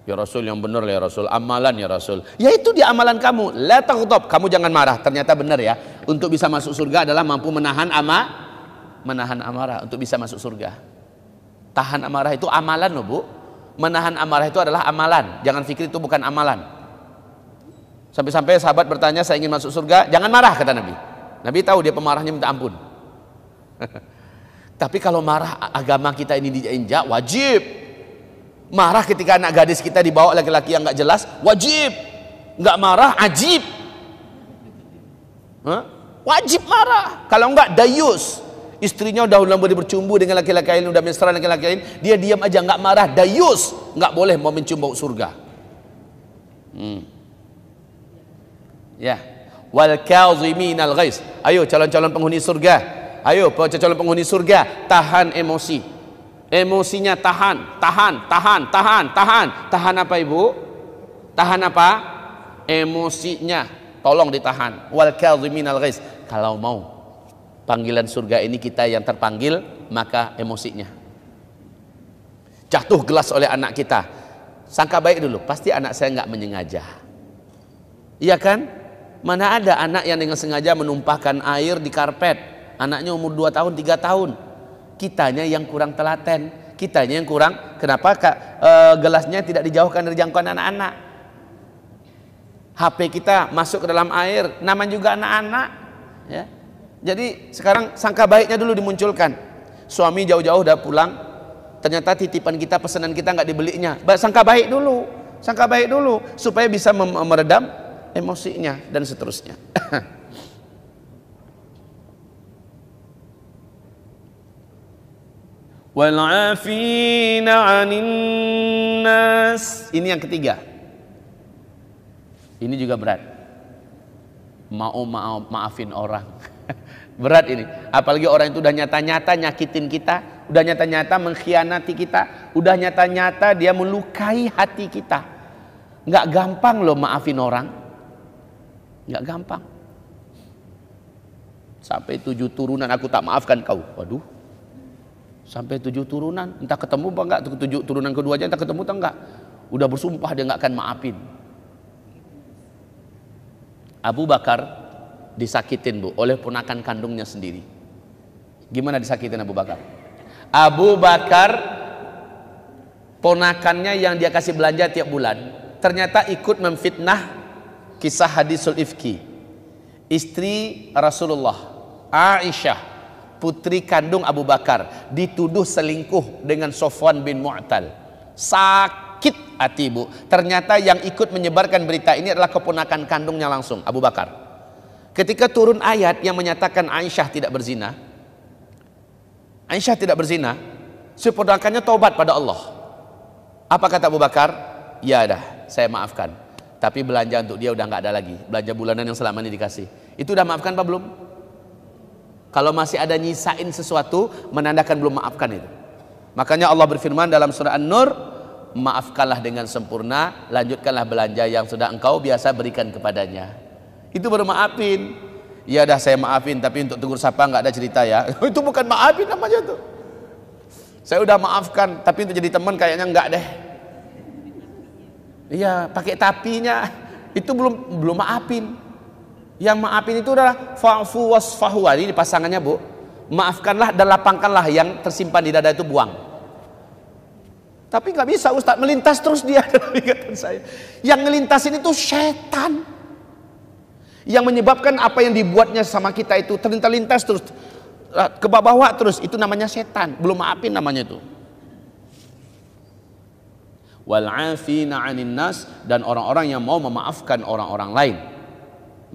Ya Rasul, yang benar ya Rasul, amalan ya Rasul. Ya itu dia amalan kamu. La taghdab, kamu jangan marah. Ternyata benar ya. Untuk bisa masuk surga adalah mampu menahan amarah untuk bisa masuk surga. Tahan amarah itu amalan loh Bu. Menahan amarah itu adalah amalan. Jangan pikir itu bukan amalan. Sampai-sampai sahabat bertanya, saya ingin masuk surga, jangan marah kata Nabi. Nabi tahu dia pemarahnya minta ampun. Tapi kalau marah agama kita ini diinjak, wajib. Marah ketika anak gadis kita dibawa laki-laki yang nggak jelas, wajib. Nggak marah, ajib. Wajib marah. Kalau nggak, dayus. Istrinya udah bercumbu dengan laki-laki lain, udah mesra dengan laki-laki lain, dia diam aja nggak marah, dayus. Nggak boleh mau mencium bau surga. Ya. Wal kaziminal ghaiz. Ayo calon-calon penghuni surga. Ayo calon penghuni surga, tahan emosi. Emosinya tahan. Tahan apa Ibu? Tahan apa? Emosinya. Tolong ditahan. Wal kaziminal ghaiz. Kalau mau panggilan surga ini kita yang terpanggil, maka emosinya. Jatuh gelas oleh anak kita, sangka baik dulu, pasti anak saya nggak menyengaja. Iya kan? Mana ada anak yang dengan sengaja menumpahkan air di karpet. Anaknya umur 2 tahun, 3 tahun. Kitanya yang kurang telaten, kitanya yang kurang. Kenapa gelasnya tidak dijauhkan dari jangkauan anak-anak? HP kita masuk ke dalam air, namanya juga anak-anak, ya. Jadi sekarang sangka baiknya dulu dimunculkan. Suami jauh-jauh udah pulang, ternyata titipan kita, pesanan kita nggak dibelinya. Sangka baik dulu supaya bisa meredam emosinya dan seterusnya. Wal 'afina 'anil nas. Ini yang ketiga. Ini juga berat. Maafin orang. Berat ini, apalagi orang itu udah nyata-nyata nyakitin kita, udah nyata-nyata mengkhianati kita, udah nyata-nyata dia melukai hati kita. Nggak gampang loh maafin orang, nggak gampang. Sampai 7 turunan aku tak maafkan kau. Waduh, sampai 7 turunan, entah ketemu apa enggak, 7 turunan kedua aja entah ketemu atau enggak, udah bersumpah dia nggak akan maafin. Abu Bakar disakitin Bu oleh ponakan kandungnya sendiri. Gimana disakitin Abu Bakar? Abu Bakar ponakannya yang dia kasih belanja tiap bulan ternyata ikut memfitnah kisah hadisul ifki. Istri Rasulullah Aisyah, putri kandung Abu Bakar, dituduh selingkuh dengan Sofwan bin Mu'tal. Sakit hati Bu. Ternyata yang ikut menyebarkan berita ini adalah keponakan kandungnya langsung, Abu Bakar. Ketika turun ayat yang menyatakan Aisyah tidak berzina, si ponakannya taubat pada Allah. Apa kata Abu Bakar? Ya dah, saya maafkan. Tapi belanja untuk dia udah nggak ada lagi. Belanja bulanan yang selama ini dikasih. Itu udah maafkan apa belum? Kalau masih ada nyisain sesuatu, menandakan belum maafkan itu. Makanya Allah berfirman dalam surah An-Nur, maafkanlah dengan sempurna, lanjutkanlah belanja yang sudah engkau biasa berikan kepadanya. Itu baru maafin. Ya dah saya maafin, tapi untuk tegur sapa nggak ada cerita ya. Itu bukan maafin namanya tuh. Saya udah maafkan, tapi untuk jadi teman kayaknya enggak deh. Iya, pakai tapinya. Itu belum maafin. Yang maafin itu adalah fa'fu wasfahu. Ini pasangannya, Bu. Maafkanlah dan lapangkanlah, yang tersimpan di dada itu buang. Tapi nggak bisa Ustadz, melintas terus dia dalam ingatan saya. Yang ngelintasin itu setan. Yang menyebabkan apa yang dibuatnya sama kita itu terlintas terus ke bawah terus, itu namanya setan. Belum maafin namanya itu. Wal 'afina 'anil nas, dan orang-orang yang mau memaafkan orang-orang lain.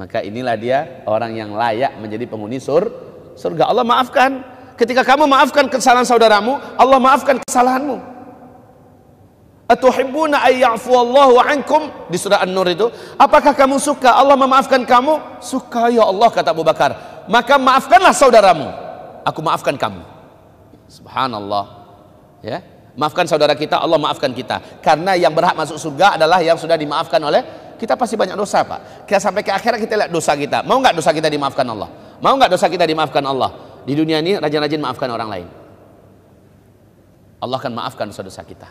Maka inilah dia orang yang layak menjadi penghuni surga. Allah maafkan. Ketika kamu maafkan kesalahan saudaramu, Allah maafkan kesalahanmu. Atuhibbuna ayya'fu Allahu ankum, di surah An-Nur itu, apakah kamu suka Allah memaafkan kamu? Suka ya Allah, kata Abu Bakar. Maka maafkanlah saudaramu, aku maafkan kamu. Subhanallah. Ya, maafkan saudara kita, Allah maafkan kita. Karena yang berhak masuk surga adalah yang sudah dimaafkan oleh kita. Pasti banyak dosa, Pak. Sampai ke akhirat kita lihat dosa kita. Mau nggak dosa kita dimaafkan Allah? Mau nggak dosa kita dimaafkan Allah? Di dunia ini rajin-rajin maafkan orang lain, Allah akan maafkan dosa-dosa kita.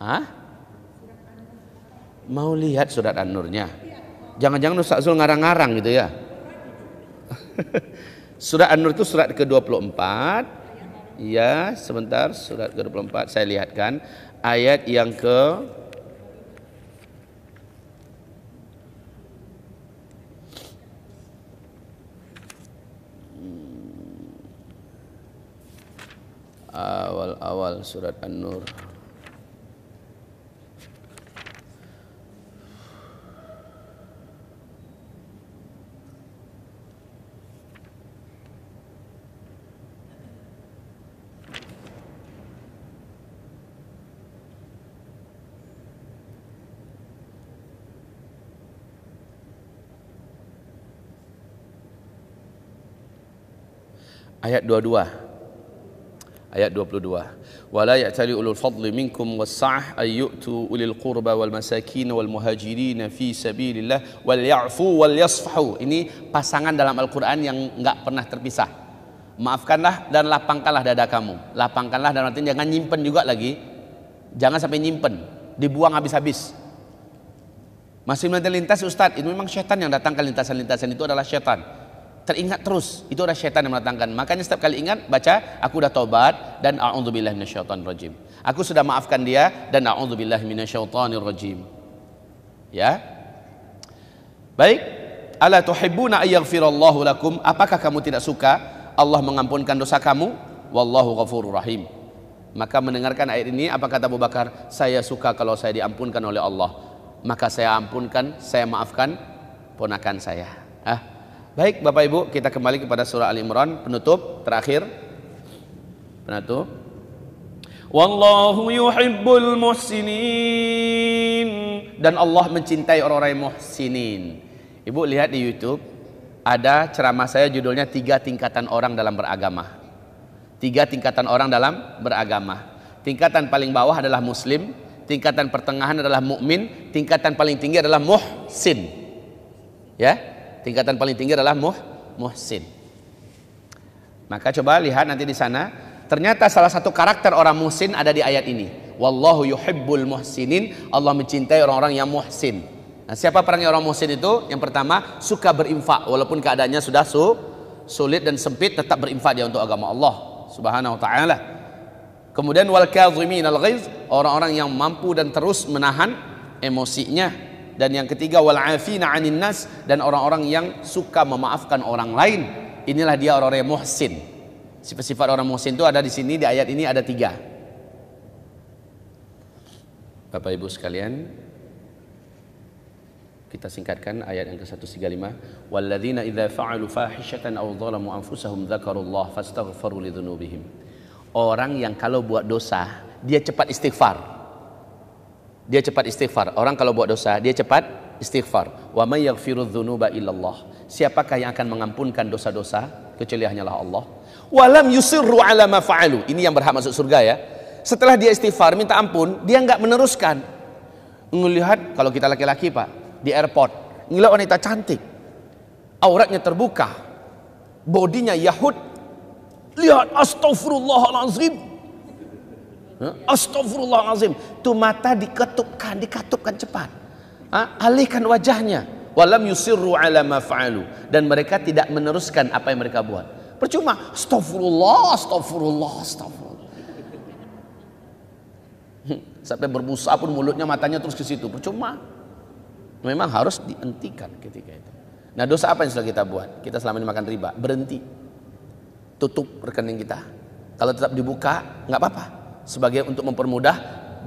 Hah? Mau lihat surat An-Nurnya? Jangan-jangan Ustaz Zul ngarang-ngarang gitu ya. Surat An-Nur itu surat ke-24. Ya, sebentar, surat ke-24 saya lihatkan ayat yang ke awal-awal surat An-Nur. Ayat 22. Ayat 22. Wala ya'tali ulul fadli minkum was-sa'ah ay yu'tu ulil qurba wal masakin wal muhajirin fi sabilillah wal ya'fu wal yasfahu. Ini pasangan dalam Al-Qur'an yang enggak pernah terpisah. Maafkanlah dan lapangkanlah dada kamu. Lapangkanlah dan artinya jangan nyimpen juga lagi. Jangan sampai nyimpen, dibuang habis-habis. Masih melintas Ustaz, itu memang syaitan yang datangkan lintasan-lintasan, itu adalah syaitan. Teringat terus, itu adalah syaitan yang mendatangkan. Makanya setiap kali ingat, baca aku udah taubat dan a'udzubillahi minasyaitonir rajim. Aku sudah maafkan dia dan a'udzubillahi minasyaitonir rajim. Ya. Baik, ala tuhibbuna ayyaghfirallahu lakum, apakah kamu tidak suka Allah mengampunkan dosa kamu? Wallahu ghafurur rahim. Maka mendengarkan ayat ini, apa kata Abu Bakar? Saya suka kalau saya diampunkan oleh Allah. Maka saya ampunkan, saya maafkan ponakan saya. Baik Bapak Ibu, kita kembali kepada surah Al-Imran, penutup terakhir. Penutup. Wallahu yuhibbul muhsinin, dan Allah mencintai orang-orang yang muhsinin. Ibu lihat di YouTube, ada ceramah saya judulnya 3 tingkatan orang dalam beragama. 3 tingkatan orang dalam beragama. Tingkatan paling bawah adalah muslim, tingkatan pertengahan adalah mukmin, tingkatan paling tinggi adalah muhsin. Ya. Tingkatan paling tinggi adalah muhsin. Maka coba lihat nanti di sana. Ternyata salah satu karakter orang muhsin ada di ayat ini. Wallahu yuhibbul muhsinin. Allah mencintai orang-orang yang muhsin. Nah, siapa perannya orang muhsin itu? Yang pertama, suka berinfak walaupun keadaannya sudah sulit dan sempit, tetap berinfak dia untuk agama Allah Subhanahu wa taala. Kemudian wal kadhiminal ghaiz, orang-orang yang mampu dan terus menahan emosinya. Dan yang ketiga wal 'afina 'anil nas, dan orang-orang yang suka memaafkan orang lain. Inilah dia orang-orang yang muhsin. Sifat-sifat orang muhsin itu ada di sini, di ayat ini ada 3. Bapak Ibu sekalian, kita singkatkan ayat yang ke-135. Walladzina idza fa'alu fahishatan aw dhalamu anfusahum dzakarullaha fastaghfaru lidzunubihim. Orang yang kalau buat dosa, dia cepat istighfar. Dia cepat istighfar. Orang kalau buat dosa, dia cepat istighfar. Wa may yaghfirudz dzunuba illallah. Siapakah yang akan mengampunkan dosa-dosa kecuali hanyalah Allah. Wa lam yusirru ala ma fa'alu. Ini yang berhak masuk surga ya. Setelah dia istighfar, minta ampun, dia enggak meneruskan. Melihat kalau kita laki-laki Pak, di airport, ngeliat wanita cantik, auratnya terbuka, bodinya Yahud, lihat, astagfirullahalazim, astagfirullahalazim, tuh mata dikatupkan cepat, alihkan wajahnya, walam yusirru ala ma fa'alu, dan mereka tidak meneruskan apa yang mereka buat. Percuma, astagfirullah, astagfirullah, astagfirullah. Sampai berbusa pun mulutnya, matanya terus ke situ. Percuma. Memang harus dihentikan ketika itu. Nah, dosa apa yang sudah kita buat? Kita selama ini makan riba, berhenti. Tutup rekening kita. Kalau tetap dibuka, nggak apa-apa. Sebagai untuk mempermudah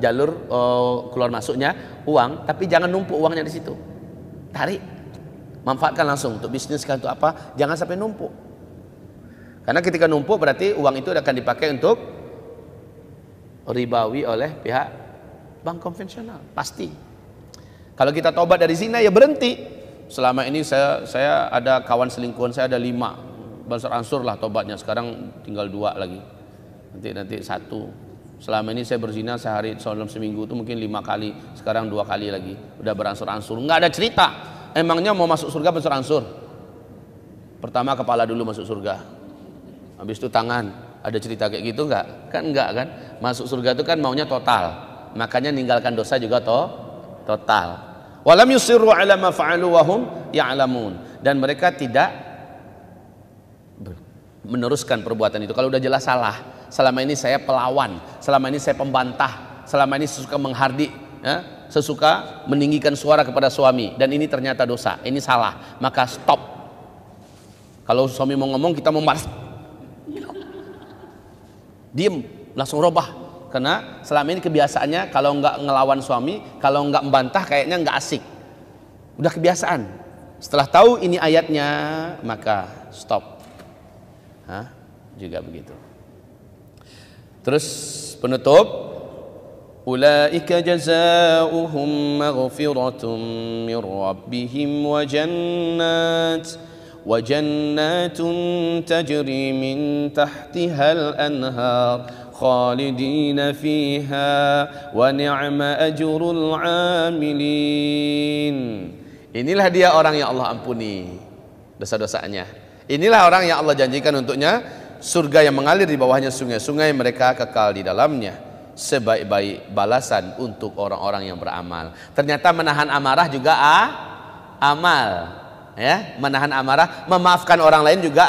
jalur keluar masuknya uang, tapi jangan numpuk uangnya di situ. Tarik. Manfaatkan langsung untuk bisnis kan, untuk apa? Jangan sampai numpuk. Karena ketika numpuk berarti uang itu akan dipakai untuk ribawi oleh pihak bank konvensional, pasti. Kalau kita tobat dari zina ya berhenti. Selama ini saya ada kawan selingkuhan, saya ada 5, beransur-ansur lah tobatnya. Sekarang tinggal 2 lagi. Nanti 1. Selama ini saya berzina sehari dalam seminggu itu mungkin 5 kali, sekarang 2 kali lagi. Udah beransur-ansur, nggak ada cerita. Emangnya mau masuk surga beransur-ansur? Pertama kepala dulu masuk surga, habis itu tangan. Ada cerita kayak gitu enggak? Kan enggak kan? Masuk surga itu kan maunya total. Makanya ninggalkan dosa juga total. Walam yusirru ala ma fa'alu wa hum ya'lamun. Dan mereka tidak meneruskan perbuatan itu. Kalau udah jelas salah. Selama ini saya pelawan, selama ini saya pembantah, selama ini sesuka menghardik, ya, sesuka meninggikan suara kepada suami, dan ini ternyata dosa, ini salah, maka stop. Kalau suami mau ngomong kita mau marah, diem, langsung robah. Karena selama ini kebiasaannya kalau nggak ngelawan suami, kalau nggak membantah kayaknya nggak asik. Udah kebiasaan. Setelah tahu ini ayatnya, maka stop. Juga begitu. Terus penutup, ulaika jazaohum maghfiratun min rabbihim wa jannatun tajri min tahtihal anhar khalidina fiha wa ni'ma ajrul amilin. Inilah dia orang yang Allah ampuni dosa-dosanya. Inilah orang yang Allah janjikan untuknya surga yang mengalir di bawahnya sungai-sungai, mereka kekal di dalamnya. Sebaik-baik balasan untuk orang-orang yang beramal. Ternyata menahan amarah juga amal. Ya, menahan amarah, memaafkan orang lain juga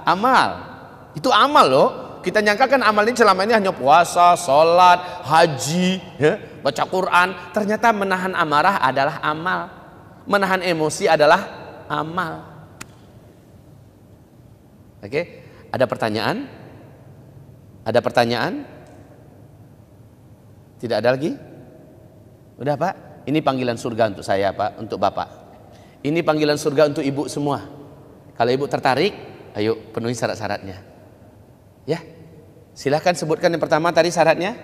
amal. Itu amal loh. Kita nyangka kan amal ini selama ini hanya puasa, sholat, haji, ya, baca Quran. Ternyata menahan amarah adalah amal. Menahan emosi adalah amal. Oke, ada pertanyaan? Ada pertanyaan? Tidak ada lagi? Udah Pak, ini panggilan surga untuk saya Pak, untuk Bapak. Ini panggilan surga untuk ibu semua. Kalau ibu tertarik, ayo penuhi syarat-syaratnya. Ya, silahkan sebutkan yang pertama tadi syaratnya.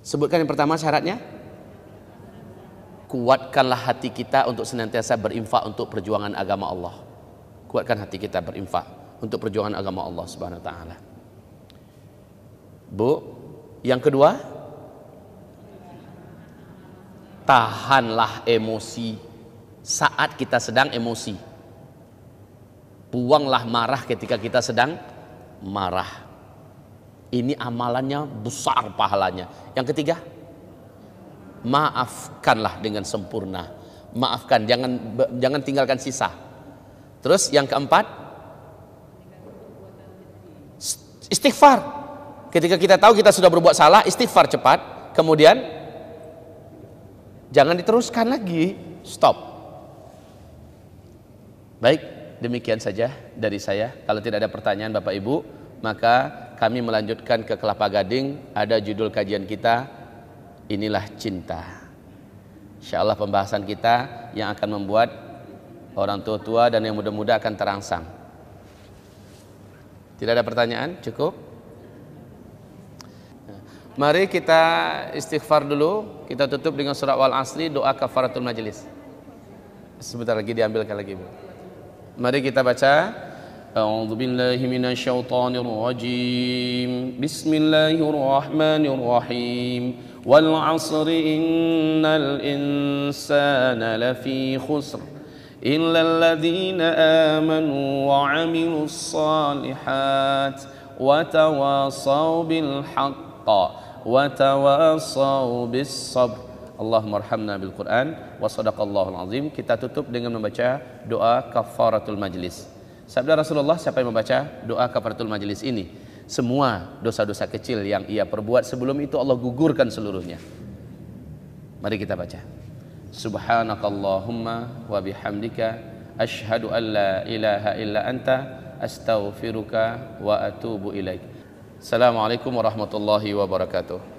Sebutkan yang pertama syaratnya. Kuatkanlah hati kita untuk senantiasa berinfak untuk perjuangan agama Allah. Kuatkan hati kita berinfak untuk perjuangan agama Allah Subhanahu wa taala. Bu, yang kedua, tahanlah emosi saat kita sedang emosi. Buanglah marah ketika kita sedang marah. Ini amalannya besar pahalanya. Yang ketiga, maafkanlah dengan sempurna. Maafkan, jangan tinggalkan sisa. Terus yang keempat, istighfar. Ketika kita tahu kita sudah berbuat salah, istighfar cepat. Kemudian jangan diteruskan lagi, stop. Baik, demikian saja dari saya. Kalau tidak ada pertanyaan Bapak Ibu, maka kami melanjutkan ke Kelapa Gading. Ada judul kajian kita, inilah cinta. Insyaallah pembahasan kita yang akan membuat orang tua-tua dan yang muda-muda akan terangsang. Tidak ada pertanyaan? Cukup? Mari kita istighfar dulu. Kita tutup dengan surah Wal Asri, doa kafaratul majlis. Sebentar lagi diambilkan lagi Bu. Mari kita baca أعوذ بالله من الشيطان الرجيم بسم الله الرحمن الرحيم والعصر إن الإنسان لفي خسر إلا الذين آمنوا وعملوا الصالحات وتواصوا بالحق وتواصوا بالصبر. Allahumma arhamna bil Quran wa sadaqallahul azim. Kita tutup dengan membaca doa kafaratul majlis. Sabda Rasulullah, siapa yang membaca doa kafaratul majlis ini, semua dosa-dosa kecil yang ia perbuat sebelum itu Allah gugurkan seluruhnya. Mari kita baca. Subhanakallahumma wa bihamdika asyhadu an la ilaha illa anta astaghfiruka wa atubu ilaik. Assalamualaikum warahmatullahi wabarakatuh.